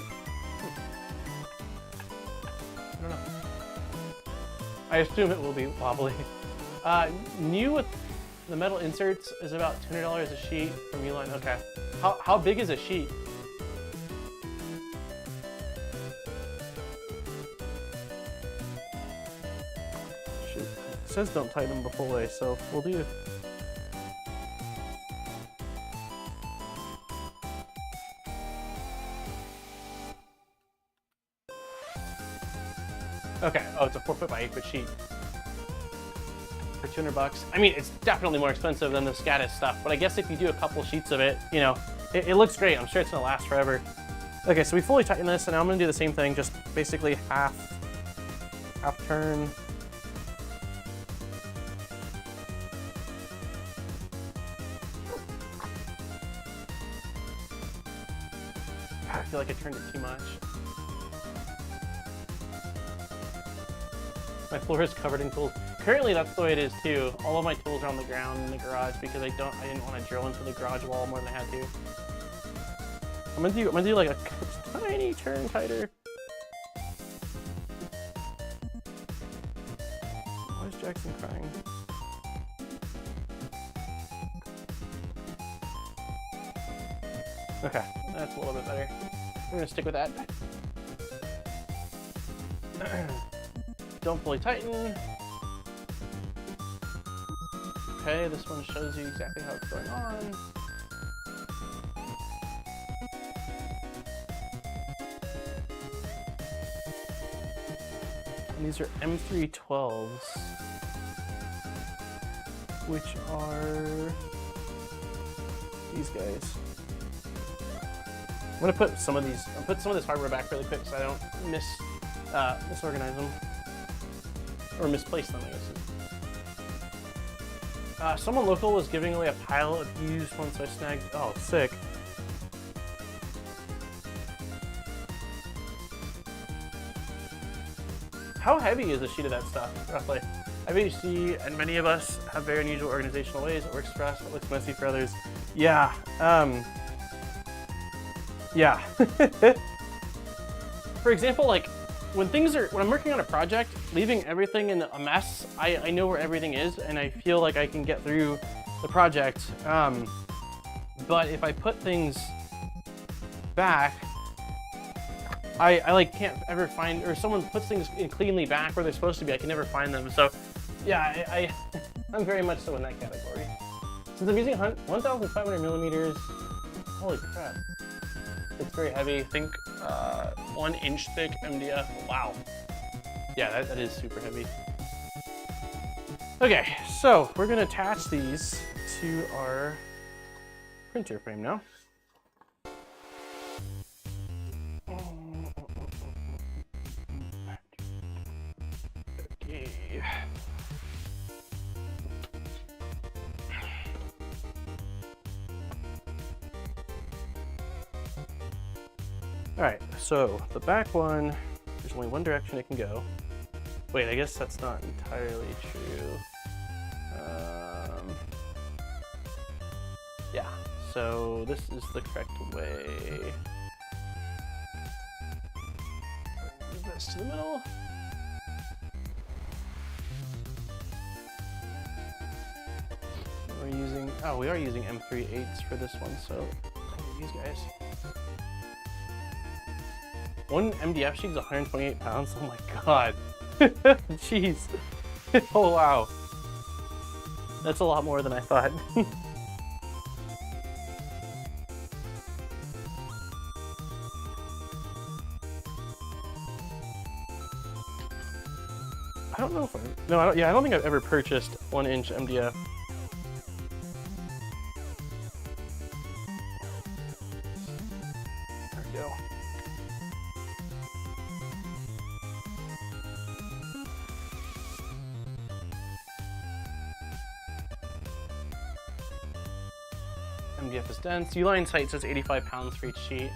don't know. I assume it will be wobbly. New with the metal inserts is about $200 a sheet from Uline. Okay. How big is a sheet? Shoot. It says don't tighten them the full way, so we'll do. Okay, oh, it's a 4 foot by 8 foot sheet for $200. I mean, it's definitely more expensive than the Gaddis stuff, but I guess if you do a couple sheets of it, you know, it looks great. I'm sure it's gonna last forever. Okay, so we fully tightened this, and now I'm gonna do the same thing, just basically half turn. I feel like I turned it too much. My floor is covered in tools. Currently, that's the way it is too. All of my tools are on the ground in the garage because I didn't want to drill into the garage wall more than I had to. I'm gonna do like a tiny turn tighter. Why is Jackson crying? Okay, that's a little bit better. We're gonna stick with that. Don't fully tighten. Okay, this one shows you exactly how it's going on. And these are M312s, which are these guys. I'm gonna put some of these, I'll put some of this hardware back really quick so I don't misorganize them. Or misplace them, I guess. Someone local was giving away a pile of used ones I snagged. Oh, sick. How heavy is a sheet of that stuff, roughly? I bet you see, and many of us have very unusual organizational ways. It works for us, it looks messy for others. Yeah, yeah. For example, like, when I'm working on a project, leaving everything in a mess, I know where everything is, and I feel like I can get through the project. But if I put things back, I like can't ever find, or someone puts things cleanly back where they're supposed to be, I can never find them. So yeah, I'm very much so in that category. Since I'm using 1,500 millimeters, holy crap. It's very heavy, I think 1 inch thick MDF, wow. Yeah, that is super heavy. Okay, so we're gonna attach these to our printer frame now. Okay. All right, so the back one, there's only one direction it can go. Wait, I guess that's not entirely true. Yeah, so this is the correct way. Move this to the middle. We are using M38s for this one, so these guys. One MDF sheet is 128 pounds. Oh my god. Jeez. Oh wow. That's a lot more than I thought. I don't know if I don't think I've ever purchased 1 inch MDF. There we go. MDF is dense. Uline site says 85 pounds for each sheet.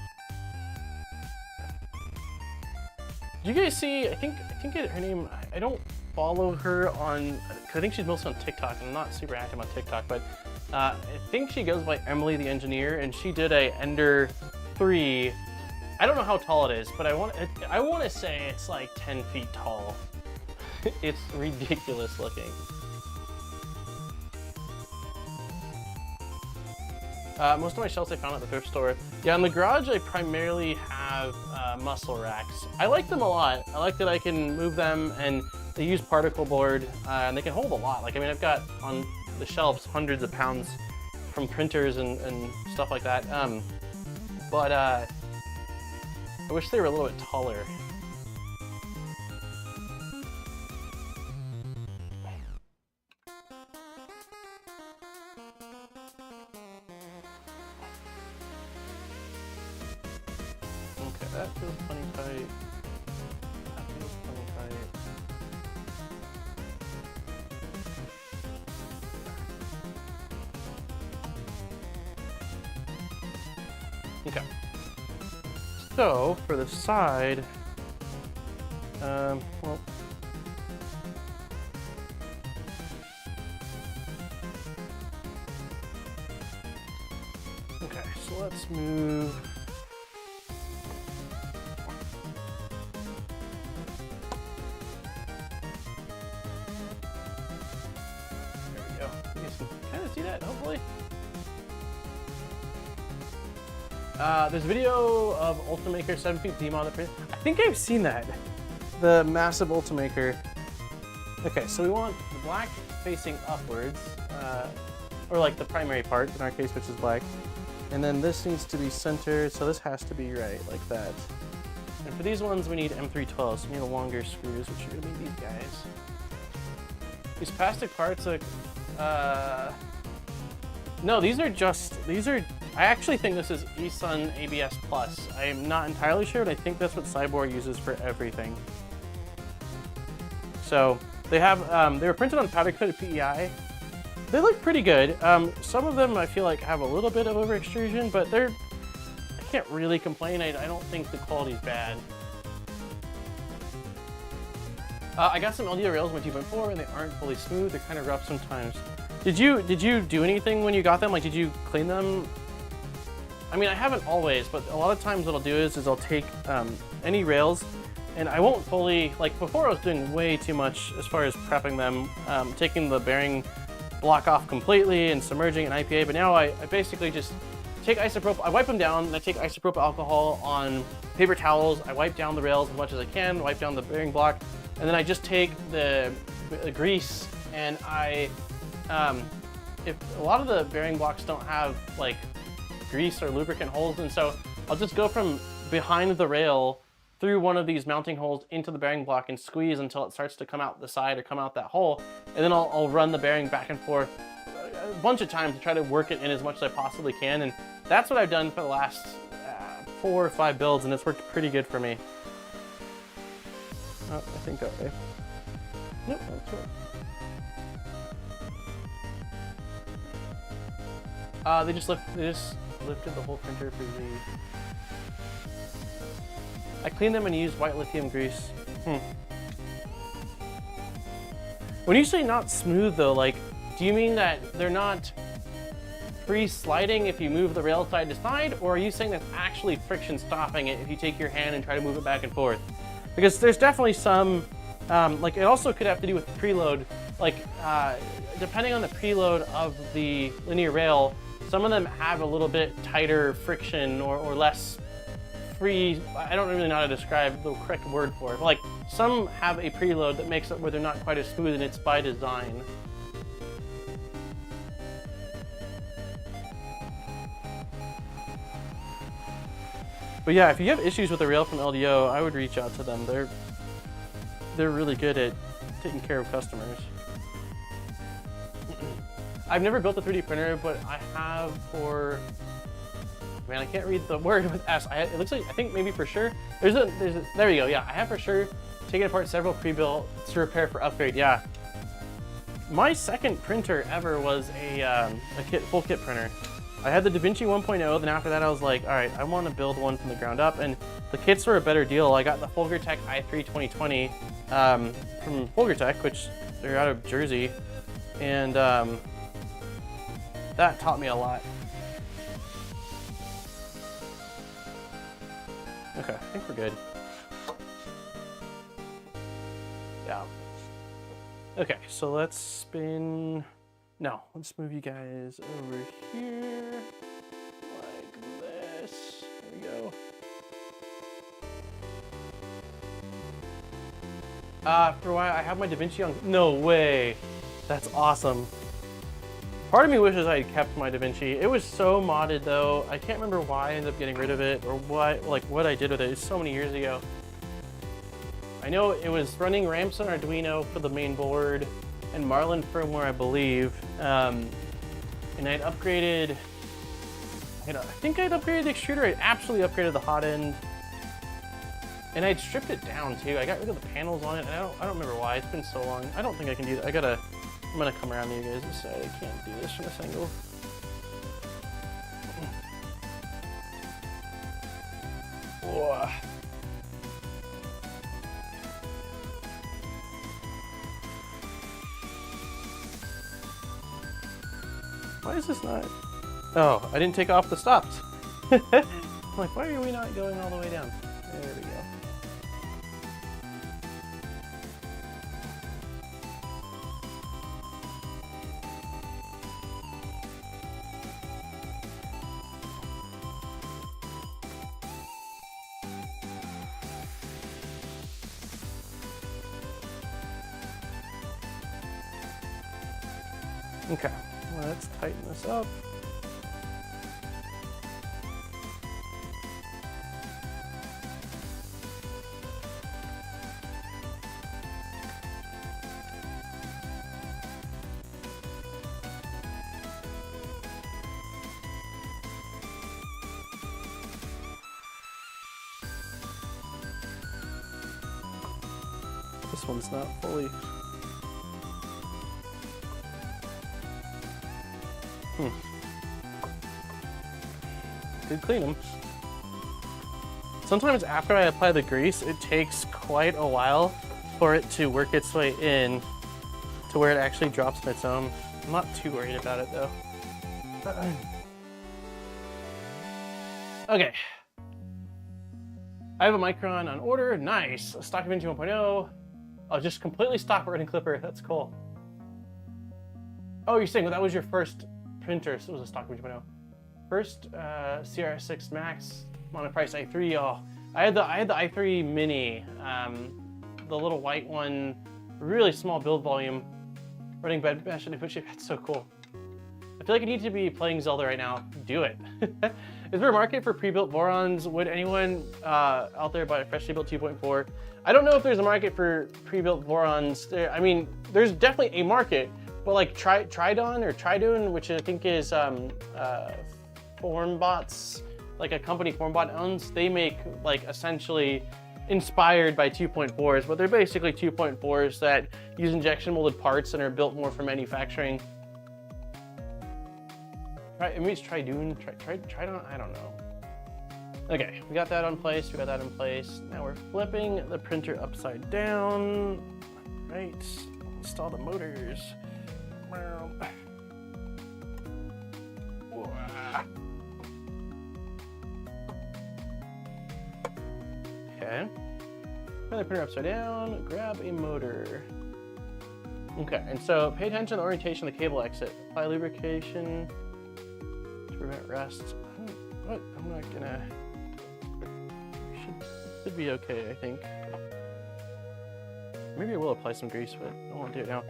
Did you guys see, I think her name, I don't follow her on, cause I think she's mostly on TikTok, and I'm not super active on TikTok, but I think she goes by Emily the Engineer, and she did a Ender 3. I don't know how tall it is, but I want to say it's like 10 feet tall. It's ridiculous looking. Most of my shelves I found at the thrift store. Yeah, in the garage I primarily have muscle racks. I like them a lot. I like that I can move them, and they use particle board, and they can hold a lot. Like, I mean, I've got on the shelves hundreds of pounds from printers and stuff like that. But I wish they were a little bit taller. That feels plenty tight. That feels plenty tight. Okay. So for the side, well. Okay, so let's move. Kind of see that, hopefully. There's a video of Ultimaker 7 feet beam on the print. I think I've seen that. The massive Ultimaker. Okay, so we want the black facing upwards, or like the primary part, in our case, which is black. And then this needs to be centered, so this has to be right, like that. And for these ones, we need M312, so we need longer screws, which are gonna be these guys. These plastic parts are, no, these are I actually think this is eSun ABS Plus. I am not entirely sure, but I think that's what SIBOOR uses for everything. So they have, they were printed on powder coated PEI. They look pretty good. Some of them I feel like have a little bit of over extrusion, but I can't really complain. I don't think the quality's bad. I got some LDO rails in my 2.4 and they aren't fully smooth. They're kind of rough sometimes. Did you do anything when you got them? Like, did you clean them? I mean, I haven't always, but a lot of times what I'll do is I'll take any rails and I won't fully, like before I was doing way too much as far as prepping them, taking the bearing block off completely and submerging in IPA, but now I basically just take isopropyl, I wipe them down, and I take isopropyl alcohol on paper towels, I wipe down the rails as much as I can, wipe down the bearing block, and then I just take the grease and if a lot of the bearing blocks don't have like grease or lubricant holes, and so I'll just go from behind the rail through one of these mounting holes into the bearing block and squeeze until it starts to come out the side or come out that hole, and then I'll run the bearing back and forth a bunch of times to try to work it in as much as I possibly can, and that's what I've done for the last 4 or 5 builds, and it's worked pretty good for me. Oh, I think that way. Nope, that's right. They just lifted the whole printer for the. I cleaned them and used white lithium grease. When you say not smooth though, like, do you mean that they're not free sliding if you move the rail side to side, or are you saying that's actually friction stopping it if you take your hand and try to move it back and forth? Because there's definitely some, like it also could have to do with the preload. Like, depending on the preload of the linear rail, some of them have a little bit tighter friction or less free, I don't really know how to describe the correct word for it, but like some have a preload that makes it where they're not quite as smooth, and it's by design. But yeah, if you have issues with the rail from LDO, I would reach out to them. They're really good at taking care of customers. I've never built a 3D printer, but I have for, man, I can't read the word with S. It looks like, I think maybe for sure. There we go, yeah. I have for sure taken apart several pre-built to repair for upgrade, yeah. My second printer ever was a full kit printer. I had the DaVinci 1.0, then after that I was like, all right, I want to build one from the ground up, and the kits were a better deal. I got the Fulgertech i3 2020 from Fulgertech, which they're out of Jersey, and that taught me a lot. Okay, I think we're good. Yeah. Okay, so let's spin. No, let's move you guys over here, like this. There we go. For a while, I have my DaVinci on. No way. That's awesome. Part of me wishes I had kept my DaVinci. It was so modded though. I can't remember why I ended up getting rid of it or what I did with it. It's so many years ago. I know it was running Ramson Arduino for the main board and Marlin firmware, I believe. And I'd upgraded, I think I'd upgraded the extruder. I absolutely upgraded the hot end. And I'd stripped it down too. I got rid of the panels on it, and I don't remember why. It's been so long. I don't think I can do that. I'm gonna come around to you guys this side. I can't do this from this angle. Whoa. Why is this not? Oh, I didn't take off the stops. I'm like, why are we not going all the way down? There we go. Okay, let's tighten this up. This one's not fully. Did clean them. Sometimes after I apply the grease, it takes quite a while for it to work its way in to where it actually drops on its own. I'm not too worried about it though. Okay. I have a Micron on order. Nice. Stock DaVinci 1.0. Oh, just completely stock running clipper. That's cool. Oh, you're saying, well, that was your first printer, so it was a stock DaVinci 1.0. First CR6 Max monoprice i3. Oh, I had the i3 Mini, the little white one, really small build volume, running bed mesh and input shape. That's so cool. I feel like I need to be playing Zelda right now. Do it. Is there a market for pre-built Vorons? Would anyone out there buy a freshly built 2.4? I don't know if there's a market for pre-built Vorons. I mean, there's definitely a market, but like Trident, which I think is FormBot's, like a company FormBot owns, they make like essentially inspired by 2.4s, but they're basically 2.4s that use injection molded parts and are built more for manufacturing. Maybe it's Trident, I don't know. Okay, we got that in place, Now we're flipping the printer upside down. Right, install the motors. Okay, turn the printer upside down, grab a motor. Okay, and so pay attention to the orientation of the cable exit. Apply lubrication to prevent rust. I'm not gonna, should be okay, I think. Maybe I will apply some grease, but I won't do it now.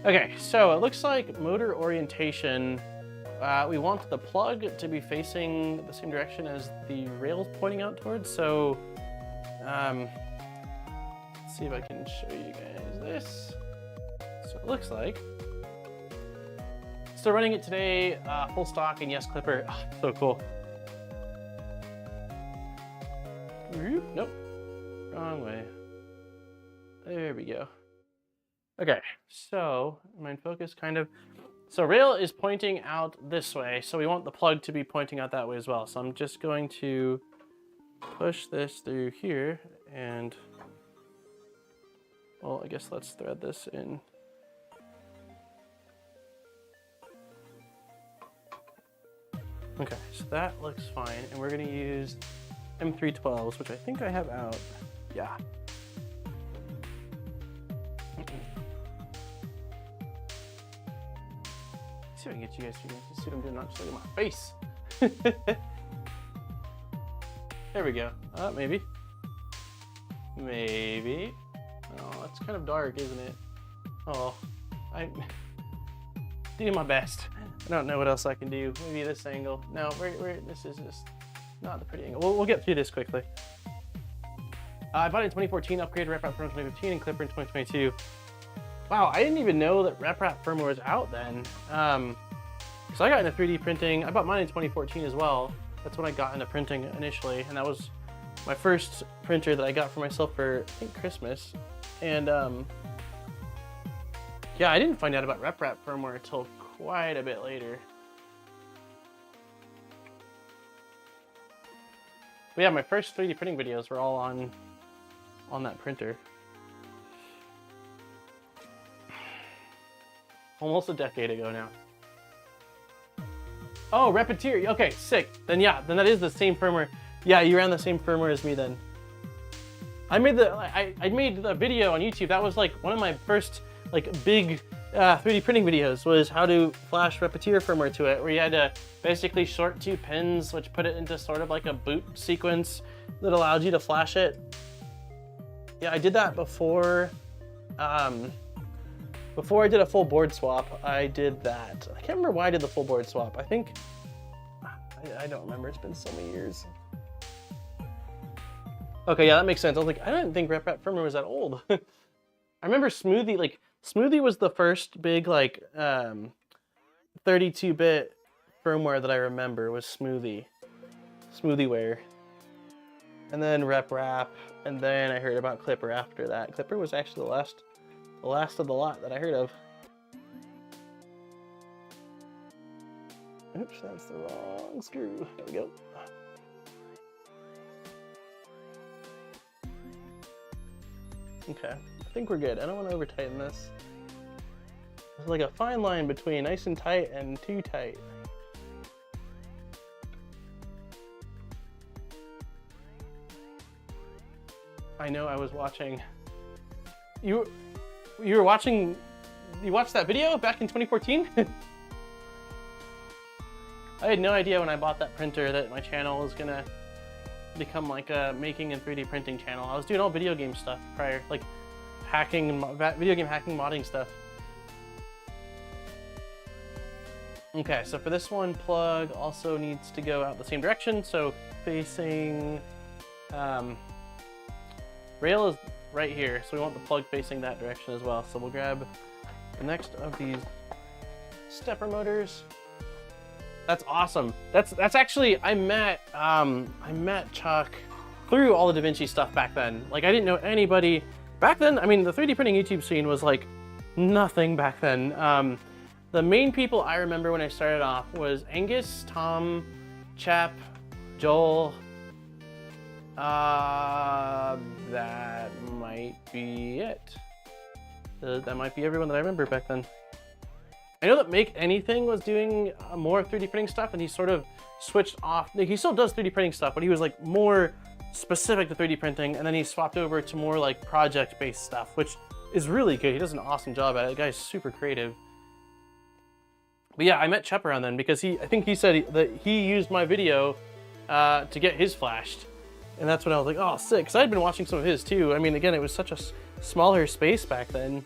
Okay, so it looks like motor orientation, we want the plug to be facing the same direction as the rail's pointing out towards. So, let's see if I can show you guys this. So it looks like, still running it today, full stock, and yes, clipper. Oh, so cool. Nope, wrong way. There we go. Okay, so main focus kind of. So rail is pointing out this way, so we want the plug to be pointing out that way as well. So I'm just going to push this through here and, well, I guess let's thread this in. Okay, so that looks fine, and we're gonna use M312s, which I think I have out. Yeah. See if I can get you guys to see what I'm doing, not just look at my face. There we go. Maybe. Maybe. Oh, it's kind of dark, isn't it? Oh, I'm doing my best. I don't know what else I can do. Maybe this angle. No, this is just not the pretty angle. We'll get through this quickly. I bought it in 2014, upgraded RepRap firmware in 2015, and Clipper in 2022. Wow, I didn't even know that RepRap firmware was out then. So I got into 3D printing. I bought mine in 2014 as well. That's when I got into printing initially, and that was my first printer that I got for myself for, I think, Christmas. And yeah, I didn't find out about RepRap firmware until quite a bit later. But yeah, my first 3D printing videos were all on that printer. Almost a decade ago now. Oh, Repeteer. Okay, sick. Then yeah, then that is the same firmware. Yeah, you ran the same firmware as me then. I made the video on YouTube. That was like one of my first like big 3D printing videos, was how to flash Repeteer firmware to it, where you had to basically short two pins, which put it into sort of like a boot sequence that allowed you to flash it. Yeah, I did that before I did a full board swap. I did that. I can't remember why I did the full board swap. I think, I don't remember, it's been so many years. Okay, yeah, that makes sense. I was like, I didn't think RepRap firmware was that old. I remember Smoothie, like, Smoothie was the first big, like, 32-bit firmware that I remember was Smoothieware. And then RepRap, And then I heard about Clipper after that. Clipper was actually the last of the lot that I heard of. Oops, that's the wrong screw. There we go. Okay, I think we're good. I don't want to over tighten this. There's like a fine line between nice and tight and too tight. I know I was watching. You were watching. You watched that video back in 2014? I had no idea when I bought that printer that my channel was gonna become like a making and 3D printing channel. I was doing all video game stuff prior, like hacking, video game hacking, modding stuff. Okay, so for this one, plug also needs to go out the same direction. So facing, rail is right here. So we want the plug facing that direction as well. So we'll grab the next of these stepper motors. That's awesome. That's actually, I met Chuck through all the DaVinci stuff back then. Like I didn't know anybody back then. I mean, the 3D printing YouTube scene was like nothing back then. The main people I remember when I started off was Angus, Tom, Chap, Joel. That might be it. That might be everyone that I remember back then. I know that Make Anything was doing more 3D printing stuff, and he sort of switched off. Like, he still does 3D printing stuff, but he was like more specific to 3D printing, and then he swapped over to more like project-based stuff, which is really good. He does an awesome job at it. The guy's super creative. But yeah, I met Chep around then because I think he said that he used my video to get his flashed, and that's when I was like, oh, sick. Because I'd been watching some of his too. I mean, again, it was such a smaller space back then.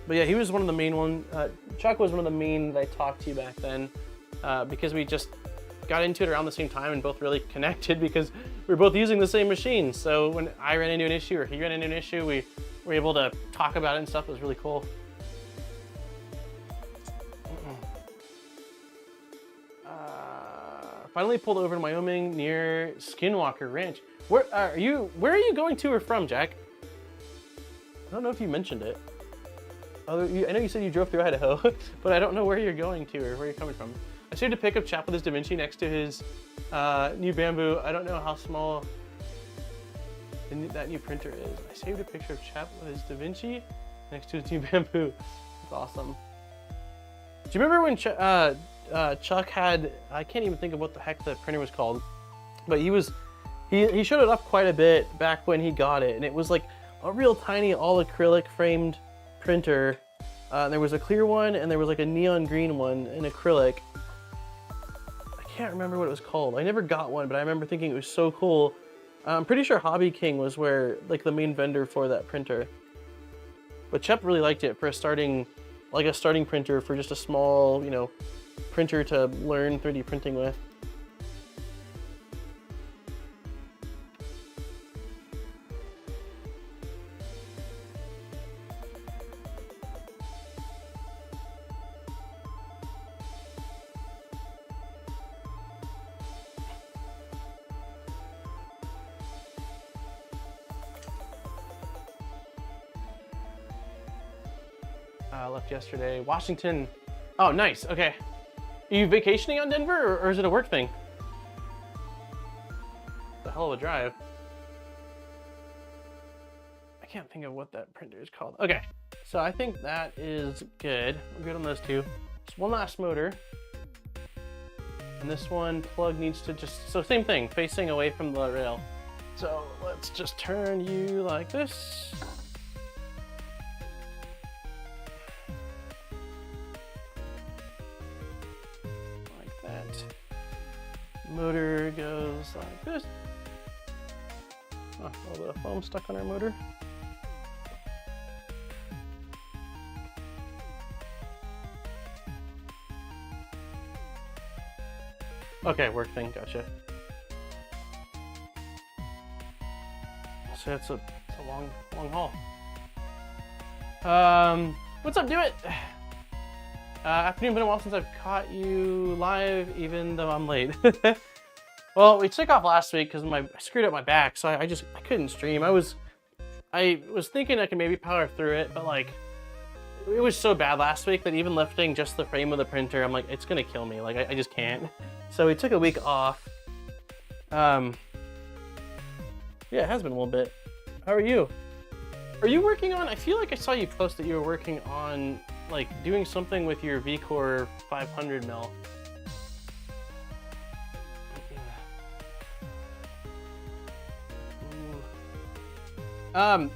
But yeah, he was one of the main ones. Chuck was one of the main that I talked to back then because we just got into it around the same time and both really connected because we were both using the same machine. So when I ran into an issue or he ran into an issue, we were able to talk about it and stuff. It was really cool. Finally pulled over to Wyoming near Skinwalker Ranch. Where are you going to or from, Jack? I don't know if you mentioned it. I know you said you drove through Idaho, but I don't know where you're going to or where you're coming from. I saved a pic of Chap with his DaVinci next to his new Bamboo. I don't know how small that new printer is. I saved a picture of Chap with his DaVinci next to his new Bamboo. It's awesome. Do you remember when Chuck had, I can't even think of what the heck the printer was called, but he showed it off quite a bit back when he got it, and it was like a real tiny all acrylic framed printer. There was a clear one and there was like a neon green one in acrylic. I can't remember what it was called. I never got one, but I remember thinking it was so cool. I'm pretty sure Hobby King was where like the main vendor for that printer. But Chep really liked it for a starting printer for just a small, printer to learn 3D printing with. Left yesterday. Washington. Oh, nice. Okay. Are you vacationing on Denver or is it a work thing? It's a hell of a drive. I can't think of what that printer is called. Okay. So I think that is good. We're good on those two. Just one last motor. And this one plug needs to so same thing, facing away from the rail. So let's just turn you like this. Motor goes like this. Oh, a little bit of foam stuck on our motor. Okay, work thing, gotcha. So it's a long haul. What's up, do it? Afternoon, been a while since I've caught you live, even though I'm late. Well, we took off last week because I screwed up my back, so I couldn't stream. I was thinking I could maybe power through it, but like it was so bad last week that even lifting just the frame of the printer, I'm like, it's gonna kill me. Like I just can't. So we took a week off. Yeah, it has been a little bit. How are you? Are you working on? I feel like I saw you post that you were working on like doing something with your VCore 500 mil. I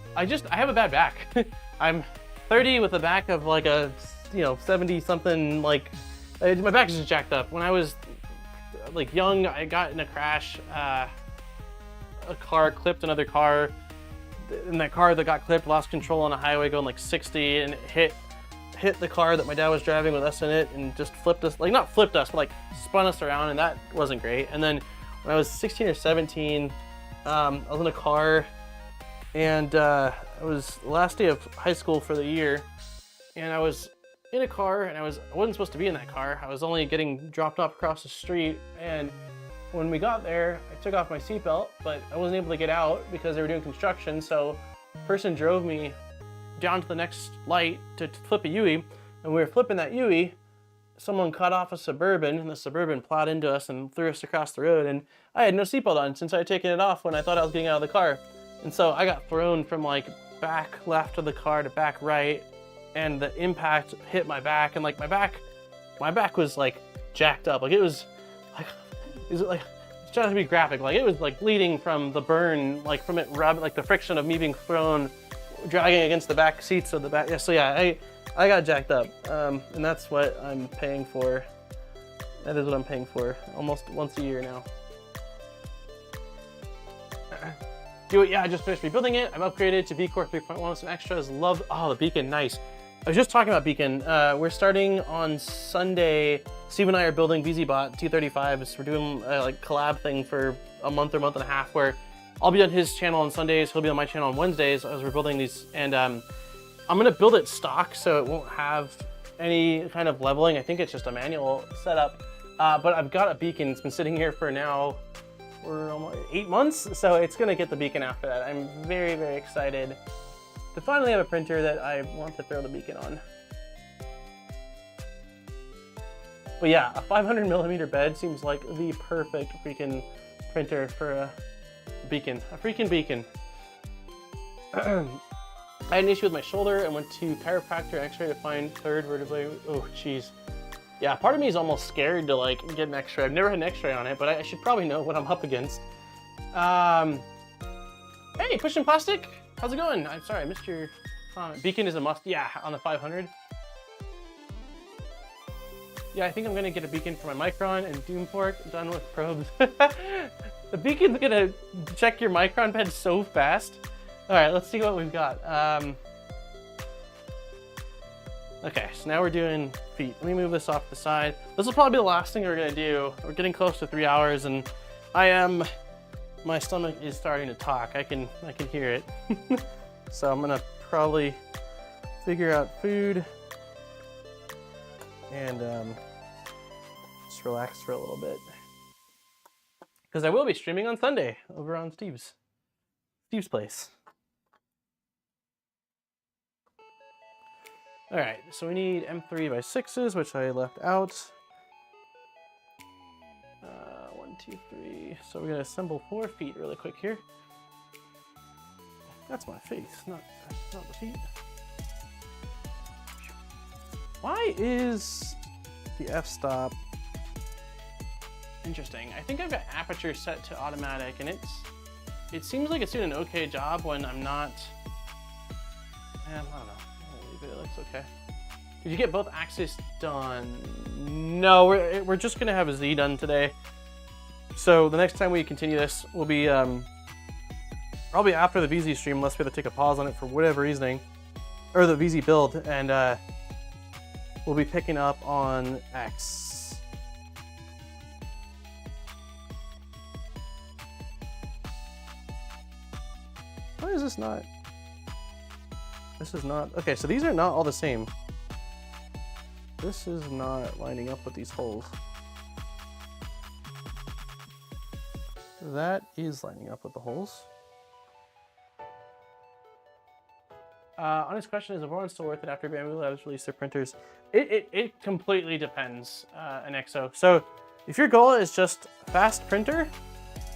have a bad back. I'm 30 with a back of like a, 70 something, like, my back is just jacked up. When I was like young, I got in a crash, a car clipped another car, and that car that got clipped lost control on a highway going like 60 and hit the car that my dad was driving with us in it and just flipped us, like not flipped us, but like spun us around, and that wasn't great. And then when I was 16 or 17, I was in a car, and it was the last day of high school for the year, and I was in a car, and I wasn't supposed to be in that car. I was only getting dropped off across the street, and when we got there, I took off my seatbelt, but I wasn't able to get out because they were doing construction, so the person drove me down to the next light to flip a Yui, and we were flipping that Yui, someone cut off a Suburban, and the Suburban plowed into us and threw us across the road, and I had no seatbelt on since I had taken it off when I thought I was getting out of the car. And so I got thrown from like back left of the car to back right, and the impact hit my back, and like my back was like jacked up. Like it was like trying to be graphic, like it was like bleeding from the burn, like from it rubbing, like the friction of me being thrown, dragging against the back seats of the back. Yeah, so yeah, I got jacked up, and that's what I'm paying for. That is what I'm paying for almost once a year now. Yeah, I just finished rebuilding it. I'm upgraded to VCore 3.1 with some extras. Love, oh, the beacon, nice. I was just talking about beacon. We're starting on Sunday. Steve and I are building VZBot 235s. We're doing a like collab thing for a month or month and a half, where I'll be on his channel on Sundays, he'll be on my channel on Wednesdays as we're building these. And I'm gonna build it stock so it won't have any kind of leveling. I think it's just a manual setup. But I've got a beacon. It's been sitting here for now, for almost 8 months, so it's gonna get the beacon after that. I'm very, very excited to finally have a printer that I want to throw the beacon on. But yeah, a 500mm bed seems like the perfect freaking printer for a beacon, a freaking beacon. I had an issue with my shoulder and went to chiropractor x-ray to find third vertebrae. Oh, jeez. Yeah, part of me is almost scared to like get an x-ray. I've never had an x-ray on it, but I should probably know what I'm up against. Hey, Pushing Plastic, how's it going? I'm sorry, I missed your comment. Beacon is a must, yeah, on the 500. Yeah, I think I'm gonna get a beacon for my Micron and Doomfork, done with probes. The beacon's gonna check your Micron bed so fast. All right, let's see what we've got. Okay, so now we're doing feet. Let me move this off the side. This will probably be the last thing we're gonna do. We're getting close to 3 hours, and my stomach is starting to talk. I can hear it. So I'm gonna probably figure out food and just relax for a little bit. Because I will be streaming on Sunday over on Steve's place. All right, so we need M3x6s, which I left out. 1, 2, 3. So we're gonna assemble 4 feet really quick here. That's my face, not the feet. Why is the f-stop? Interesting. I think I've got aperture set to automatic, and it seems like it's doing an okay job when I'm not. I don't know. It looks okay. Did you get both axes done? No, we're just gonna have a Z done today. So the next time we continue this will be probably after the VZ stream, unless we have to take a pause on it for whatever reasoning, or the VZ build, and we'll be picking up on X. Why is this not? This is not, okay, so these are not all the same. This is not lining up with these holes. that is lining up with the holes. Honest question, is the Voron still worth it after Bamboo Labs released their printers? It completely depends, Anexo. So if your goal is just fast printer,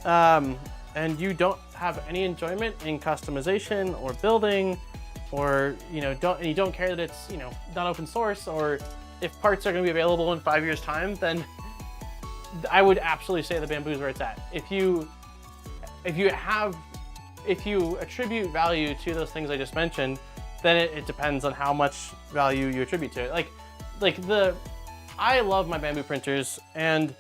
and you don't have any enjoyment in customization or building, or you don't care that it's not open source, or if parts are going to be available in 5 years time, then I would absolutely say the Bamboo is where it's at. If you attribute value to those things I just mentioned, then it depends on how much value you attribute to it. I love my Bamboo printers, and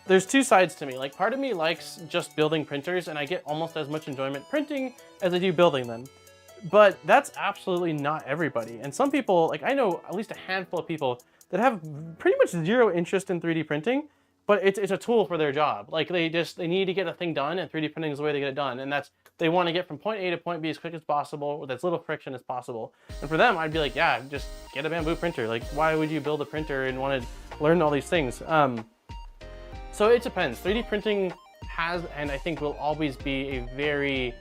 there's two sides to me. Like, part of me likes just building printers, and I get almost as much enjoyment printing as I do building them. But that's absolutely not everybody. And some people, like I know at least a handful of people that have pretty much zero interest in 3D printing, but it's a tool for their job. Like they need to get a thing done, and 3D printing is the way they get it done. And they want to get from point A to point B as quick as possible with as little friction as possible. And for them, I'd be like, yeah, just get a Bamboo printer. Like, why would you build a printer and want to learn all these things? So it depends. 3D printing has, and I think will always be a very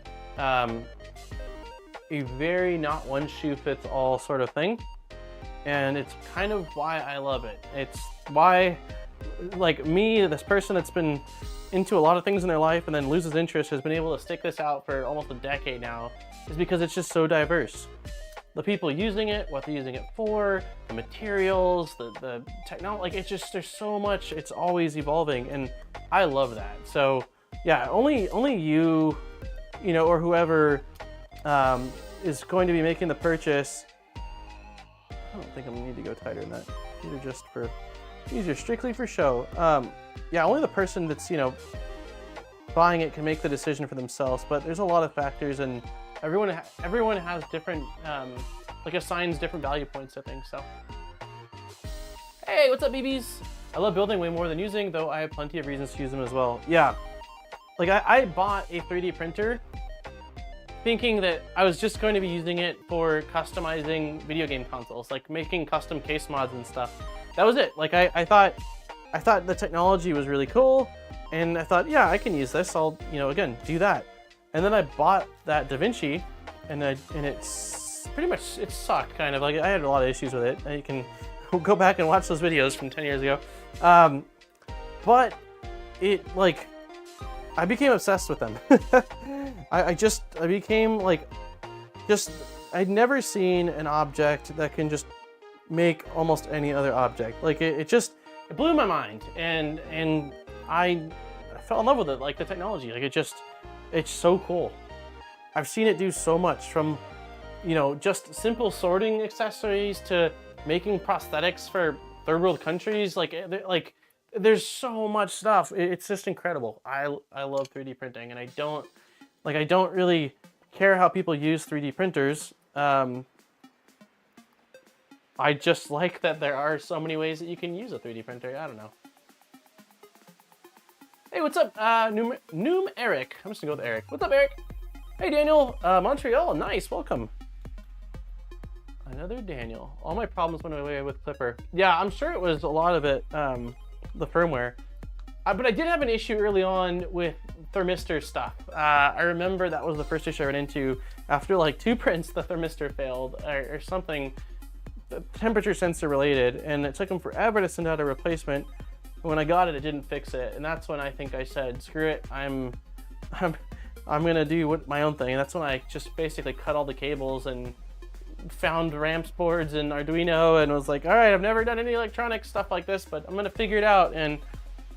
not one shoe fits all sort of thing. And it's kind of why I love it. It's why, like me, this person that's been into a lot of things in their life and then loses interest, has been able to stick this out for almost a decade now, is because it's just so diverse. The people using it, what they're using it for, the materials, the technology, like it's just, there's so much, it's always evolving, and I love that. So yeah, only you know, or whoever is going to be making the purchase. I don't think I'm gonna need to go tighter than that. These are strictly for show. Yeah, only the person that's, buying it can make the decision for themselves, but there's a lot of factors, and everyone has different, assigns different value points to things, so. Hey, what's up, BBs? I love building way more than using, though I have plenty of reasons to use them as well. Yeah, like I bought a 3D printer thinking that I was just going to be using it for customizing video game consoles, like making custom case mods and stuff. That was it. Like I thought the technology was really cool, and I thought, yeah, I can use this. I'll, again, do that. And then I bought that DaVinci, and it's pretty much, it sucked, kind of. Like, I had a lot of issues with it. You can go back and watch those videos from 10 years ago. But it, I became obsessed with them. I became I'd never seen an object that can just make almost any other object. Like it blew my mind, and I fell in love with it, like the technology. Like it's so cool. I've seen it do so much, from just simple sorting accessories to making prosthetics for third world countries. Like there's so much stuff. It's just incredible. I love 3D printing, and I don't really care how people use 3D printers. I just like that there are so many ways that you can use a 3D printer. I don't know. Hey, what's up, Noom Eric? I'm just gonna go with Eric. What's up, Eric? Hey, Daniel, Montreal, nice, welcome. Another Daniel. All my problems went away with Clipper. Yeah, I'm sure it was a lot of it, the firmware. But I did have an issue early on with thermistor stuff. I remember that was the first issue I ran into. After like 2 prints, the thermistor failed or something, temperature sensor related, and it took them forever to send out a replacement. When I got it, it didn't fix it, and that's when I think I said, screw it, I'm gonna do my own thing. And that's when I just basically cut all the cables and found ramps boards and Arduino, and was like, all right, I've never done any electronic stuff like this, but I'm gonna figure it out. And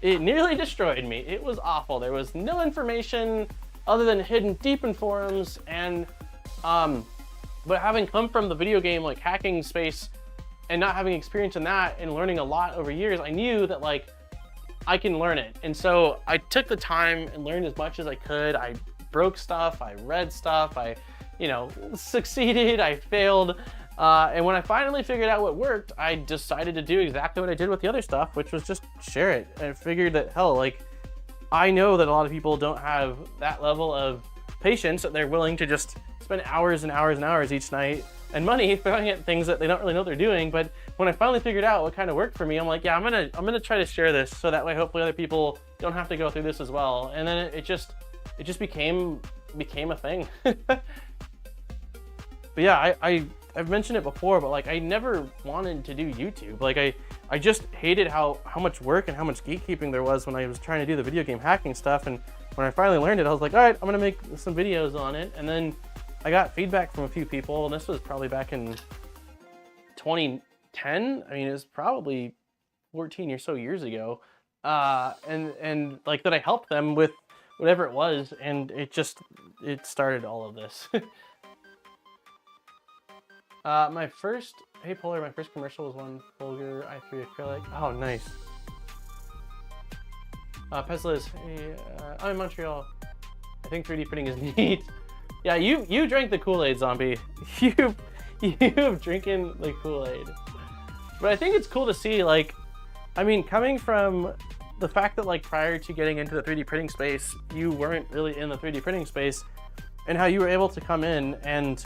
it nearly destroyed me. It was awful. There was no information other than hidden deep in forums, and but having come from the video game hacking space and not having experience in that and learning a lot over years, I knew that I can learn it. And so I took the time and learned as much as I could. I broke stuff, I read stuff, I succeeded, I failed. And when I finally figured out what worked, I decided to do exactly what I did with the other stuff, which was just share it. And I figured that, hell, I know that a lot of people don't have that level of patience that they're willing to just spend hours and hours and hours each night and money throwing at things that they don't really know what they're doing. But when I finally figured out what kind of worked for me, I'm like, yeah, I'm gonna try to share this so that way hopefully other people don't have to go through this as well. And then it just became a thing. But yeah, I've mentioned it before, but like I never wanted to do YouTube. Like I just hated how much work and how much gatekeeping there was when I was trying to do the video game hacking stuff. And when I finally learned it, I was like, all right, I'm gonna make some videos on it. And then I got feedback from a few people, and this was probably back in 2010. I mean, it was probably 14 or so years ago. And like that I helped them with whatever it was, and it started all of this. My first commercial was one Folger i3 acrylic. Oh, nice. Pesliz, hey, I'm in Montreal. I think 3D printing is neat. Yeah, you drank the Kool-Aid, Zombie. You've drinking the Kool-Aid. But I think it's cool to see, like, I mean, coming from the fact that like prior to getting into the 3D printing space, you weren't really in the 3D printing space, and how you were able to come in and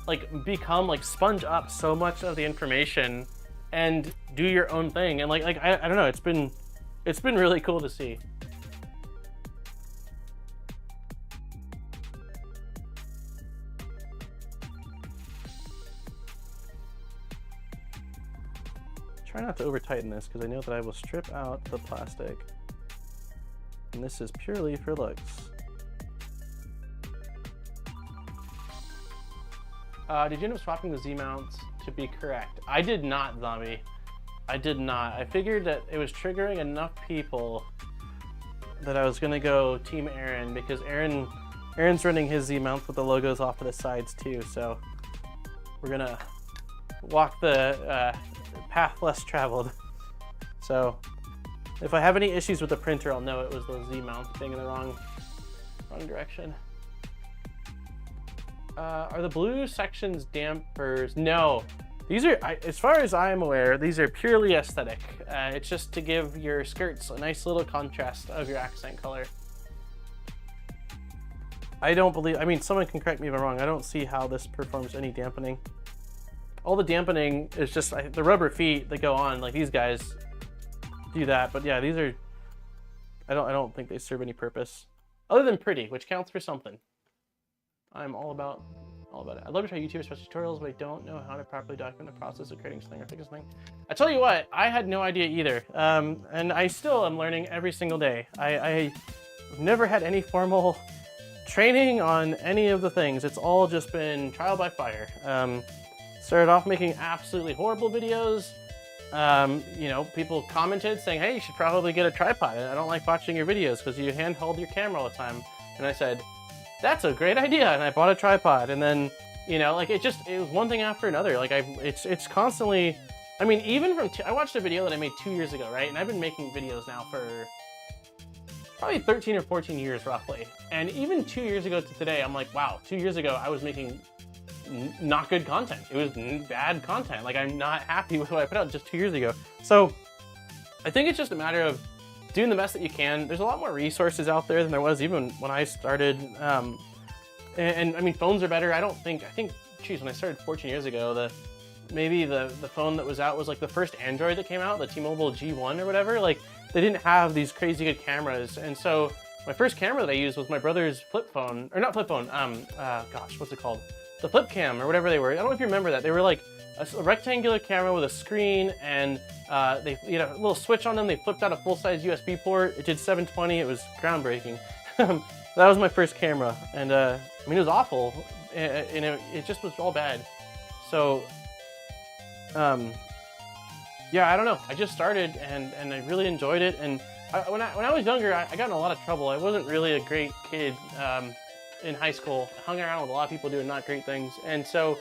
like become like sponge up so much of the information and do your own thing. And like I don't know, it's been really cool to see. Try not to over tighten this because I know that I will strip out the plastic, and this is purely for looks. Did you end up swapping the Z mounts to be correct? I did not, Zombie. I did not. I figured that it was triggering enough people that I was gonna go Team Aaron, because Aaron's running his Z mounts with the logos off to the sides too. So we're gonna walk the path less traveled. So if I have any issues with the printer, I'll know it was the Z mount being in the wrong direction. Are the blue sections dampers? No, these are, as far as I'm aware, these are purely aesthetic. It's just to give your skirts a nice little contrast of your accent color. I don't believe, I mean, someone can correct me if I'm wrong, I don't see how this performs any dampening. All the dampening is just the rubber feet that go on, like these guys do that. But yeah, these are, I don't think they serve any purpose other than pretty, which counts for something. I'm all about it. I'd love to try YouTube especially tutorials, but I don't know how to properly document the process of creating something or fix something. I tell you what, I had no idea either, and I still am learning every single day. I've never had any formal training on any of the things. It's all just been trial by fire. Started off making absolutely horrible videos. You know, people commented saying, hey, you should probably get a tripod. I don't like watching your videos because you handhold your camera all the time. And I said, that's a great idea. And I bought a tripod. And then, you know, like it was one thing after another. Like it's constantly, I mean, even from, I watched a video that I made 2 years ago, right? And I've been making videos now for probably 13 or 14 years roughly. And even 2 years ago to today, I'm like, wow, 2 years ago, I was making not good content. It was bad content. Like, I'm not happy with what I put out just 2 years ago. So I think it's just a matter of doing the best that you can. There's a lot more resources out there than there was even when I started. And I mean, phones are better. I think, geez, when I started 14 years ago, maybe the phone that was out was like the first Android that came out, the T-Mobile G1 or whatever. Like, they didn't have these crazy good cameras. And so my first camera that I used was my brother's flip phone, or not flip phone, gosh, what's it called? The flip cam or whatever they were. I don't know if you remember that. They were like a rectangular camera with a screen, and they had a little switch on them. They flipped out a full-size USB port. It did 720. It was groundbreaking. That was my first camera, and I mean, it was awful, and it just was all bad. So, yeah, I don't know. I just started, and I really enjoyed it. And when I was younger, I got in a lot of trouble. I wasn't really a great kid. In high school, I hung around with a lot of people doing not great things, and so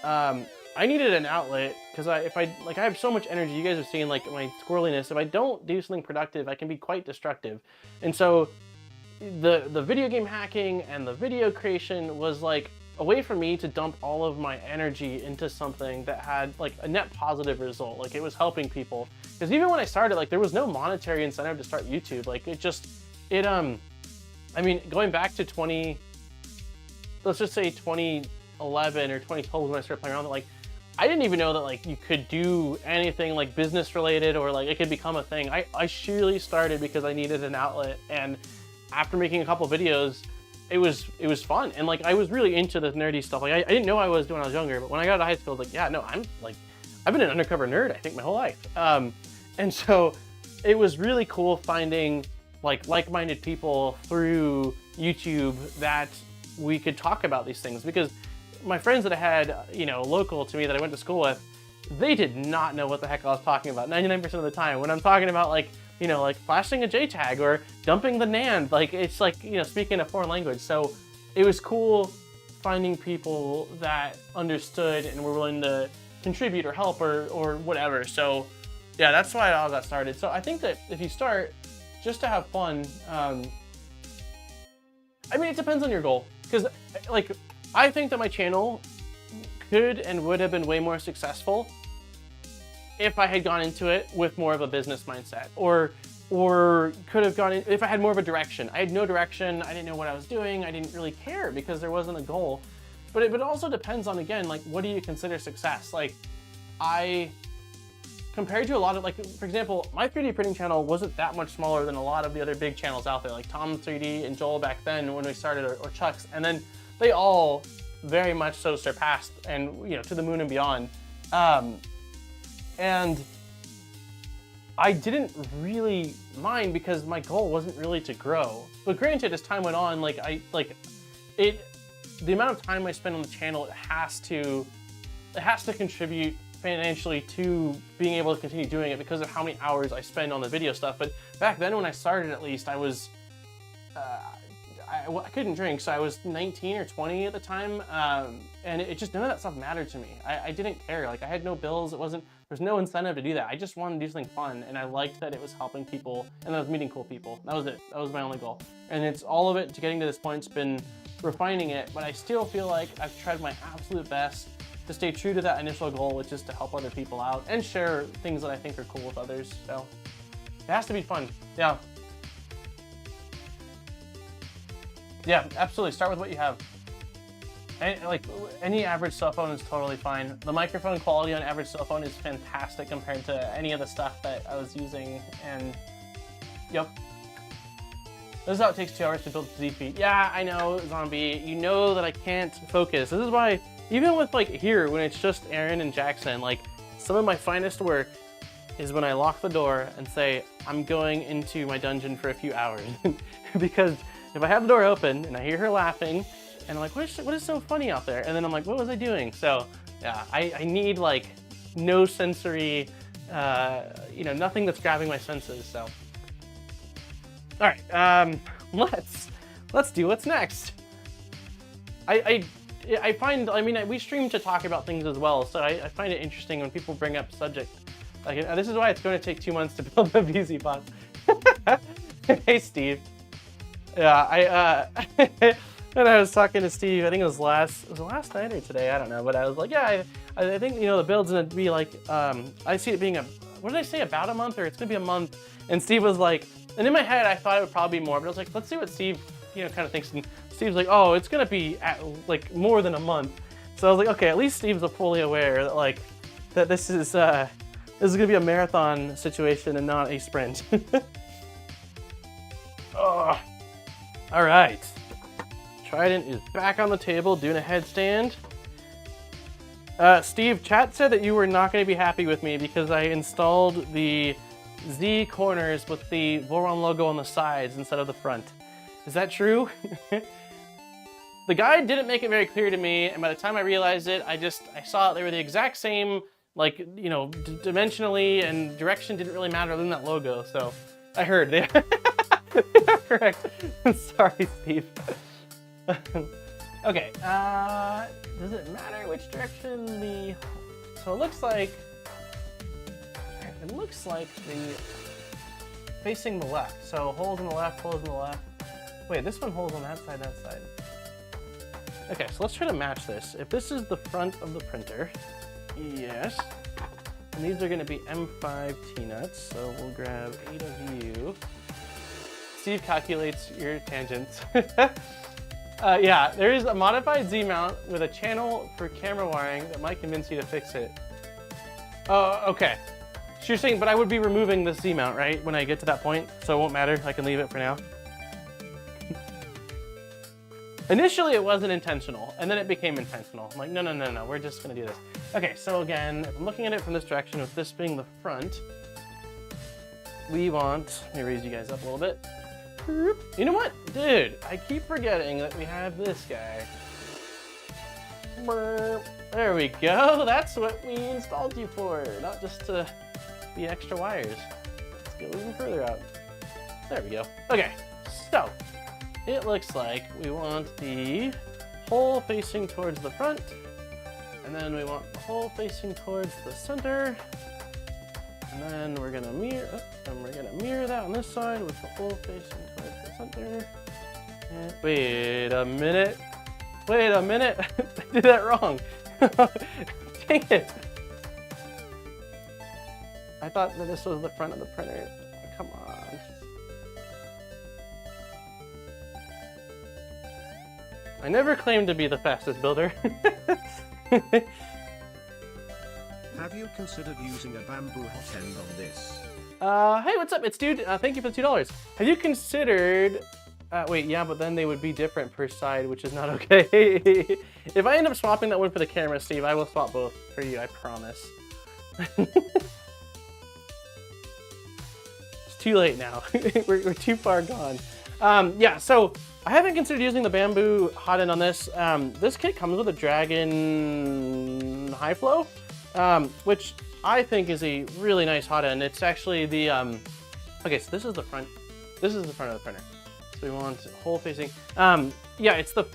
I needed an outlet, because I have so much energy. You guys have seen like my squirreliness. If I don't do something productive, I can be quite destructive. And so the video game hacking and the video creation was like a way for me to dump all of my energy into something that had like a net positive result. Like, it was helping people, because even when I started, like, there was no monetary incentive to start YouTube. Like, I mean, going back to let's just say 2011 or 2012 when I started playing around with it, like, I didn't even know that like you could do anything like business related or like it could become a thing. I surely started because I needed an outlet, and after making a couple videos, it was fun, and like I was really into the nerdy stuff. Like I didn't know I was when I was younger, but when I got to high school, I was like, yeah, no, I've been an undercover nerd, I think, my whole life. And so it was really cool finding like-minded people through YouTube that we could talk about these things, because my friends that I had, you know, local to me that I went to school with, they did not know what the heck I was talking about 99% of the time. When I'm talking about like, you know, like flashing a JTAG or dumping the NAND, like it's like, you know, speaking a foreign language. So it was cool finding people that understood and were willing to contribute or help or whatever. So yeah, that's why it all got started. So I think that if you start just to have fun, I mean, it depends on your goal, because like, I think that my channel could and would have been way more successful if I had gone into it with more of a business mindset, or could have gone in if I had more of a direction. I had no direction. I didn't know what I was doing. I didn't really care because there wasn't a goal. But it also depends on, again, like, what do you consider success? Like, compared to a lot of, like, for example, my 3D printing channel wasn't that much smaller than a lot of the other big channels out there, like Tom 3D and Joel back then when we started, or Chuck's, and then they all very much so surpassed and, you know, to the moon and beyond. And I didn't really mind because my goal wasn't really to grow. But granted, as time went on, the amount of time I spend on the channel, it has to contribute financially to being able to continue doing it because of how many hours I spend on the video stuff. But back then when I started, at least, I was, I couldn't drink, so I was 19 or 20 at the time, and it just, none of that stuff mattered to me. I didn't care. Like, I had no bills. There's no incentive to do that. I just wanted to do something fun, and I liked that it was helping people, and I was meeting cool people. That was it. That was my only goal. And it's all of it to getting to this point. It's been refining it, but I still feel like I've tried my absolute best to stay true to that initial goal, which is to help other people out and share things that I think are cool with others. So it has to be fun. Yeah. Yeah, absolutely. Start with what you have. Like, any average cell phone is totally fine. The microphone quality on average cell phone is fantastic compared to any of the stuff that I was using, and yep. This is how it takes 2 hours to build Z feet. Yeah, I know, Zombie. You know that I can't focus. This is why, even with like here, when it's just Aaron and Jackson, like, some of my finest work is when I lock the door and say, I'm going into my dungeon for a few hours. Because if I have the door open and I hear her laughing, and I'm like, what is so funny out there? And then I'm like, what was I doing? So yeah, I need like no sensory, you know, nothing that's grabbing my senses. So, all right, let's do what's next. I find, I mean, we stream to talk about things as well, so I find it interesting when people bring up subject. Like, this is why it's going to take 2 months to build the VZBot. Hey, Steve. Yeah, and I was talking to Steve, I think it was last night or today, I don't know, but I was like, yeah, I think, you know, the build's gonna be like, I see it being what did I say, about a month, or it's gonna be a month? And Steve was like, and in my head, I thought it would probably be more, but I was like, let's see what Steve, you know, kind of thinks. And Steve's like, oh, it's gonna be at like more than a month. So I was like, okay, at least Steve's fully aware that like, that this is gonna be a marathon situation and not a sprint. Oh. All right. Trident is back on the table doing a headstand. Steve, chat said that you were not going to be happy with me because I installed the Z corners with the Voron logo on the sides instead of the front. Is that true? The guide didn't make it very clear to me, and by the time I realized it, I saw they were the exact same, like, you know, dimensionally, and direction didn't really matter other than that logo, so I heard. They are correct. Sorry, Steve. Okay, does it matter which direction so it looks like the facing the left. So holes in the left, holes in the left. Wait, this one holes on that side, that side. Okay, so let's try to match this. If this is the front of the printer, yes. And these are gonna be M5 T-nuts, so we'll grab 8 of you. Steve calculates your tangents. Yeah, there is a modified Z mount with a channel for camera wiring that might convince you to fix it. Oh, okay. So you're saying, but I would be removing the Z mount, right? When I get to that point, so it won't matter. I can leave it for now. Initially, it wasn't intentional, and then it became intentional. I'm like, no, no, no, no, we're just gonna do this. Okay, so again, if I'm looking at it from this direction, with this being the front, we want, let me raise you guys up a little bit. You know what? Dude, I keep forgetting that we have this guy. There we go. That's what we installed you for, not just to be extra wires. Let's go even further out. There we go. Okay, so it looks like we want the hole facing towards the front, and then we want the hole facing towards the center. And then we're gonna mirror that on this side with the hole facing towards the center. And wait a minute. Wait a minute. I did that wrong. Dang it. I thought that this was the front of the printer. Come on. I never claimed to be the fastest builder. Have you considered using a bamboo hot end on this? Hey, what's up? It's Dude. Thank you for the $2. Have you considered... wait, yeah, but then they would be different per side, which is not okay. If I end up swapping that one for the camera, Steve, I will swap both for you, I promise. It's too late now. we're too far gone. Yeah, so I haven't considered using the bamboo hot end on this. This kit comes with a Dragon High Flow. Which I think is a really nice hot end. It's actually the, okay, so this is the front. This is the front of the printer. So we want hole facing. Yeah, it's the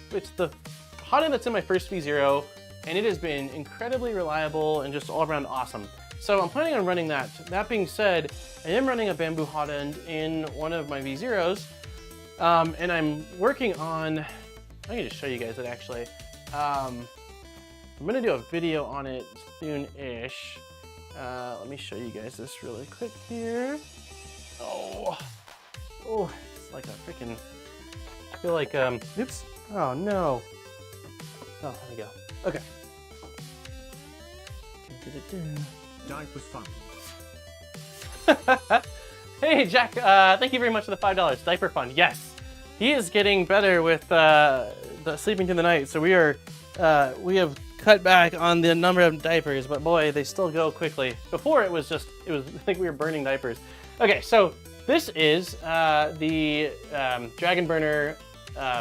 hot end that's in my first V0, and it has been incredibly reliable and just all around awesome. So I'm planning on running that. That being said, I am running a bamboo hot end in one of my V0s, and I'm working on, I can just show you guys it actually. I'm gonna do a video on it soon-ish. Let me show you guys this really quick here. Oh, it's like a freaking, I feel like, oops. Oh no. Oh, there we go. Okay. Diaper fun. Hey, Jack, thank you very much for the $5. Diaper fun, yes. He is getting better with the sleeping through the night, so we have cut back on the number of diapers, but boy, they still go quickly. Before it was like we were burning diapers. Okay, so this is the Dragon Burner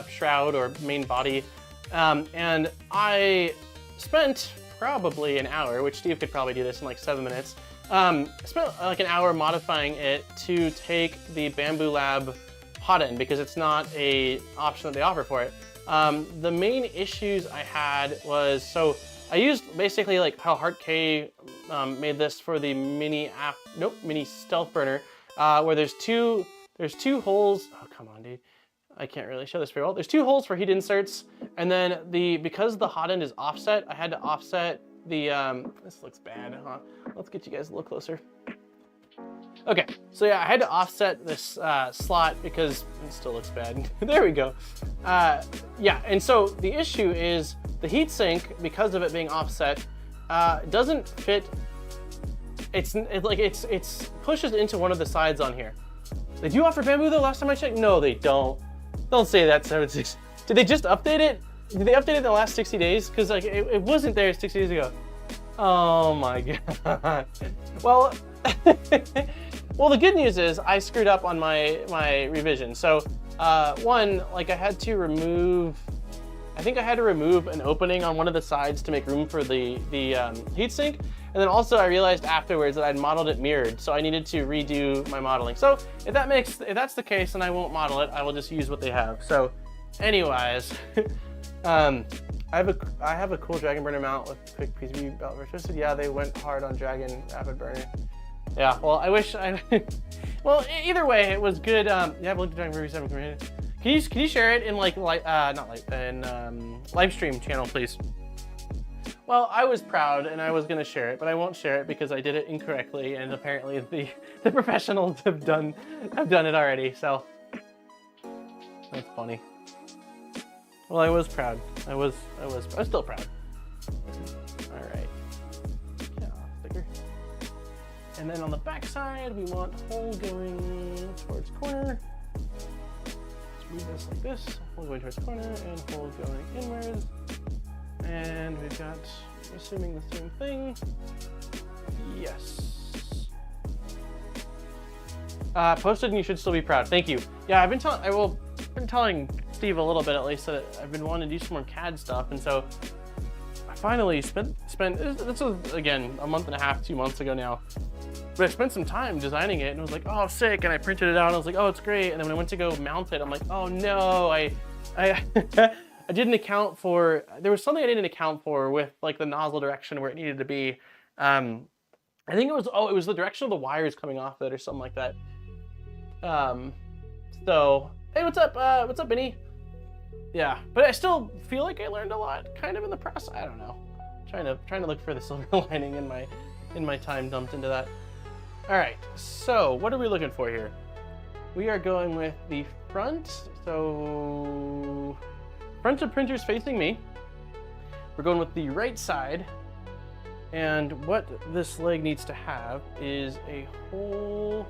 shroud or main body, and I spent probably an hour, which Steve could probably do this in like 7 minutes. Spent like an hour modifying it to take the Bamboo Lab hot end because it's not a option that they offer for it. The main issues I had was, so I used basically like how Heart K made this for the mini stealth burner, where there's two holes. Oh, come on, dude. I can't really show this very well. There's 2 holes for heat inserts, and then because the hot end is offset, I had to offset the, this looks bad, huh? Let's get you guys a little closer. Okay, so yeah, I had to offset this slot because it still looks bad. There we go. Yeah, and so the issue is the heatsink, because of it being offset, doesn't fit. It's pushes into one of the sides on here. They do offer bamboo though. Last time I checked, no, they don't. Don't say that, 76. Did they just update it? Did they update it in the last 60 days? Because like it wasn't there 60 days ago. Oh my god. Well. Well, the good news is I screwed up on my revision. So one, like I had to remove an opening on one of the sides to make room for the heatsink. And then also I realized afterwards that I'd modeled it mirrored, so I needed to redo my modeling. So if that's the case, then I won't model it. I will just use what they have. So anyways, I have a cool Dragon Burner mount with quick PCB belt twisted. Yeah, they went hard on Dragon Rapid Burner. Yeah, well, I wish I. Well, either way, it was good. Yeah, look at Dragon Burner V7. Can you share it in live stream channel, please? Well, I was proud and I was gonna share it, but I won't share it because I did it incorrectly, and apparently the professionals have done it already. So that's funny. Well, I was proud. I was still proud. All right. Yeah, sticker. And then on the back side, we want hole going towards corner. Let's move this like this. Hole going towards corner and hole going inwards. And we've got, assuming the same thing. Yes. Posted and you should still be proud. Thank you. Yeah, I've been telling Steve a little bit at least that I've been wanting to do some more CAD stuff, and so I finally spent this was again a month and a half, 2 months ago now, but I spent some time designing it and I was like, oh, sick, and I printed it out and I was like, oh, it's great, and then when I went to go mount it, I'm like, oh no, I I didn't account for, there was something I didn't account for with like the nozzle direction where it needed to be. I think it was the direction of the wires coming off it or something like that. So hey, what's up Benny? Yeah, but I still feel like I learned a lot kind of in the process. I don't know, trying to look for the silver lining in my time dumped into that. All right, so what are we looking for here? We are going with the front, so front of printer's facing me. We're going with the right side, and what this leg needs to have is a whole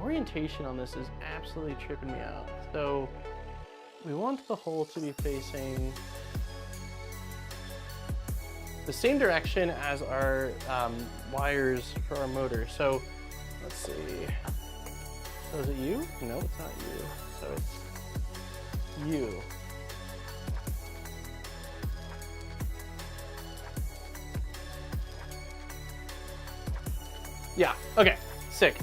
orientation on this is absolutely tripping me out. So we want the hole to be facing the same direction as our wires for our motor. So let's see. So is it you? No, it's not you. So it's you. Yeah, okay, sick.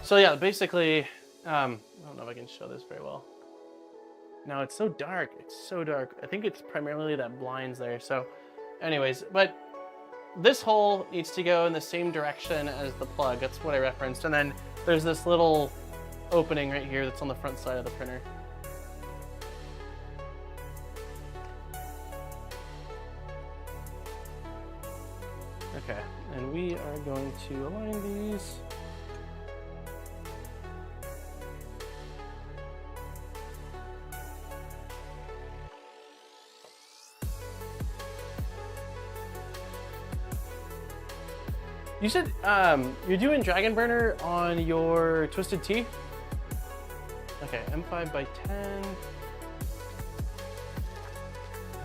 So yeah, basically, I don't know if I can show this very well. No, it's so dark, it's so dark. I think it's primarily that blinds there. So anyways, but this hole needs to go in the same direction as the plug. That's what I referenced. And then there's this little opening right here that's on the front side of the printer. Okay, and we are going to align these. You said you're doing Dragon Burner on your Twisted Tea? Okay, M5 by 10.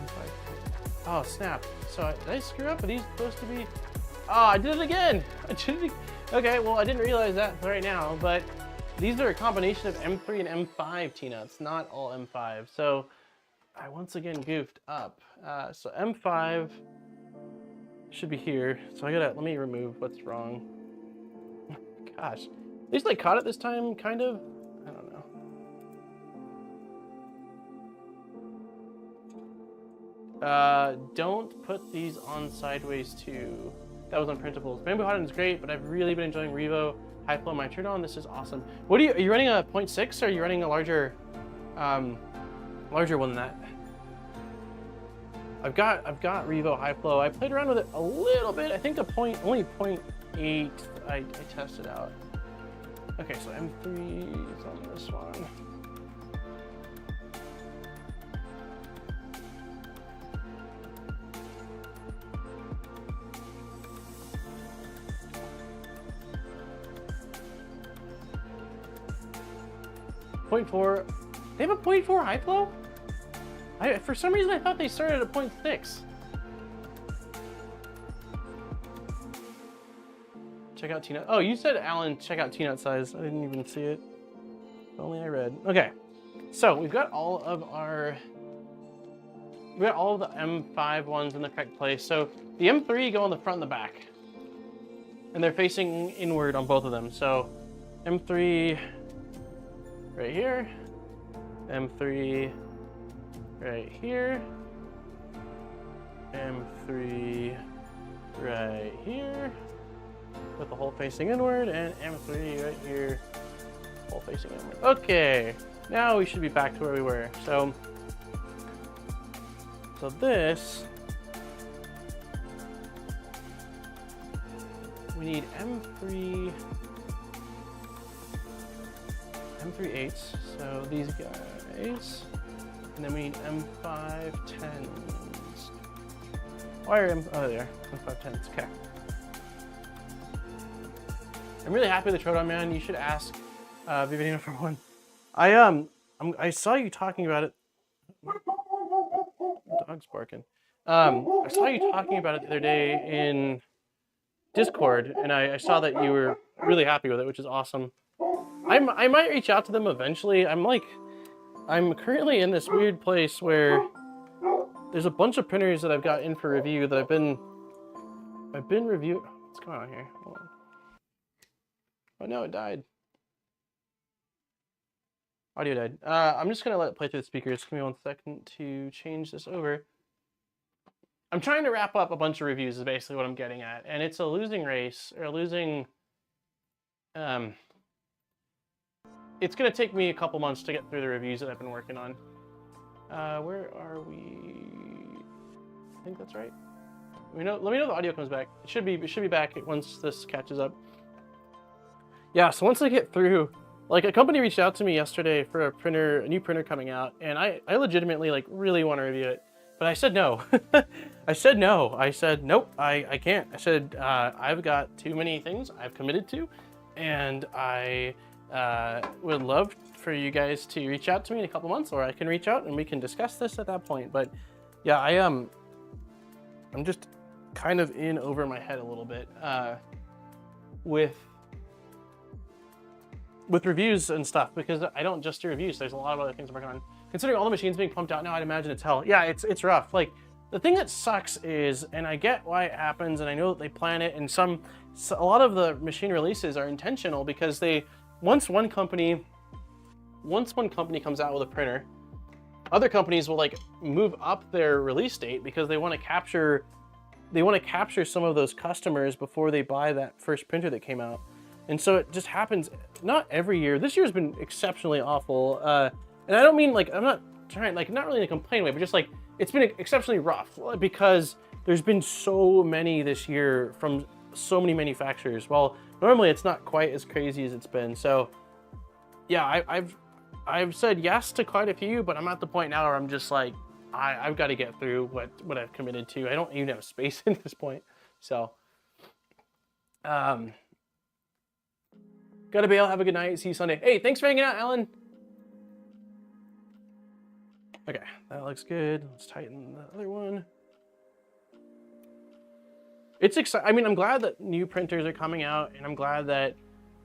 M5. Oh, snap. So did I screw up? Are these supposed to be? Oh, I did it again. Okay, well, I didn't realize that right now, but these are a combination of M3 and M5 T-nuts, not all M5. So I once again goofed up. So M5 should be here. So let me remove what's wrong. Gosh, at least I caught it this time, kind of. I don't know. Don't put these on sideways too. That was on printables. Bamboo Hot End is great, but I've really been enjoying Revo High Flow my turn on. This is awesome. What are you running a 0.6 or are you running a larger one than that? I've got Revo High Flow. I played around with it a little bit. I think only 0.8 I tested out. Okay, so M3 is on this one. .4. They have a 0.4 high flow? For some reason I thought they started at 0.6. Check out T-nut. Oh, you said, Alan, check out T-nut size. I didn't even see it. If only I read. Okay, so we've got all of the M5 ones in the correct place. So the M3 go on the front and the back, and they're facing inward on both of them. So M3 right here, M3 right here, M3 right here, with the hole facing inward, and M3 right here, hole facing inward. Okay, now we should be back to where we were. So this, we need M3 8s, so these guys. And then we need M510s. Why are oh there, M510s, okay. I'm really happy with the Troodon, man. You should ask VZBot for one. I saw you talking about it. Dog's barking. I saw you talking about it the other day in Discord, and I saw that you were really happy with it, which is awesome. I might reach out to them eventually. I'm currently in this weird place where there's a bunch of printers that I've got in for review that I've been reviewing. What's going on here? Hold on. Oh no, it died. Audio died. I'm just gonna let it play through the speakers. Give me 1 second to change this over. I'm trying to wrap up a bunch of reviews is basically what I'm getting at. And it's a losing race, or a losing... it's gonna take me a couple months to get through the reviews that I've been working on. Where are we? I think that's right. Let me know if the audio comes back. It should be back once this catches up. Yeah, so once I get through, like a company reached out to me yesterday for a new printer coming out, and I legitimately like really want to review it, but I said no. I said no. I said nope. I can't. I said I've got too many things I've committed to, and I would love for you guys to reach out to me in a couple months, or I can reach out and we can discuss this at that point. But yeah, I'm just kind of in over my head a little bit with reviews and stuff, because I don't just do reviews. There's a lot of other things I'm working on. Considering all the machines being pumped out now, I'd imagine it's hell. Yeah, it's rough. Like, the thing that sucks is, and I get why it happens, and I know that they plan it, and a lot of the machine releases are intentional because once one company comes out with a printer, other companies will like move up their release date because they want to capture some of those customers before they buy that first printer that came out. And so it just happens, not every year. This year's been exceptionally awful. And I don't mean like, I'm not trying, like, not really in a complaint way, but just like, it's been exceptionally rough because there's been so many this year from so many manufacturers. Well, normally it's not quite as crazy as it's been. So yeah, I've said yes to quite a few, but I'm at the point now where I'm just like, I've got to get through what I've committed to. I don't even have space at this point. So, gotta bail. Have a good night. See you Sunday. Hey, thanks for hanging out, Alan. Okay, that looks good. Let's tighten the other one. It's exciting. I mean, I'm glad that new printers are coming out, and I'm glad that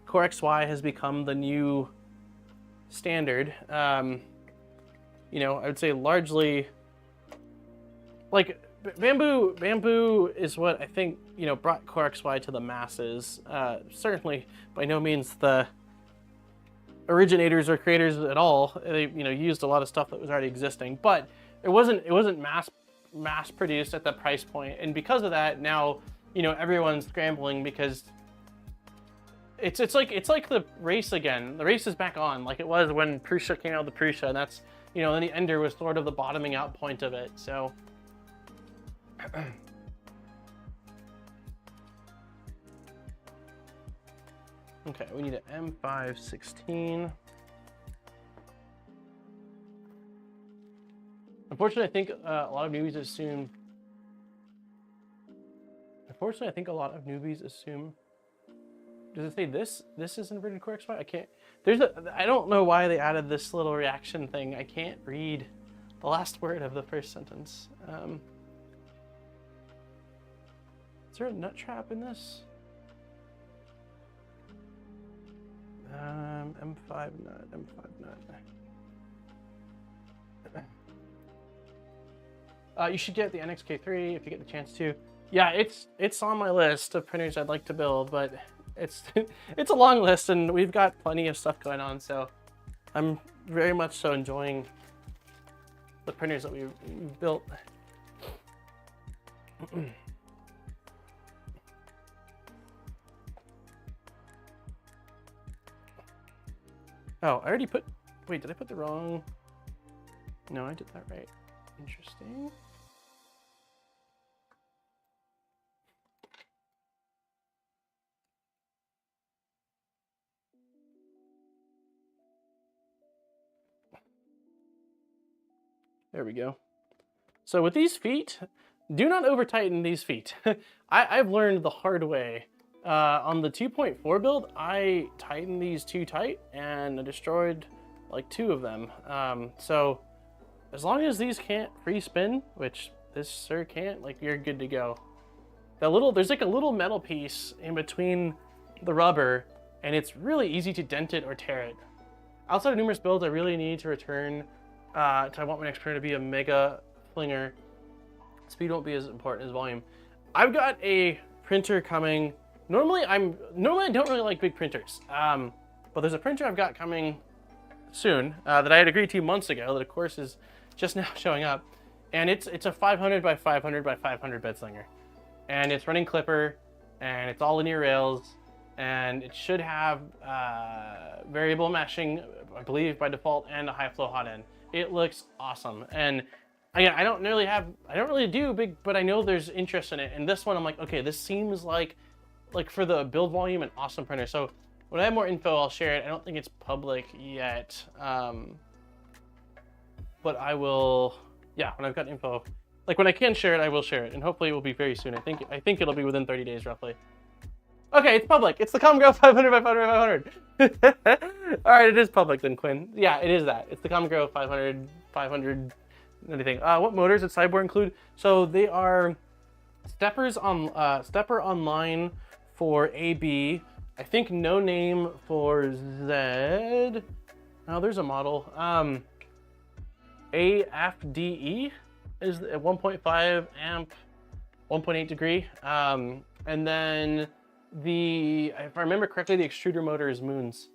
Core XY has become the new standard. You know, I would say largely, like, Bamboo is what I think, you know, brought Core XY to the masses. Certainly, by no means the originators or creators at all. They, you know, used a lot of stuff that was already existing, but it wasn't mass produced at that price point, and because of that, now, you know, everyone's scrambling because it's like the race again. The race is back on, like it was when Prusa came out with the Prusa, and that's, you know, then the Ender was sort of the bottoming out point of it. So. Okay, we need an M516. Unfortunately, I think a lot of newbies assume. Unfortunately, I think a lot of newbies assume. Does it say this? This is inverted core XY? I can't. I don't know why they added this little reaction thing. I can't read the last word of the first sentence. Is there a nut trap in this? M5 nut, M5 nut. You should get the NXK3 if you get the chance to. Yeah, it's on my list of printers I'd like to build, but it's a long list, and we've got plenty of stuff going on, so I'm very much so enjoying the printers that we've built. Oh, I already put, wait, did I put the wrong? No, I did that right. Interesting. There we go. So with these feet, do not over tighten these feet. I've learned the hard way. On the 2.4 build, I tightened these too tight and I destroyed like 2 of them. So as long as these can't free spin, which this sir can't, like you're good to go. There's like a little metal piece in between the rubber and it's really easy to dent it or tear it. Outside of numerous builds, I really need to return I want my next printer to be a mega flinger. Speed won't be as important as volume. I've got a printer coming. Normally I don't really like big printers. But there's a printer I've got coming soon that I had agreed to months ago that of course is just now showing up. And it's a 500 by 500 by 500 bed slinger. And it's running Clipper and it's all linear rails and it should have variable meshing, I believe by default, and a high flow hot end. It looks awesome. And again, I don't really do big, but I know there's interest in it. And this one, I'm like, okay, this seems like for the build volume, an awesome printer. So when I have more info, I'll share it. I don't think it's public yet, but I will. Yeah, when I've got info, like when I can share it, I will share it, and hopefully it will be very soon. I think it'll be within 30 days roughly. Okay, it's public. It's the Cameo 500 by 500 by 500. All right, it is public then, Quinn. Yeah, it is that. It's the Cameo 500 anything. What motors did SIBOOR include? So they are stepper online for AB. I think no name for Z. Oh, there's a model. AFDE is a 1.5 amp, 1.8 degree. And then if I remember correctly, the extruder motor is Moons.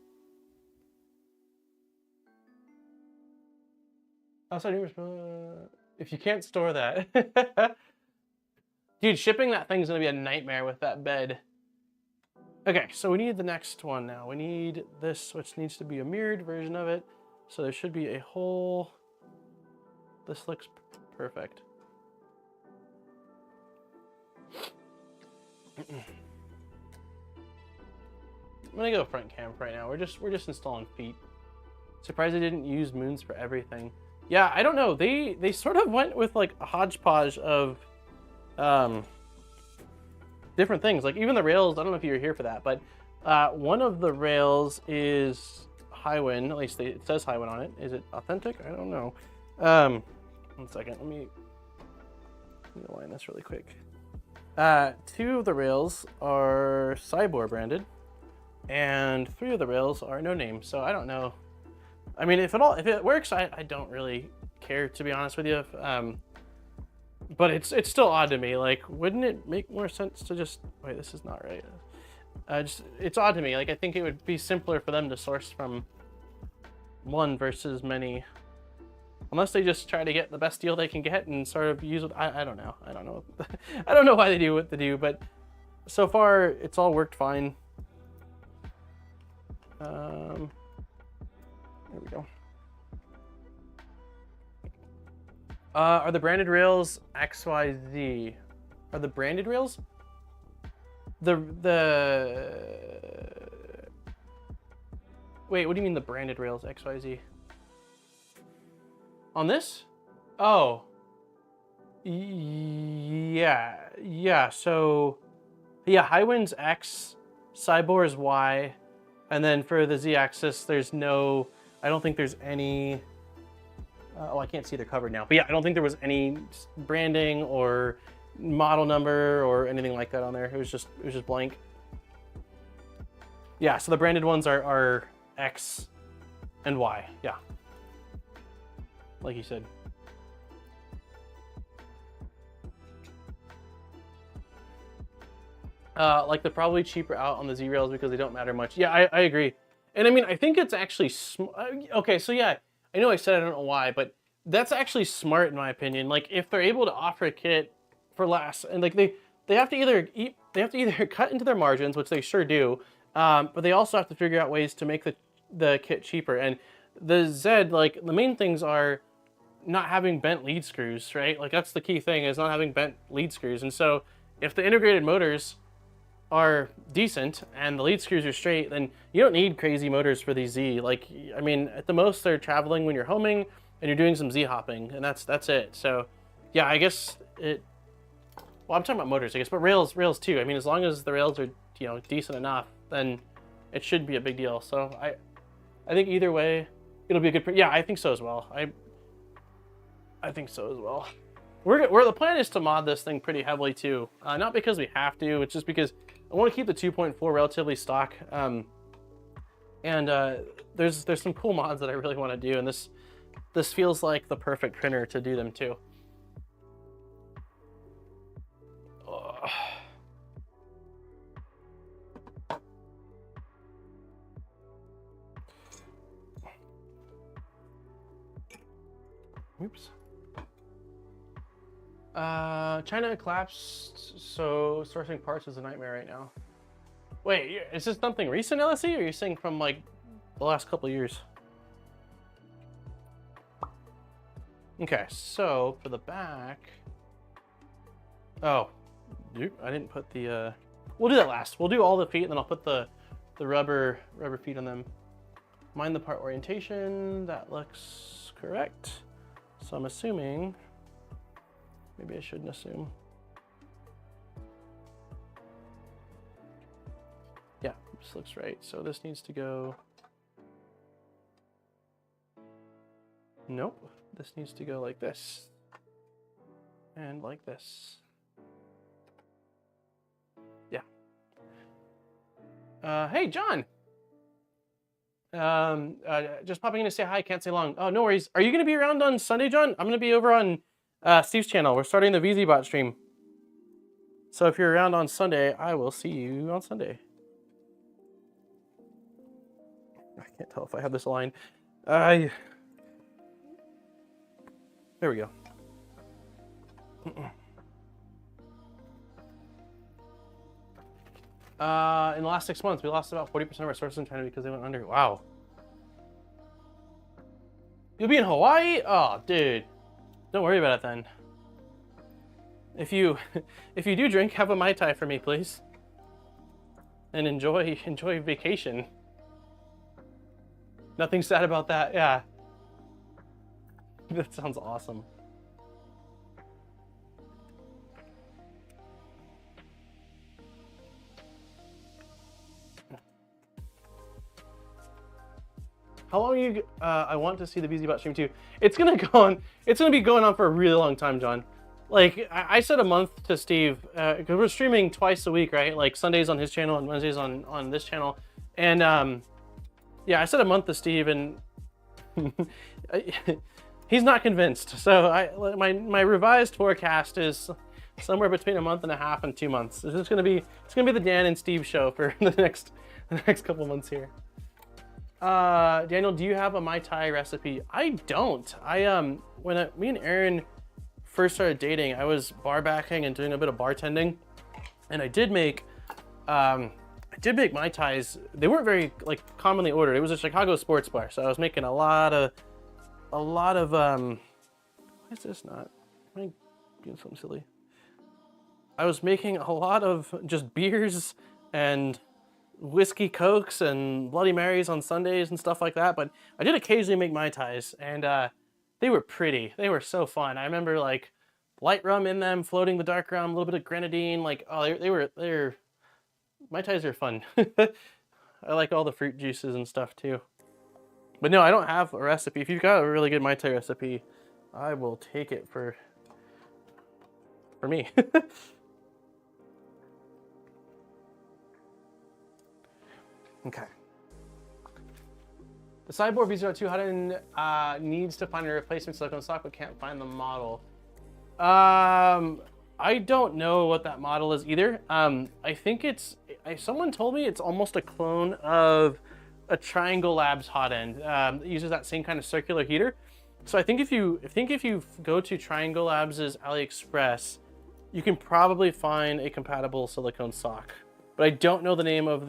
If you can't store that. Dude, shipping that thing's gonna be a nightmare with that bed. Okay, so we need the next one now. We need this, which needs to be a mirrored version of it. So there should be a hole. This looks perfect. I'm gonna go front cam right now. We're just installing feet. Surprised they didn't use Moons for everything. Yeah, I don't know. They sort of went with like a hodgepodge of different things. Like even the rails, I don't know if you were here for that, but one of the rails is Highwind. At least it says Highwind on it. Is it authentic? I don't know. 1 second. Let me align this really quick. 2 of the rails are SIBOOR branded, and 3 of the rails are no name. So I don't know. I mean, if it works, I don't really care, to be honest with you. But it's still odd to me. Like, wouldn't it make more sense to just wait? This is not right. It's odd to me. Like, I think it would be simpler for them to source from one versus many, unless they just try to get the best deal they can get and sort of use it. I don't know. I don't know. I don't know why they do what they do, but so far it's all worked fine. There we go. Are the branded rails XYZ? Are the branded rails? Wait, what do you mean the branded rails XYZ? On this? Oh. Yeah, so yeah, Highwind's X, SIBOOR's Y, and then for the Z-axis there's no, I don't think there's any, oh, I can't see they're covered now, but yeah, I don't think there was any branding or model number or anything like that on there. It was just blank. Yeah, so the branded ones are X and Y, yeah. Like you said. Like they're probably cheaper out on the Z rails because they don't matter much. Yeah, I agree. And I mean, I think it's actually okay, so yeah, I know I said I don't know why, but that's actually smart in my opinion. Like if they're able to offer a kit for less, and like they have to either cut into their margins, which they sure do, but they also have to figure out ways to make the kit cheaper. And the Z, like the main things are not having bent lead screws, right? Like that's the key thing, is not having bent lead screws. And so if the integrated motors are decent and the lead screws are straight, then you don't need crazy motors for these Z. Like, I mean, at the most they're traveling when you're homing, and you're doing some Z hopping, and that's it. So, yeah, I guess it. Well, I'm talking about motors, I guess, but rails too. I mean, as long as the rails are, you know, decent enough, then it should be a big deal. So I think either way, it'll be a good. Yeah, I think so as well. I think so as well. The plan is to mod this thing pretty heavily too. Not because we have to, it's just because I want to keep the 2.4 relatively stock. There's some cool mods that I really want to do, and this feels like the perfect printer to do them too. Oops. China collapsed, so sourcing parts is a nightmare right now. Wait, is this something recent, LSE, or are you saying from like the last couple of years? Okay, so for the back. Oh, I didn't put the. We'll do that last. We'll do all the feet, and then I'll put the rubber feet on them. Mind the part orientation. That looks correct. So I'm assuming. Maybe I shouldn't assume. Yeah, this looks right. So this needs to go. Nope. This needs to go like this. And like this. Yeah. Hey, John. Just popping in to say hi. Can't say long. Oh, no worries. Are you going to be around on Sunday, John? I'm going to be over on Steve's channel. We're starting the VZBot stream. So if you're around on Sunday, I will see you on Sunday. I can't tell if I have this aligned. There we go. In the last 6 months, we lost about 40% of our sources in China because they went under. Wow. You'll be in Hawaii? Oh, dude. Don't worry about it then. If you do drink, have a Mai Tai for me, please. And enjoy vacation. Nothing sad about that, yeah. That sounds awesome. How long are you? I want to see the VZBot stream too. It's gonna go on. It's gonna be going on for a really long time, John. Like I said a month to Steve because we're streaming twice a week, right? Like Sundays on his channel and Wednesdays on this channel. And yeah, I said a month to Steve, and he's not convinced. So my revised forecast is somewhere between a month and a half and 2 months. It's gonna be the Dan and Steve show for the next couple months here. Daniel, do you have a Mai Tai recipe? I don't. When me and Aaron first started dating, I was bar backing and doing a bit of bartending, and I did make Mai Tais. They weren't very like commonly ordered. It was a Chicago sports bar, so I was making a lot of why is this not? Am I doing something silly? I was making a lot of just beers and whiskey cokes and Bloody Marys on Sundays and stuff like that, but I did occasionally make Mai Tais, and they were pretty. They were so fun. I remember like light rum in them, floating the dark rum, a little bit of grenadine. Like, oh, they were Mai Tais are fun. I like all the fruit juices and stuff too. But no, I don't have a recipe. If you've got a really good Mai Tai recipe, I will take it for me. Okay. The SIBOOR VZBot 2 Hudden needs to find a replacement silicone stock but can't find the model. I don't know what that model is either. I think someone told me it's almost a clone of a Triangle Labs hot end. It uses that same kind of circular heater. So I think if you go to Triangle Labs' AliExpress, you can probably find a compatible silicone sock. But I don't know the name of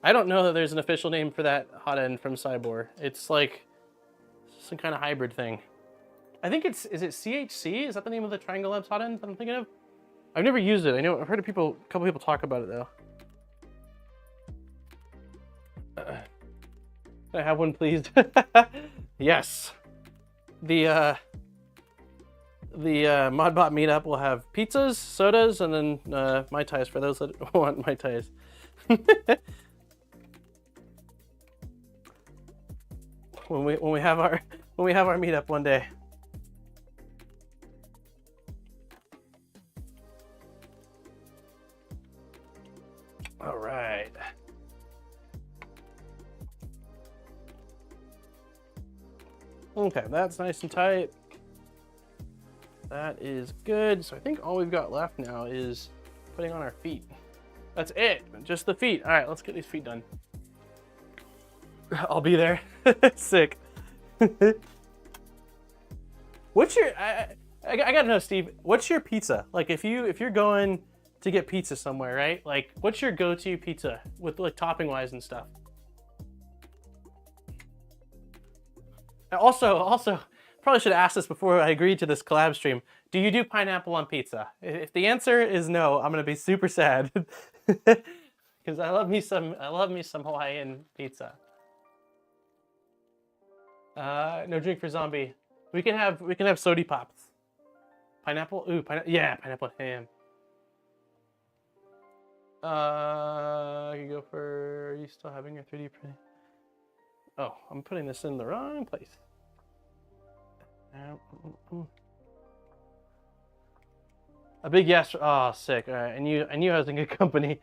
I don't know that there's an official name for that hot end from SIBOOR. It's like some kind of hybrid thing. I think is it CHC? Is that the name of the Triangle Labs hot end that I'm thinking of? I've never used it. I've heard a couple people talk about it though. Can I have one, please? Yes. ModBot meetup will have pizzas, sodas, and then Mai Tais for those that want Mai Tais. when we have our meetup one day. All right. Okay, that's nice and tight. That is good. So I think all we've got left now is putting on our feet. That's it, just the feet. All right, let's get these feet done. I'll be there. Sick. What's your, I gotta know, Steve, what's your pizza? Like if you're going to get pizza somewhere, right? Like what's your go-to pizza with like topping wise and stuff? Also, probably should have asked this before I agreed to this collab stream. Do you do pineapple on pizza? If the answer is no, I'm gonna be super sad because I love me some Hawaiian pizza. No drink for zombie. We can have sody pops. Pineapple? Ooh, yeah, pineapple ham. I could go for. Are you still having your 3D print? Oh, I'm putting this in the wrong place. A big yes. Oh, sick. All right, I knew I was in good company.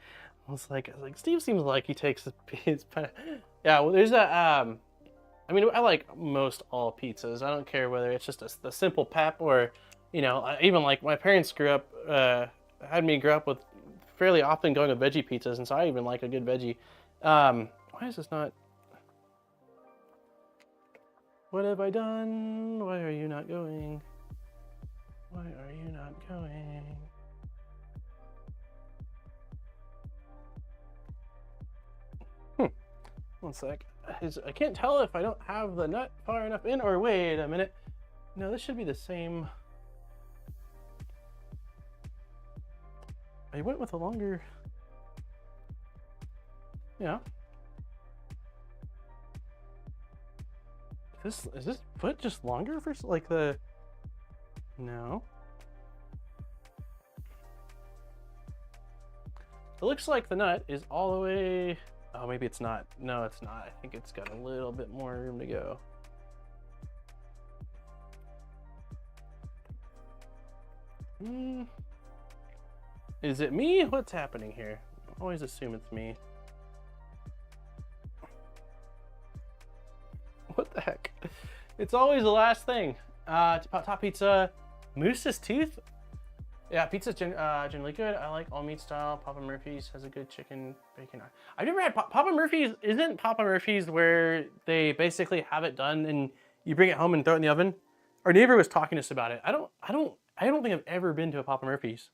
I was like, Steve seems like he takes his. Yeah, well, there's a. I mean, I like most all pizzas. I don't care whether it's just the simple pep or, you know, even like my parents had me grow up with fairly often going with veggie pizzas, and so I even like a good veggie. Why is this not? What have I done? Why are you not going? Why are you not going? One sec. I can't tell if I don't have the nut far enough in, or wait a minute. No, this should be the same. I went with a longer. Yeah. Is this foot just longer for like the? No. It looks like the nut is all the way. Oh, maybe it's not. No, it's not. I think it's got a little bit more room to go. Is it me? What's happening here? I always assume it's me. What the heck? It's always the last thing. Top pizza, Moose's Tooth. Yeah, pizza's generally good. I like all meat style. Papa Murphy's has a good chicken bacon. I've never had Papa Murphy's. Isn't Papa Murphy's where they basically have it done and you bring it home and throw it in the oven? Our neighbor was talking to us about it. I don't think I've ever been to a Papa Murphy's.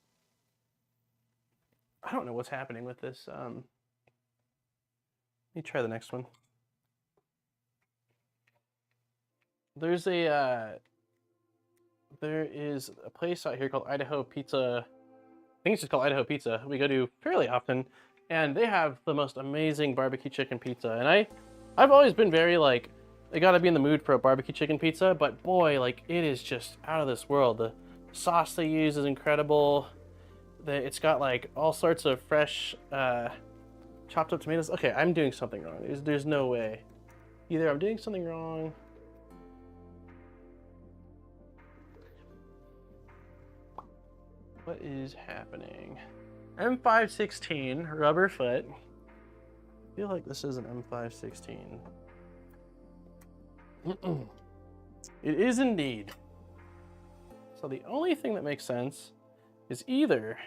I don't know what's happening with this. Let me try the next one. There is a place out here called Idaho Pizza. I think it's just called Idaho Pizza. We go to fairly often, and they have the most amazing barbecue chicken pizza. And I've always been very like, I gotta be in the mood for a barbecue chicken pizza, but boy, like it is just out of this world. The sauce they use is incredible. It's got like all sorts of fresh chopped up tomatoes. Okay, I'm doing something wrong. There's no way. Either I'm doing something wrong. What is happening? M516 rubber foot. I feel like this is an M516. It is indeed. So the only thing that makes sense is either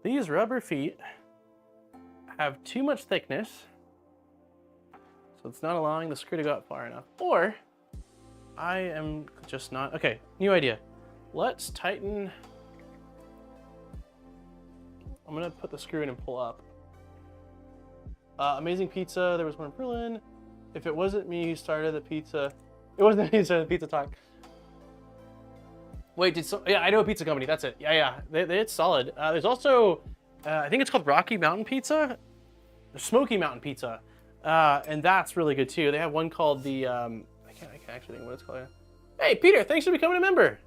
these rubber feet have too much thickness, so it's not allowing the screw to go up far enough, or I am just not. Okay, new idea. Let's tighten. I'm gonna put the screw in and pull up. Amazing pizza. There was one in Berlin. If it wasn't me who started the pizza, it wasn't me who started the pizza talk. Wait, yeah, I know a pizza company. That's it. Yeah. It's solid. There's also, I think it's called Rocky Mountain Pizza, Smoky Mountain Pizza, and that's really good too. They have one called the, I can't actually think of what it's called. Hey, Peter, thanks for becoming a member.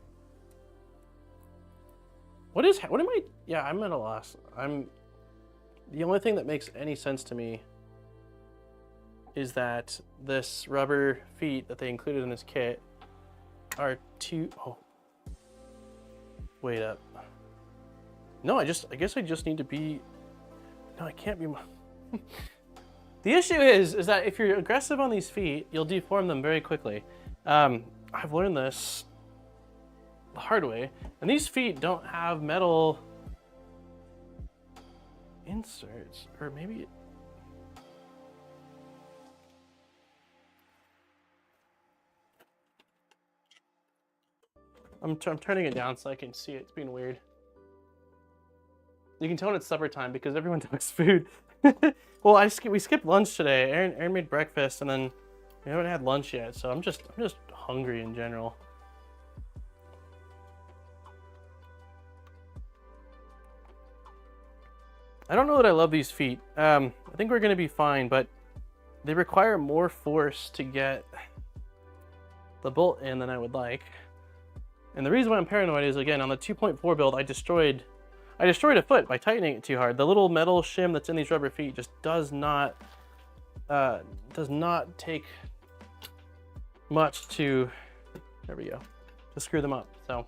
What am I? Yeah, I'm at a loss. The only thing that makes any sense to me is that this rubber feet that they included in this kit are oh, wait up. No, I guess I just need to be, no, I can't be. The issue is that if you're aggressive on these feet, you'll deform them very quickly. I've learned this the hard way, and these feet don't have metal inserts, or maybe I'm turning it down so I can see it. It's being weird. You can tell when it's supper time because everyone talks food. Well, we skipped lunch today. Aaron made breakfast, and then we haven't had lunch yet, so I'm just hungry in general. I don't know that I love these feet. I think we're gonna be fine, but they require more force to get the bolt in than I would like. And the reason why I'm paranoid is, again, on the 2.4 build, I destroyed a foot by tightening it too hard. The little metal shim that's in these rubber feet just does not take much to, there we go, to screw them up. So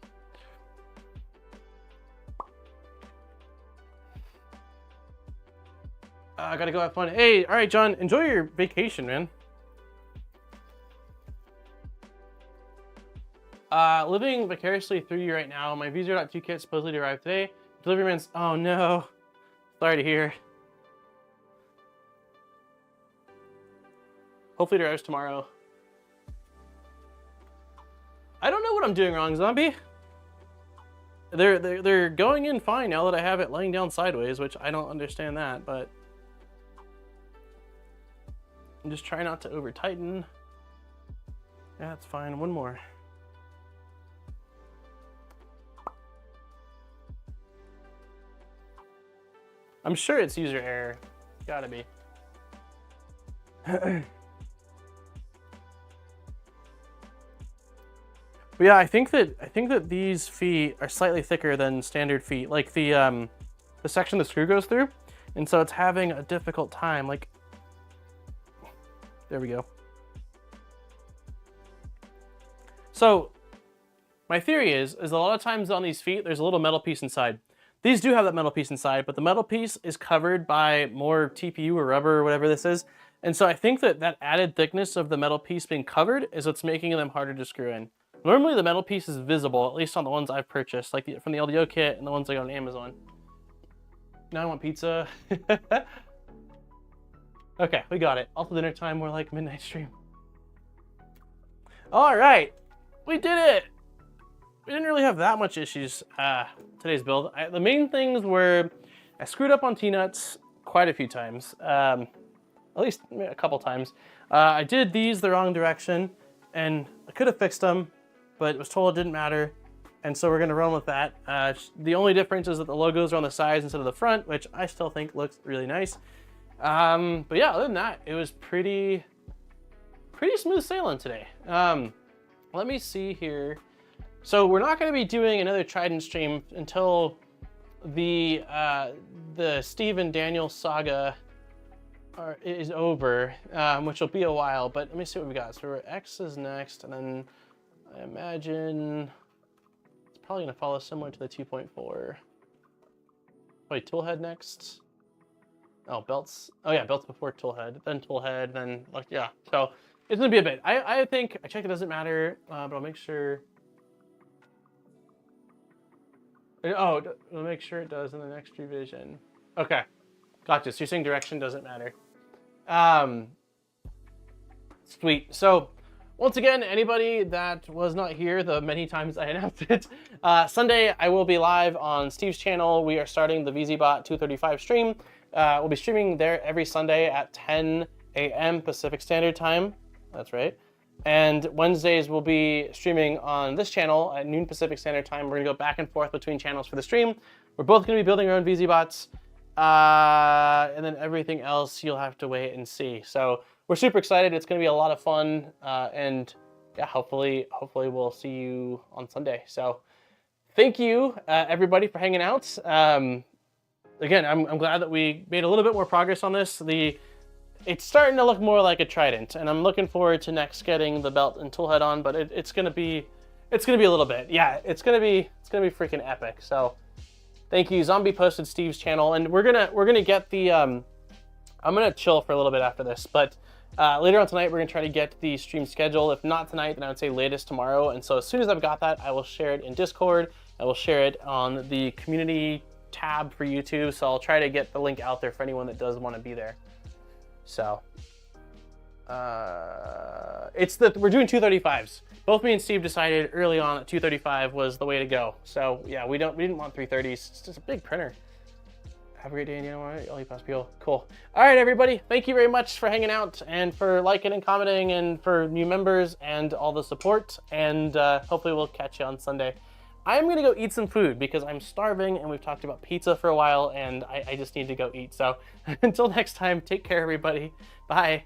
I gotta go have fun. Hey, all right, John, enjoy your vacation, man. Living vicariously through you right now. My VZBot 2 kit supposedly arrived today. Delivery man's, oh no. Sorry to hear. Hopefully it arrives tomorrow. I don't know what I'm doing wrong, Zombie. They're going in fine now that I have it laying down sideways, which I don't understand that, but I'm just trying not to over tighten. Yeah, that's fine. One more. I'm sure it's user error. Gotta be. But yeah, I think that these feet are slightly thicker than standard feet, like the section the screw goes through, and so it's having a difficult time. Like, there we go. So my theory is a lot of times on these feet there's a little metal piece inside. These do have that metal piece inside, but the metal piece is covered by more TPU or rubber or whatever this is. And so I think that added thickness of the metal piece being covered is what's making them harder to screw in. Normally the metal piece is visible, at least on the ones I've purchased, like from the LDO kit and the ones I got on Amazon. Now I want pizza. Okay, we got it. Also dinner time, more like midnight stream. All right, we did it. We didn't really have that much issues today's build. The main things were I screwed up on T-nuts quite a few times, at least a couple times. I did these the wrong direction, and I could have fixed them, but was told it didn't matter, and so we're gonna run with that. The only difference is that the logos are on the sides instead of the front, which I still think looks really nice. But yeah, other than that, it was pretty smooth sailing today. Let me see here. So we're not going to be doing another Trident stream until the Steve and Daniel saga is over, which will be a while, but let me see what we got. So X is next, and then I imagine it's probably going to follow similar to the 2.4. Wait, toolhead next? Oh, belts. Oh yeah, belts before toolhead, then toolhead, then, yeah. So it's going to be a bit. I think, I checked it doesn't matter, but I'll make sure. Oh, we'll make sure it does in the next revision. Okay, gotcha. So you're saying direction doesn't matter. Sweet. So once again, anybody that was not here the many times I announced it, Sunday I will be live on Steve's channel. We are starting the VZBot 235 stream. We'll be streaming there every Sunday at 10 a.m. Pacific Standard Time. That's right. And Wednesdays we'll be streaming on this channel at noon Pacific Standard Time. We're gonna go back and forth between channels for the stream. We're both gonna be building our own VZBots. And then everything else you'll have to wait and see. So we're super excited. It's gonna be a lot of fun and yeah, hopefully we'll see you on Sunday. So thank you, everybody, for hanging out. Again, I'm glad that we made a little bit more progress on this. It's starting to look more like a Trident, and I'm looking forward to next getting the belt and tool head on, but it's gonna be a little bit. Yeah, it's gonna be freaking epic. So thank you. Zombie posted Steve's channel, and we're gonna get the I'm gonna chill for a little bit after this, but later on tonight we're gonna try to get the stream schedule. If not tonight, then I would say latest tomorrow. And so as soon as I've got that, I will share it in Discord. I will share it on the community tab for YouTube. So I'll try to get the link out there for anyone that does want to be there. So we're doing 235s. Both me and Steve decided early on that 235 was the way to go. So yeah, we didn't want 330s. It's just a big printer. Have a great day, Indiana. All you people. Cool. All right, everybody. Thank you very much for hanging out and for liking and commenting and for new members and all the support. And hopefully we'll catch you on Sunday. I'm gonna go eat some food because I'm starving and we've talked about pizza for a while and I just need to go eat. So until next time, take care, everybody. Bye.